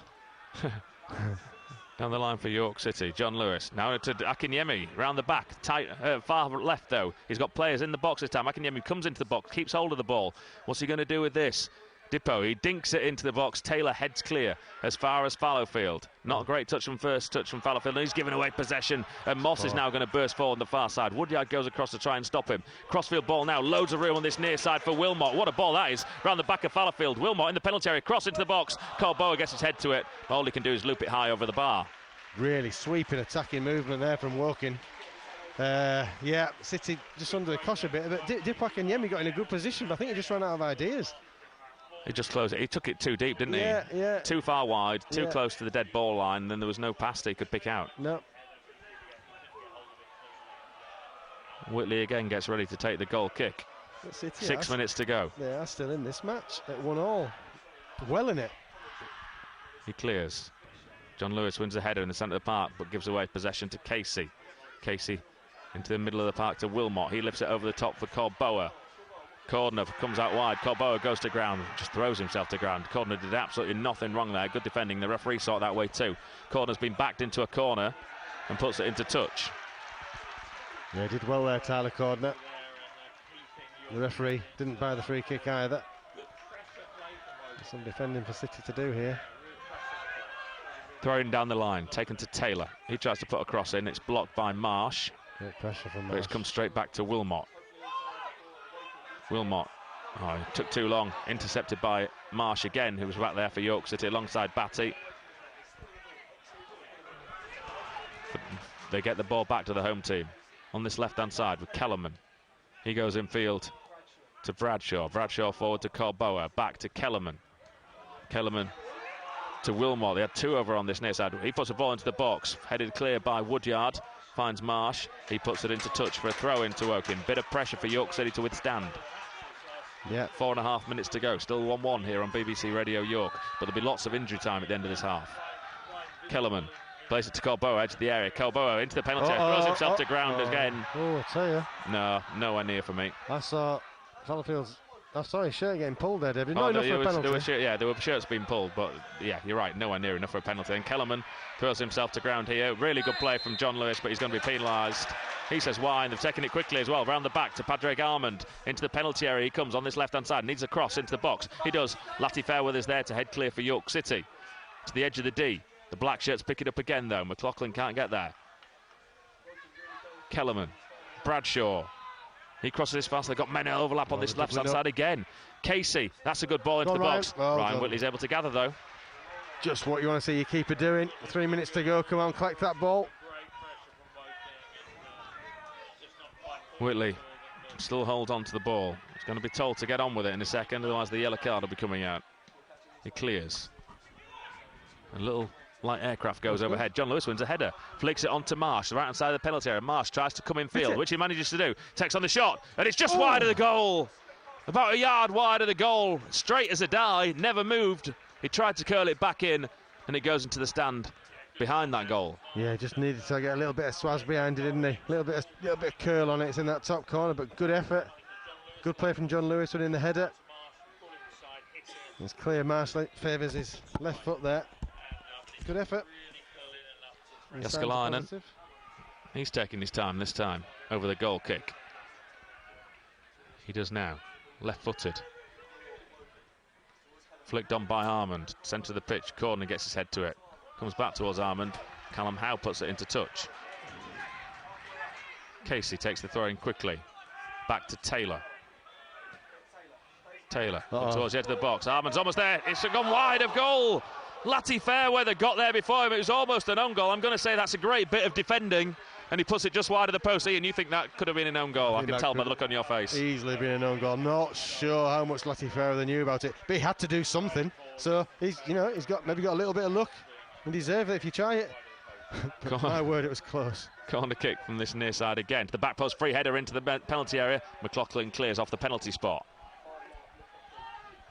Down the line for York City, John Lewis. Now to Akinyemi, round the back, tight, far left though. He's got players in the box this time. Akinyemi comes into the box, keeps hold of the ball. What's he going to do with this? Dippo, he dinks it into the box. Taylor heads clear as far as Fallowfield. Not a great touch from Fallowfield, and he's giving away possession. And Moss is now going to burst forward on the far side. Woodyard goes across to try and stop him. Crossfield ball now, loads of room on this near side for Wilmot. What a ball that is, round the back of Fallowfield. Wilmot in the penalty area, cross into the box. Corboa gets his head to it. All he can do is loop it high over the bar. Really sweeping attacking movement there from Woking. Yeah, City just under the cosh a bit, but Dipo Akinyemi got in a good position, but I think he just ran out of ideas. He just closed it. He took it too deep, didn't he? Yeah. Too far wide, too close to the dead ball line, and then there was no pass he could pick out. No. Whitley again gets ready to take the goal kick. City 6 minutes to go. They are still in this match at 1-1. Well in it. He clears. John Lewis wins the header in the centre of the park, but gives away possession to Casey. Casey into the middle of the park to Wilmot. He lifts it over the top for Corboa. Cordner comes out wide. Corboa goes to ground, just throws himself to ground. Cordner did absolutely nothing wrong there. Good defending. The referee saw it that way too. Cordner's been backed into a corner and puts it into touch. Yeah, did well there, Tyler Cordner. The referee didn't buy the free kick either. There's some defending for City to do here. Thrown down the line, taken to Taylor. He tries to put a cross in. It's blocked by Marsh. Great pressure from Marsh. But it's come straight back to Wilmot. Wilmot, it took too long. Intercepted by Marsh again, who was back there for York City alongside Batty. But they get the ball back to the home team on this left-hand side with Kellerman. He goes infield to Bradshaw. Bradshaw forward to Corboa. Back to Kellerman. Kellerman to Wilmot. They had two over on this near side. He puts a ball into the box. Headed clear by Woodyard. Finds Marsh. He puts it into touch for a throw into Woking. Bit of pressure for York City to withstand. Yeah. 4.5 minutes to go. Still 1-1 here on BBC Radio York. But there'll be lots of injury time at the end of this half. Kellerman plays it to Corboa, edge of the area. Corboa into the penalty area. Throws himself to ground again. Oh, I tell you. No, nowhere near for me. I saw Fallowfield's shirt getting pulled there, David. Not enough for a penalty. There were shirts being pulled, but yeah, you're right, nowhere near enough for a penalty. And Kellerman throws himself to ground here. Really good play from John Lewis, but he's going to be penalised. He says why, and they've taken it quickly as well. Round the back to Padraig Armand. Into the penalty area he comes on this left-hand side. Needs a cross into the box. He does. Latty Fairweather's there to head clear for York City. To the edge of the D. The black shirts pick it up again, though. McLaughlin can't get there. Kellerman. Bradshaw. He crosses this fast. They've got men overlap on this left-hand side again. Casey, that's a good ball into the box. Ryan Whitley's able to gather, though. Just what you want to see your keeper doing. 3 minutes to go. Come on, collect that ball. Whitley still holds on to the ball. He's going to be told to get on with it in a second, otherwise the yellow card will be coming out. He clears. A little light aircraft goes overhead. John Lewis wins a header. Flicks it onto Marsh, the right-hand side of the penalty area. Marsh tries to come in field, which he manages to do. Takes on the shot, and it's just wide of the goal. About a yard wide of the goal. Straight as a die, never moved. He tried to curl it back in, and it goes into the stand behind that goal. Yeah, just needed to get a little bit of swaz behind it, didn't he? A little bit of curl on it. It's in that top corner, but good effort. Good play from John Lewis winning the header. It's clear Marsh favours his left foot there. Good effort. Jääskeläinen. He's taking his time this time over the goal kick. He does now. Left-footed. Flicked on by Armand. Centre of the pitch. Cordner gets his head to it. Comes back towards Armand. Callum Howe puts it into touch. Casey takes the throw in quickly. Back to Taylor. Taylor towards the edge of the box. Armand's almost there. It's gone wide of goal. Latty Fairweather got there before him. It was almost an own goal. I'm going to say that's a great bit of defending. And he puts it just wide of the post. Ian, you think that could have been an own goal? I can tell by the look on your face. Easily been an own goal. I'm not sure how much Latty Fairweather knew about it, but he had to do something. So he's maybe got a little bit of luck and deserve it if you try it. But my word, it was close. Corner kick from this near side again. To the back post, free header into the penalty area. McLaughlin clears off the penalty spot.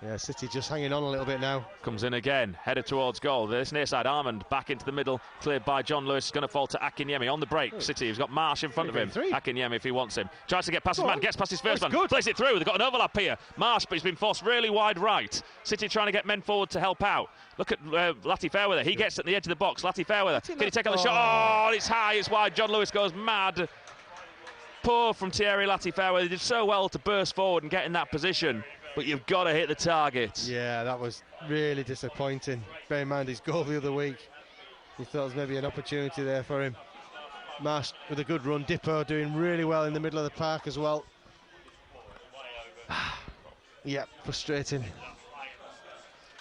Yeah, City just hanging on a little bit now. Comes in again, headed towards goal. This near side, Armand back into the middle, cleared by John Lewis. It's going to fall to Akinyemi on the break. City, he's got Marsh in front of him. Akinyemi, if he wants him, tries to get past his man, gets past his first man, plays it through. They've got an overlap here. Marsh, but he's been forced really wide right. City trying to get men forward to help out. Look at Latty Fairweather. He gets at the edge of the box. Latty Fairweather, can he take on the shot? Oh, it's high, it's wide. John Lewis goes mad. Poor from Thierry Latty Fairweather. He did so well to burst forward and get in that position. but you've got to hit the target. Yeah, that was really disappointing. Bear in mind his goal the other week. He thought there was maybe an opportunity there for him. Marsh with a good run. Dippo doing really well in the middle of the park as well. Yeah, frustrating.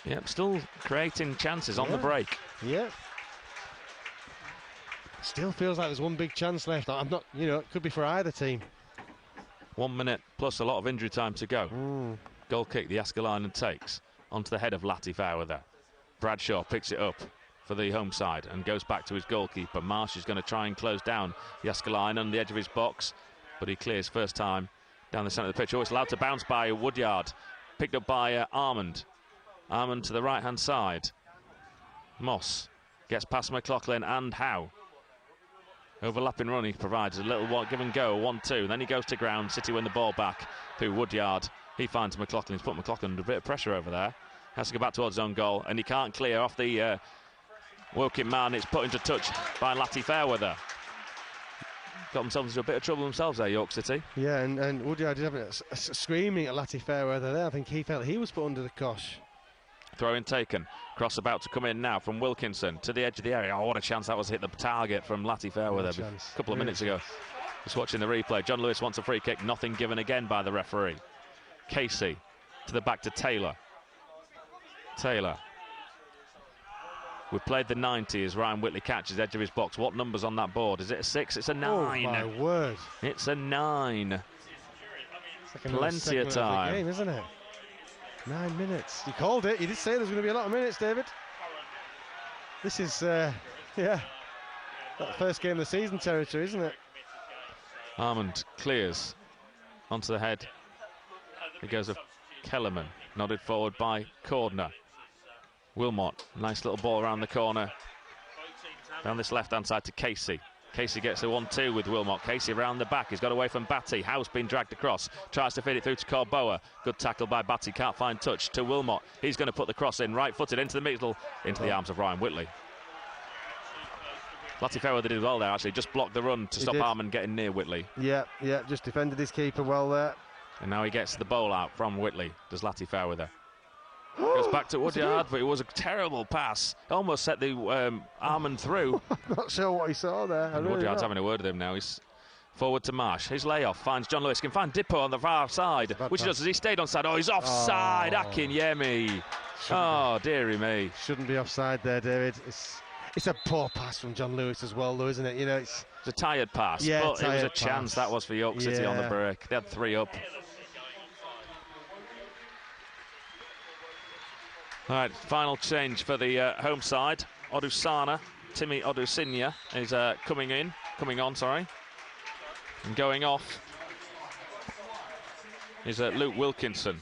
Yep, still creating chances on the break. Yeah. Still feels like there's one big chance left. I'm not, it could be for either team. 1 minute plus a lot of injury time to go. Goal kick the Askelainen takes onto the head of Lati Fairweather. Bradshaw picks it up for the home side and goes back to his goalkeeper. Marsh is going to try and close down the Askelainen on the edge of his box, but he clears first time down the centre of the pitch. Oh, it's allowed to bounce by Woodyard. Picked up by Armand. Armand to the right-hand side. Moss gets past McLaughlin and Howe. Overlapping run, he provides a little give and go, 1-2. Then he goes to ground. City win the ball back through Woodyard. He finds McLaughlin. He's put McLaughlin under a bit of pressure over there. Has to go back towards his own goal, and he can't clear off the working man. It's put into touch by Lati Fairweather. Got themselves into a bit of trouble themselves there, York City. Yeah, and Woodyard did have screaming at Lati Fairweather there. I think he felt he was put under the cosh. Throw in taken. Cross about to come in now from Wilkinson to the edge of the area. Oh, what a chance that was to hit the target from Lati Fairweather a couple of minutes ago. Just watching the replay. John Lewis wants a free kick. Nothing given again by the referee. Casey to the back to Taylor. Taylor. We've played the 90 as Ryan Whitley catches edge of his box. What number's on that board? Is it a 6? It's a 9. Oh, my word. It's a 9. It's like plenty of time. Of the game, isn't it? 9 minutes. You called it. You did say there was going to be a lot of minutes, David. This is, that first game of the season territory, isn't it? Armand clears onto the head. It goes of Kellerman. Nodded forward by Cordner. Wilmot, nice little ball around the corner. Down this left-hand side to Casey. Casey gets a 1-2 with Wilmot. Casey around the back. He's got away from Batty. House being dragged across. Tries to feed it through to Corboa. Good tackle by Batty. Can't find touch to Wilmot. He's going to put the cross in. Right-footed into the middle. Into the arms of Ryan Whitley. Lati Fairweather did well there, actually. Just blocked the run to stop Armand getting near Whitley. Yeah. Just defended his keeper well there. And now he gets the bowl out from Whitley. Does Lati Fairweather. Goes back to Woodyard, but it was a terrible pass. Almost set the Armand through. I'm not sure what he saw there. And Woodyard's having a word with him now. He's forward to Marsh. His layoff finds John Lewis. Can find Dippo on the far side. Which he does as he stayed onside. Oh, he's offside. Akinyemi. Oh, dearie me. Shouldn't be offside there, David. It's a poor pass from John Lewis as well, though, isn't it? It's a tired pass, but it was a chance that was for York City on the break. They had 3 up. All right, final change for the home side. Odusana, Timmy Odusinya is coming on, and going off is Luke Wilkinson.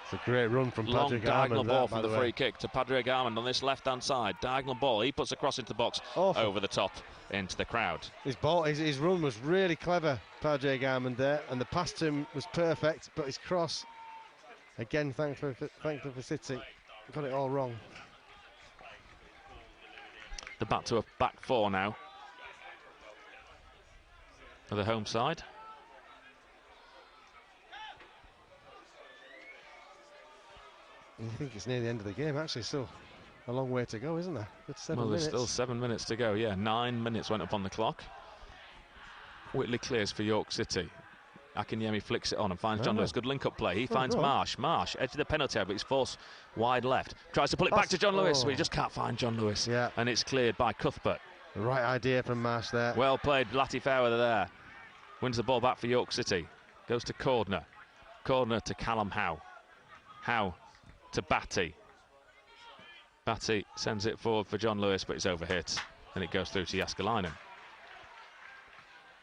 It's a great run from Long Padraig diagonal Armand ball from the free kick to Padraig Armand on this left-hand side. Diagonal ball. He puts a cross into the box over the top into the crowd. His run was really clever, Padraig Armand there, and the pass to him was perfect, but his cross, again, thankful for City, got it all wrong. The back to a back 4 now for the home side. You think it's near the end of the game, actually, still a long way to go, isn't there? Good 7 minutes. There's still 7 minutes to go, 9 minutes went up on the clock. Whitley clears for York City. Akinyemi flicks it on and finds John Lewis. Good link-up play. He finds Marsh. Marsh, edge of the penalty area, but he's forced wide left. Tries to pull it back to John Lewis, but he just can't find John Lewis. Yeah. And it's cleared by Cuthbert. The right idea from Marsh there. Well played, Lati Fairweather there. Wins the ball back for York City. Goes to Cordner. Cordner to Callum Howe. Howe to Batty. Batty sends it forward for John Lewis, but it's overhit. And it goes through to Jääskeläinen.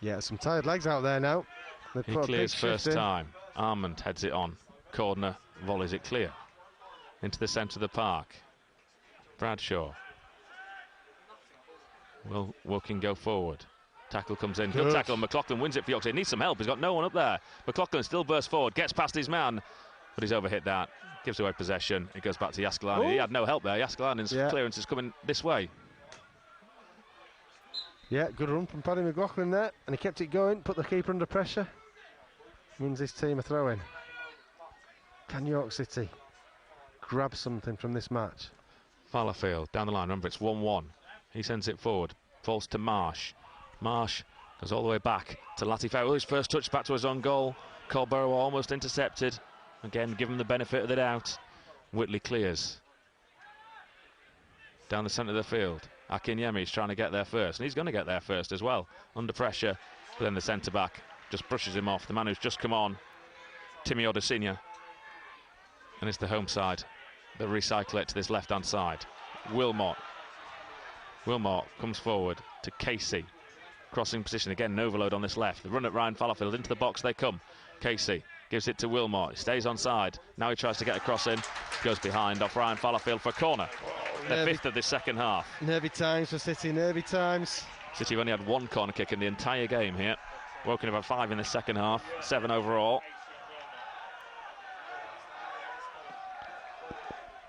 Yeah, some tired legs out there now. He clears first time. Armand heads it on. Cordner volleys it clear. Into the centre of the park. Bradshaw. Will Wilkin go forward? Tackle comes in. Good tackle. McLaughlin wins it for Yorkshire. He needs some help. He's got no one up there. McLaughlin still bursts forward. Gets past his man. But he's overhit that. Gives away possession. It goes back to Jääskeläinen. He had no help there. Jääskeläinen's clearance is coming this way. Yeah, good run from Paddy McLaughlin there. And he kept it going. Put the keeper under pressure. Wins his team a throw-in. Can York City grab something from this match? Fallowfield down the line. Remember, it's 1-1. He sends it forward. Falls to Marsh. Marsh goes all the way back to Latifau. His first touch back to his own goal. Corborough almost intercepted. Again, give him the benefit of the doubt. Whitley clears. Down the centre of the field. Akinyemi's trying to get there first. And he's going to get there first as well. Under pressure. But then the centre-back just brushes him off. The man who's just come on. Timmy Odesinya. And it's the home side. They'll recycle it to this left-hand side. Wilmot comes forward to Casey. Crossing position again, an overload on this left. The run at Ryan Fallowfield, into the box they come. Casey gives it to Wilmot, he stays on side. Now he tries to get a cross in, goes behind off Ryan Fallowfield for a corner. The fifth of this second half. Nervy times for City, nervy times. City have only had one corner kick in the entire game here. Woking about 5 in the second half, 7 overall.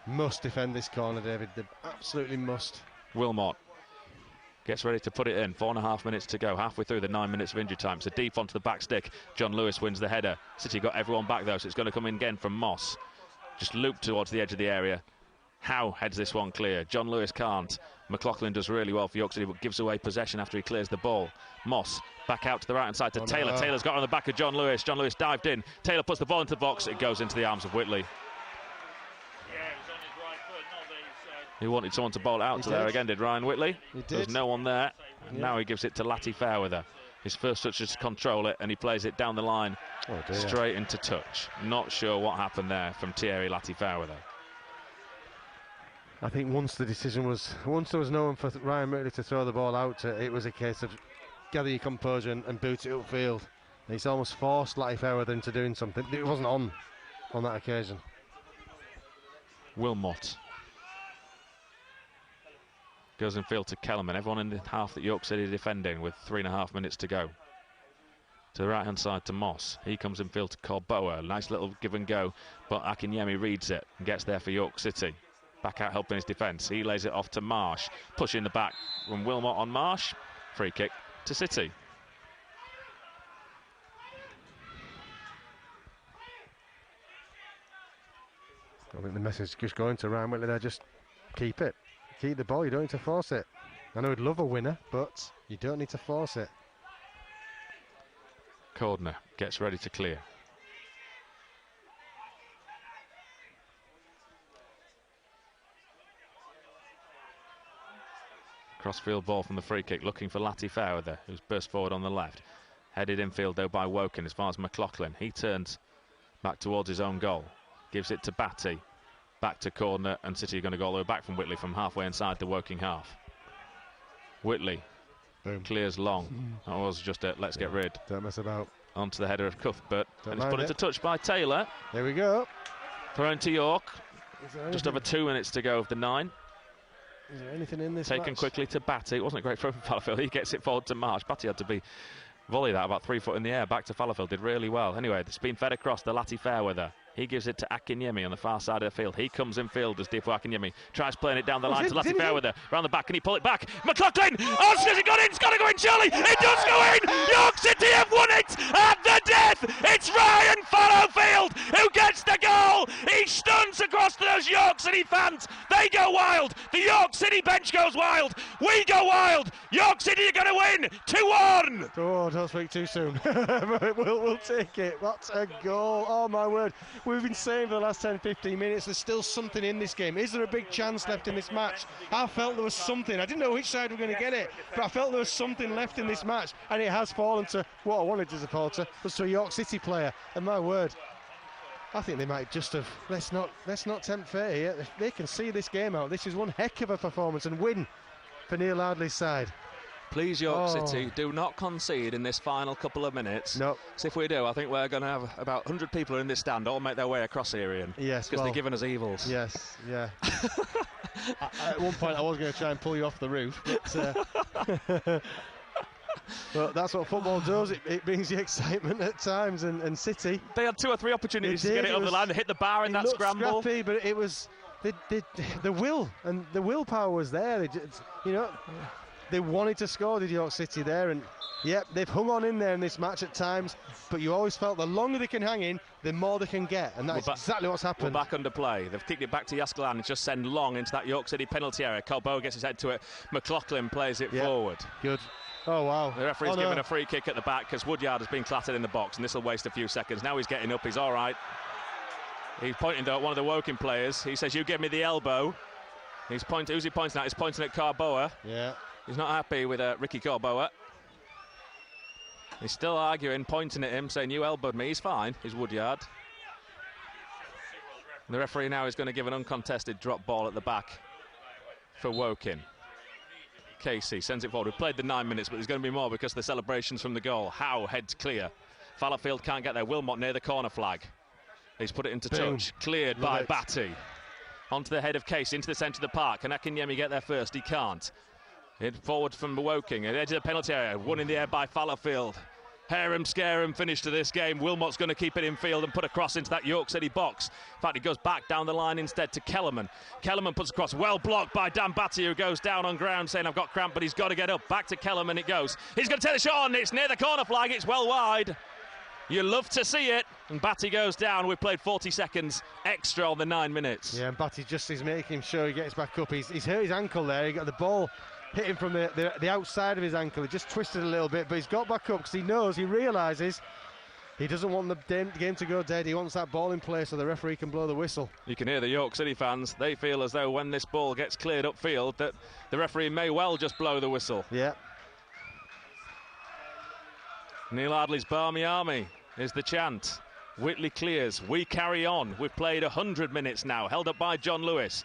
Must defend this corner, David. They absolutely must. Wilmot gets ready to put it in. 4.5 minutes to go, halfway through the 9 minutes of injury time. So deep onto the back stick. John Lewis wins the header. City got everyone back though, so it's going to come in again from Moss. Just looped towards the edge of the area. Howe heads this one clear. John Lewis can't. McLaughlin does really well for York City, but gives away possession after he clears the ball. Moss back out to the right hand side to Taylor. No. Taylor's got on the back of John Lewis. John Lewis dived in. Taylor puts the ball into the box. It goes into the arms of Whitley. He wanted someone to bowl it out to there again, did Ryan Whitley? He did. There's no one there. And now he gives it to Lati Fairweather. His first touch is to control it, and he plays it down the line straight into touch. Not sure what happened there from Thierry Lati Fairweather. I think once there was no one for Ryan Whitley to throw the ball out to, it was a case of gather your composure and boot it upfield. And it's almost forced Lati Fairweather into doing something. It wasn't on that occasion. Wilmot goes in field to Kellerman. Everyone in the half that York City defending with 3.5 minutes to go. To the right hand side to Moss. He comes in field to Corboa. Nice little give and go, but Akinyemi reads it and gets there for York City. Back out helping his defence. He lays it off to Marsh. Push in the back from Wilmot on Marsh. Free kick to City. I think the message just going to Ryan Whitley there, just keep it. Keep the ball, you don't need to force it. I know he'd love a winner, but you don't need to force it. Cordner gets ready to clear. Crossfield ball from the free kick, looking for Lati Fairweather, who's burst forward on the left. Headed infield though by Woking as far as McLaughlin. He turns back towards his own goal. Gives it to Batty. Back to Cordner, and City are going to go all the way back from Whitley from halfway inside the Woking half. Whitley clears long. That was just a let's get rid. Don't mess about. Onto the header of Cuthbert. And it's put into touch by Taylor. There we go. Thrown to York. Just over 2 minutes to go of the 9. Is there anything in this Taken match? Quickly to Batty. It wasn't a great throw from Fallowfield. He gets it forward to Marsh. Batty had to be volley that about 3 foot in the air. Back to Fallowfield. Did really well. Anyway, it's been fed across to Lati Fairweather. He gives it to Akinyemi on the far side of the field. He comes in field as Defoe Akinyemi tries playing it down the line to Lati Fairweather. Round the back, can he pull it back? McLaughlin! Oh, has it got in? It's got to go in, surely! It does go in! York City have won it at the death! It's Ryan Fallowfield who gets the goal! He stunts across to those York City fans. They go wild. The York City bench goes wild. We go wild. York City are going to win 2-1. Oh, don't speak too soon. we'll take it. What a goal. Oh, my word. We've been saying for the last 10-15 minutes there's still something in this game. Is there a big chance left in this match? I felt there was something. I didn't know which side we were going to get it, but I felt there was something left in this match, and it has fallen to what I wanted as a supporter, was to a York City player. And my word, I think they might just have let's not tempt fate here. If they can see this game out, this is one heck of a performance and win for Neil Ardley's side. Please, York City, do not concede in this final couple of minutes. No. So if we do, I think we're going to have about 100 people in this stand all make their way across here, Ian. Yes, because they're giving us evils. Yes, yeah. At one point I was going to try and pull you off the roof, but but that's what football does. It brings you excitement at times, and City. They had 2 or 3 opportunities to get it over the line. They hit the bar in that scramble. Scrappy, but it was the will and the willpower was there. they wanted to score, did York City there, and yep, they've hung on in there in this match at times, but you always felt the longer they can hang in, the more they can get, and that's exactly what's happened. We're back under play. They've kicked it back to Jääskeläinen and just send long into that York City penalty area. Colbo gets his head to it. McLaughlin plays it forward. Good. Oh, wow. The referee's given a free kick at the back because Woodyard has been clattered in the box, and this will waste a few seconds. Now he's getting up. He's all right. He's pointing at one of the Woking players. He says, "You give me the elbow." He's pointing. Who's he pointing at? He's pointing at Carboa. Yeah. He's not happy with Ricky Carboa. He's still arguing, pointing at him, saying, "You elbowed me." He's fine. He's Woodyard. And the referee now is going to give an uncontested drop ball at the back for Woking. Casey sends it forward. We've played the 9 minutes, but there's going to be more because of the celebrations from the goal. Howe heads clear. Fallowfield can't get there. Wilmot near the corner flag. He's put it into touch. Cleared by Batty. Onto the head of Casey, into the centre of the park. Can Akinyemi get there first? He can't. Hit forward from Woking. Edge of the penalty area. Won in the air by Fallowfield. Harem, scare him, finish to this game. Wilmot's going to keep it in field and put a cross into that York City box. In fact, he goes back down the line instead to Kellerman. Kellerman puts a cross, well blocked by Dan Batty, who goes down on ground saying, "I've got cramp," but he's got to get up. Back to Kellerman it goes. He's going to take the shot on. It's near the corner flag. It's well wide. You love to see it. And Batty goes down. We've played 40 seconds extra on the 9 minutes. Yeah, and Batty just is making sure he gets back up. He's hurt his ankle there. He got the ball hit him from the outside of his ankle. He just twisted a little bit, but he's got back up because he realises he doesn't want the game to go dead. He wants that ball in play so the referee can blow the whistle. You can hear the York City fans. They feel as though when this ball gets cleared upfield that the referee may well just blow the whistle. Yeah. Neil Ardley's Barmy Army is the chant. Whitley clears. We carry on. We've played 100 minutes now. Held up by John Lewis.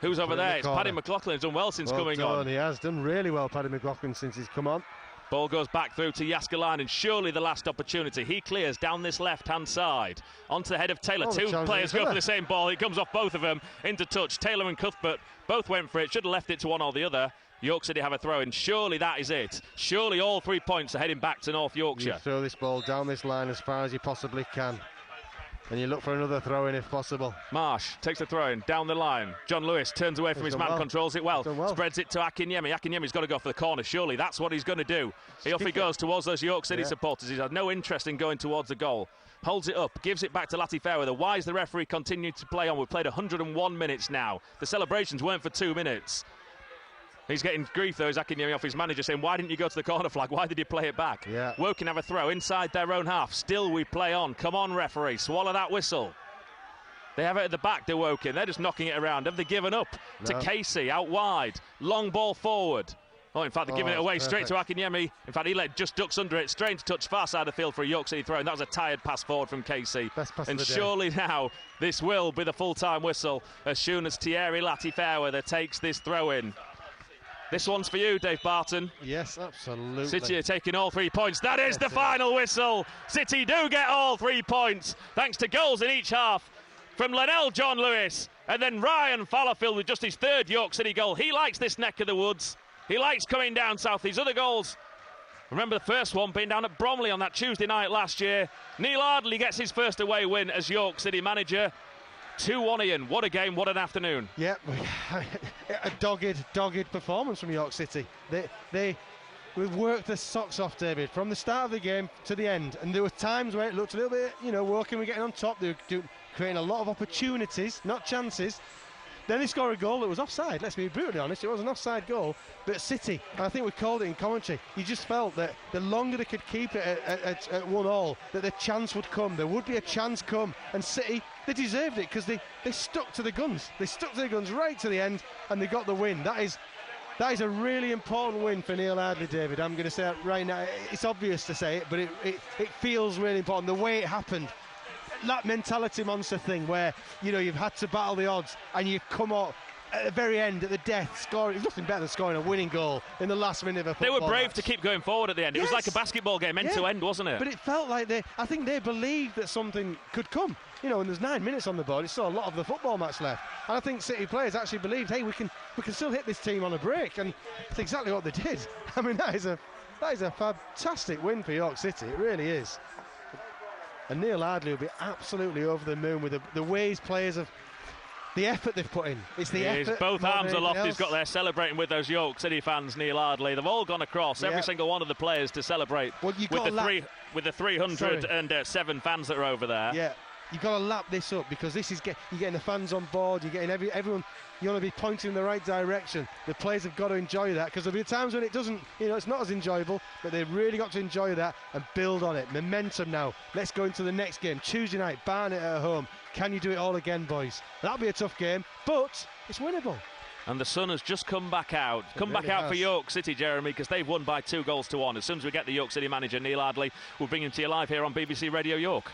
Who's over there? It's Paddy McLaughlin. He's done well since coming on. He has done really well, Paddy McLaughlin, since he's come on. Ball goes back through to Jääskeläinen, and surely the last opportunity. He clears down this left-hand side. Onto the head of Taylor. Two players go for the same ball. It comes off both of them into touch. Taylor and Cuthbert both went for it. Should have left it to one or the other. York City have a throw-in. Surely that is it. Surely all 3 points are heading back to North Yorkshire. You throw this ball down this line as far as you possibly can. And you look for another throw-in if possible. Marsh takes the throw-in down the line. John Lewis turns away from his man, controls it well. Spreads it to Akinyemi. Akinyemi's got to go for the corner. Surely that's what he's going to do. Off he goes towards those York City supporters. He's had no interest in going towards the goal. Holds it up, gives it back to Lati Fairweather. Why is the referee continuing to play on? We've played 101 minutes now. The celebrations weren't for 2 minutes. He's getting grief though, is Akinyemi off his manager saying, "Why didn't you go to the corner flag? Why did you play it back?" Yeah. Woking have a throw inside their own half. Still we play on. Come on, referee, swallow that whistle. They have it at the back, they're Woking. They're just knocking it around. Have they given up to Casey out wide? Long ball forward. Oh, in fact, they're giving it away straight to Akinyemi. In fact, he just ducks under it, straight to touch far side of the field for a York City throw. And that was a tired pass forward from Casey. Best pass and of the surely now this will be the full-time whistle as soon as Thierry Lati Fairweather takes this throw in. This one's for you, Dave Barton. Yes, absolutely. City are taking all 3 points. That is the final whistle. City do get all 3 points, thanks to goals in each half from Linnell John Lewis and then Ryan Fallowfield with just his 3rd York City goal. He likes this neck of the woods. He likes coming down south. These other goals, remember the first one being down at Bromley on that Tuesday night last year. Neil Ardley gets his first away win as York City manager. 2-1, Ian. What a game, what an afternoon. Yeah, a dogged performance from York City. We worked their socks off, David, from the start of the game to the end. And there were times where it looked a little bit, Woking were getting on top. They were creating a lot of opportunities, not chances. Then they score a goal that was offside. Let's be brutally honest, it was an offside goal. But City, and I think we called it in commentary, you just felt that the longer they could keep it at 1-1, that the chance would come. There would be a chance come. And City, they deserved it because they stuck to the guns. They stuck to the guns right to the end and they got the win. That is a really important win for Neil Ardley, David. I'm going to say that right now. It's obvious to say it, but it feels really important. The way it happened. That mentality monster thing where, you've had to battle the odds and you've come out at the very end, at the death, scoring. There's nothing better than scoring a winning goal in the last minute of a football They were brave match. to keep going forward at the end. It was like a basketball game, end to end, wasn't it? But it felt like I think they believed that something could come. And there's 9 minutes on the board. It's still a lot of the football match left. And I think City players actually believed, hey, we can still hit this team on a break. And that's exactly what they did. I mean, that is a fantastic win for York City. It really is. And Neil Ardley will be absolutely over the moon with the way his players have the effort they've put in. It's the effort. Both more arms than aloft. anything He's got else. there celebrating with those York City fans. Neil Ardley. They've all gone across. Every single one of the players to celebrate Well, you with got the 307 fans that are over there. Yeah, you've got to lap this up because this is you're getting the fans on board. You're getting everyone. You want to be pointing in the right direction. The players have got to enjoy that because there'll be times when it doesn't. It's not as enjoyable. But they've really got to enjoy that and build on it. Momentum now. Let's go into the next game. Tuesday night, Barnet at home. Can you do it all again, boys? That'll be a tough game, but it's winnable. And the sun has just come back out. Come really back out has. for York City, Jeremy, because they've won by 2-1. As soon as we get the York City manager, Neil Ardley, we'll bring him to you live here on BBC Radio York.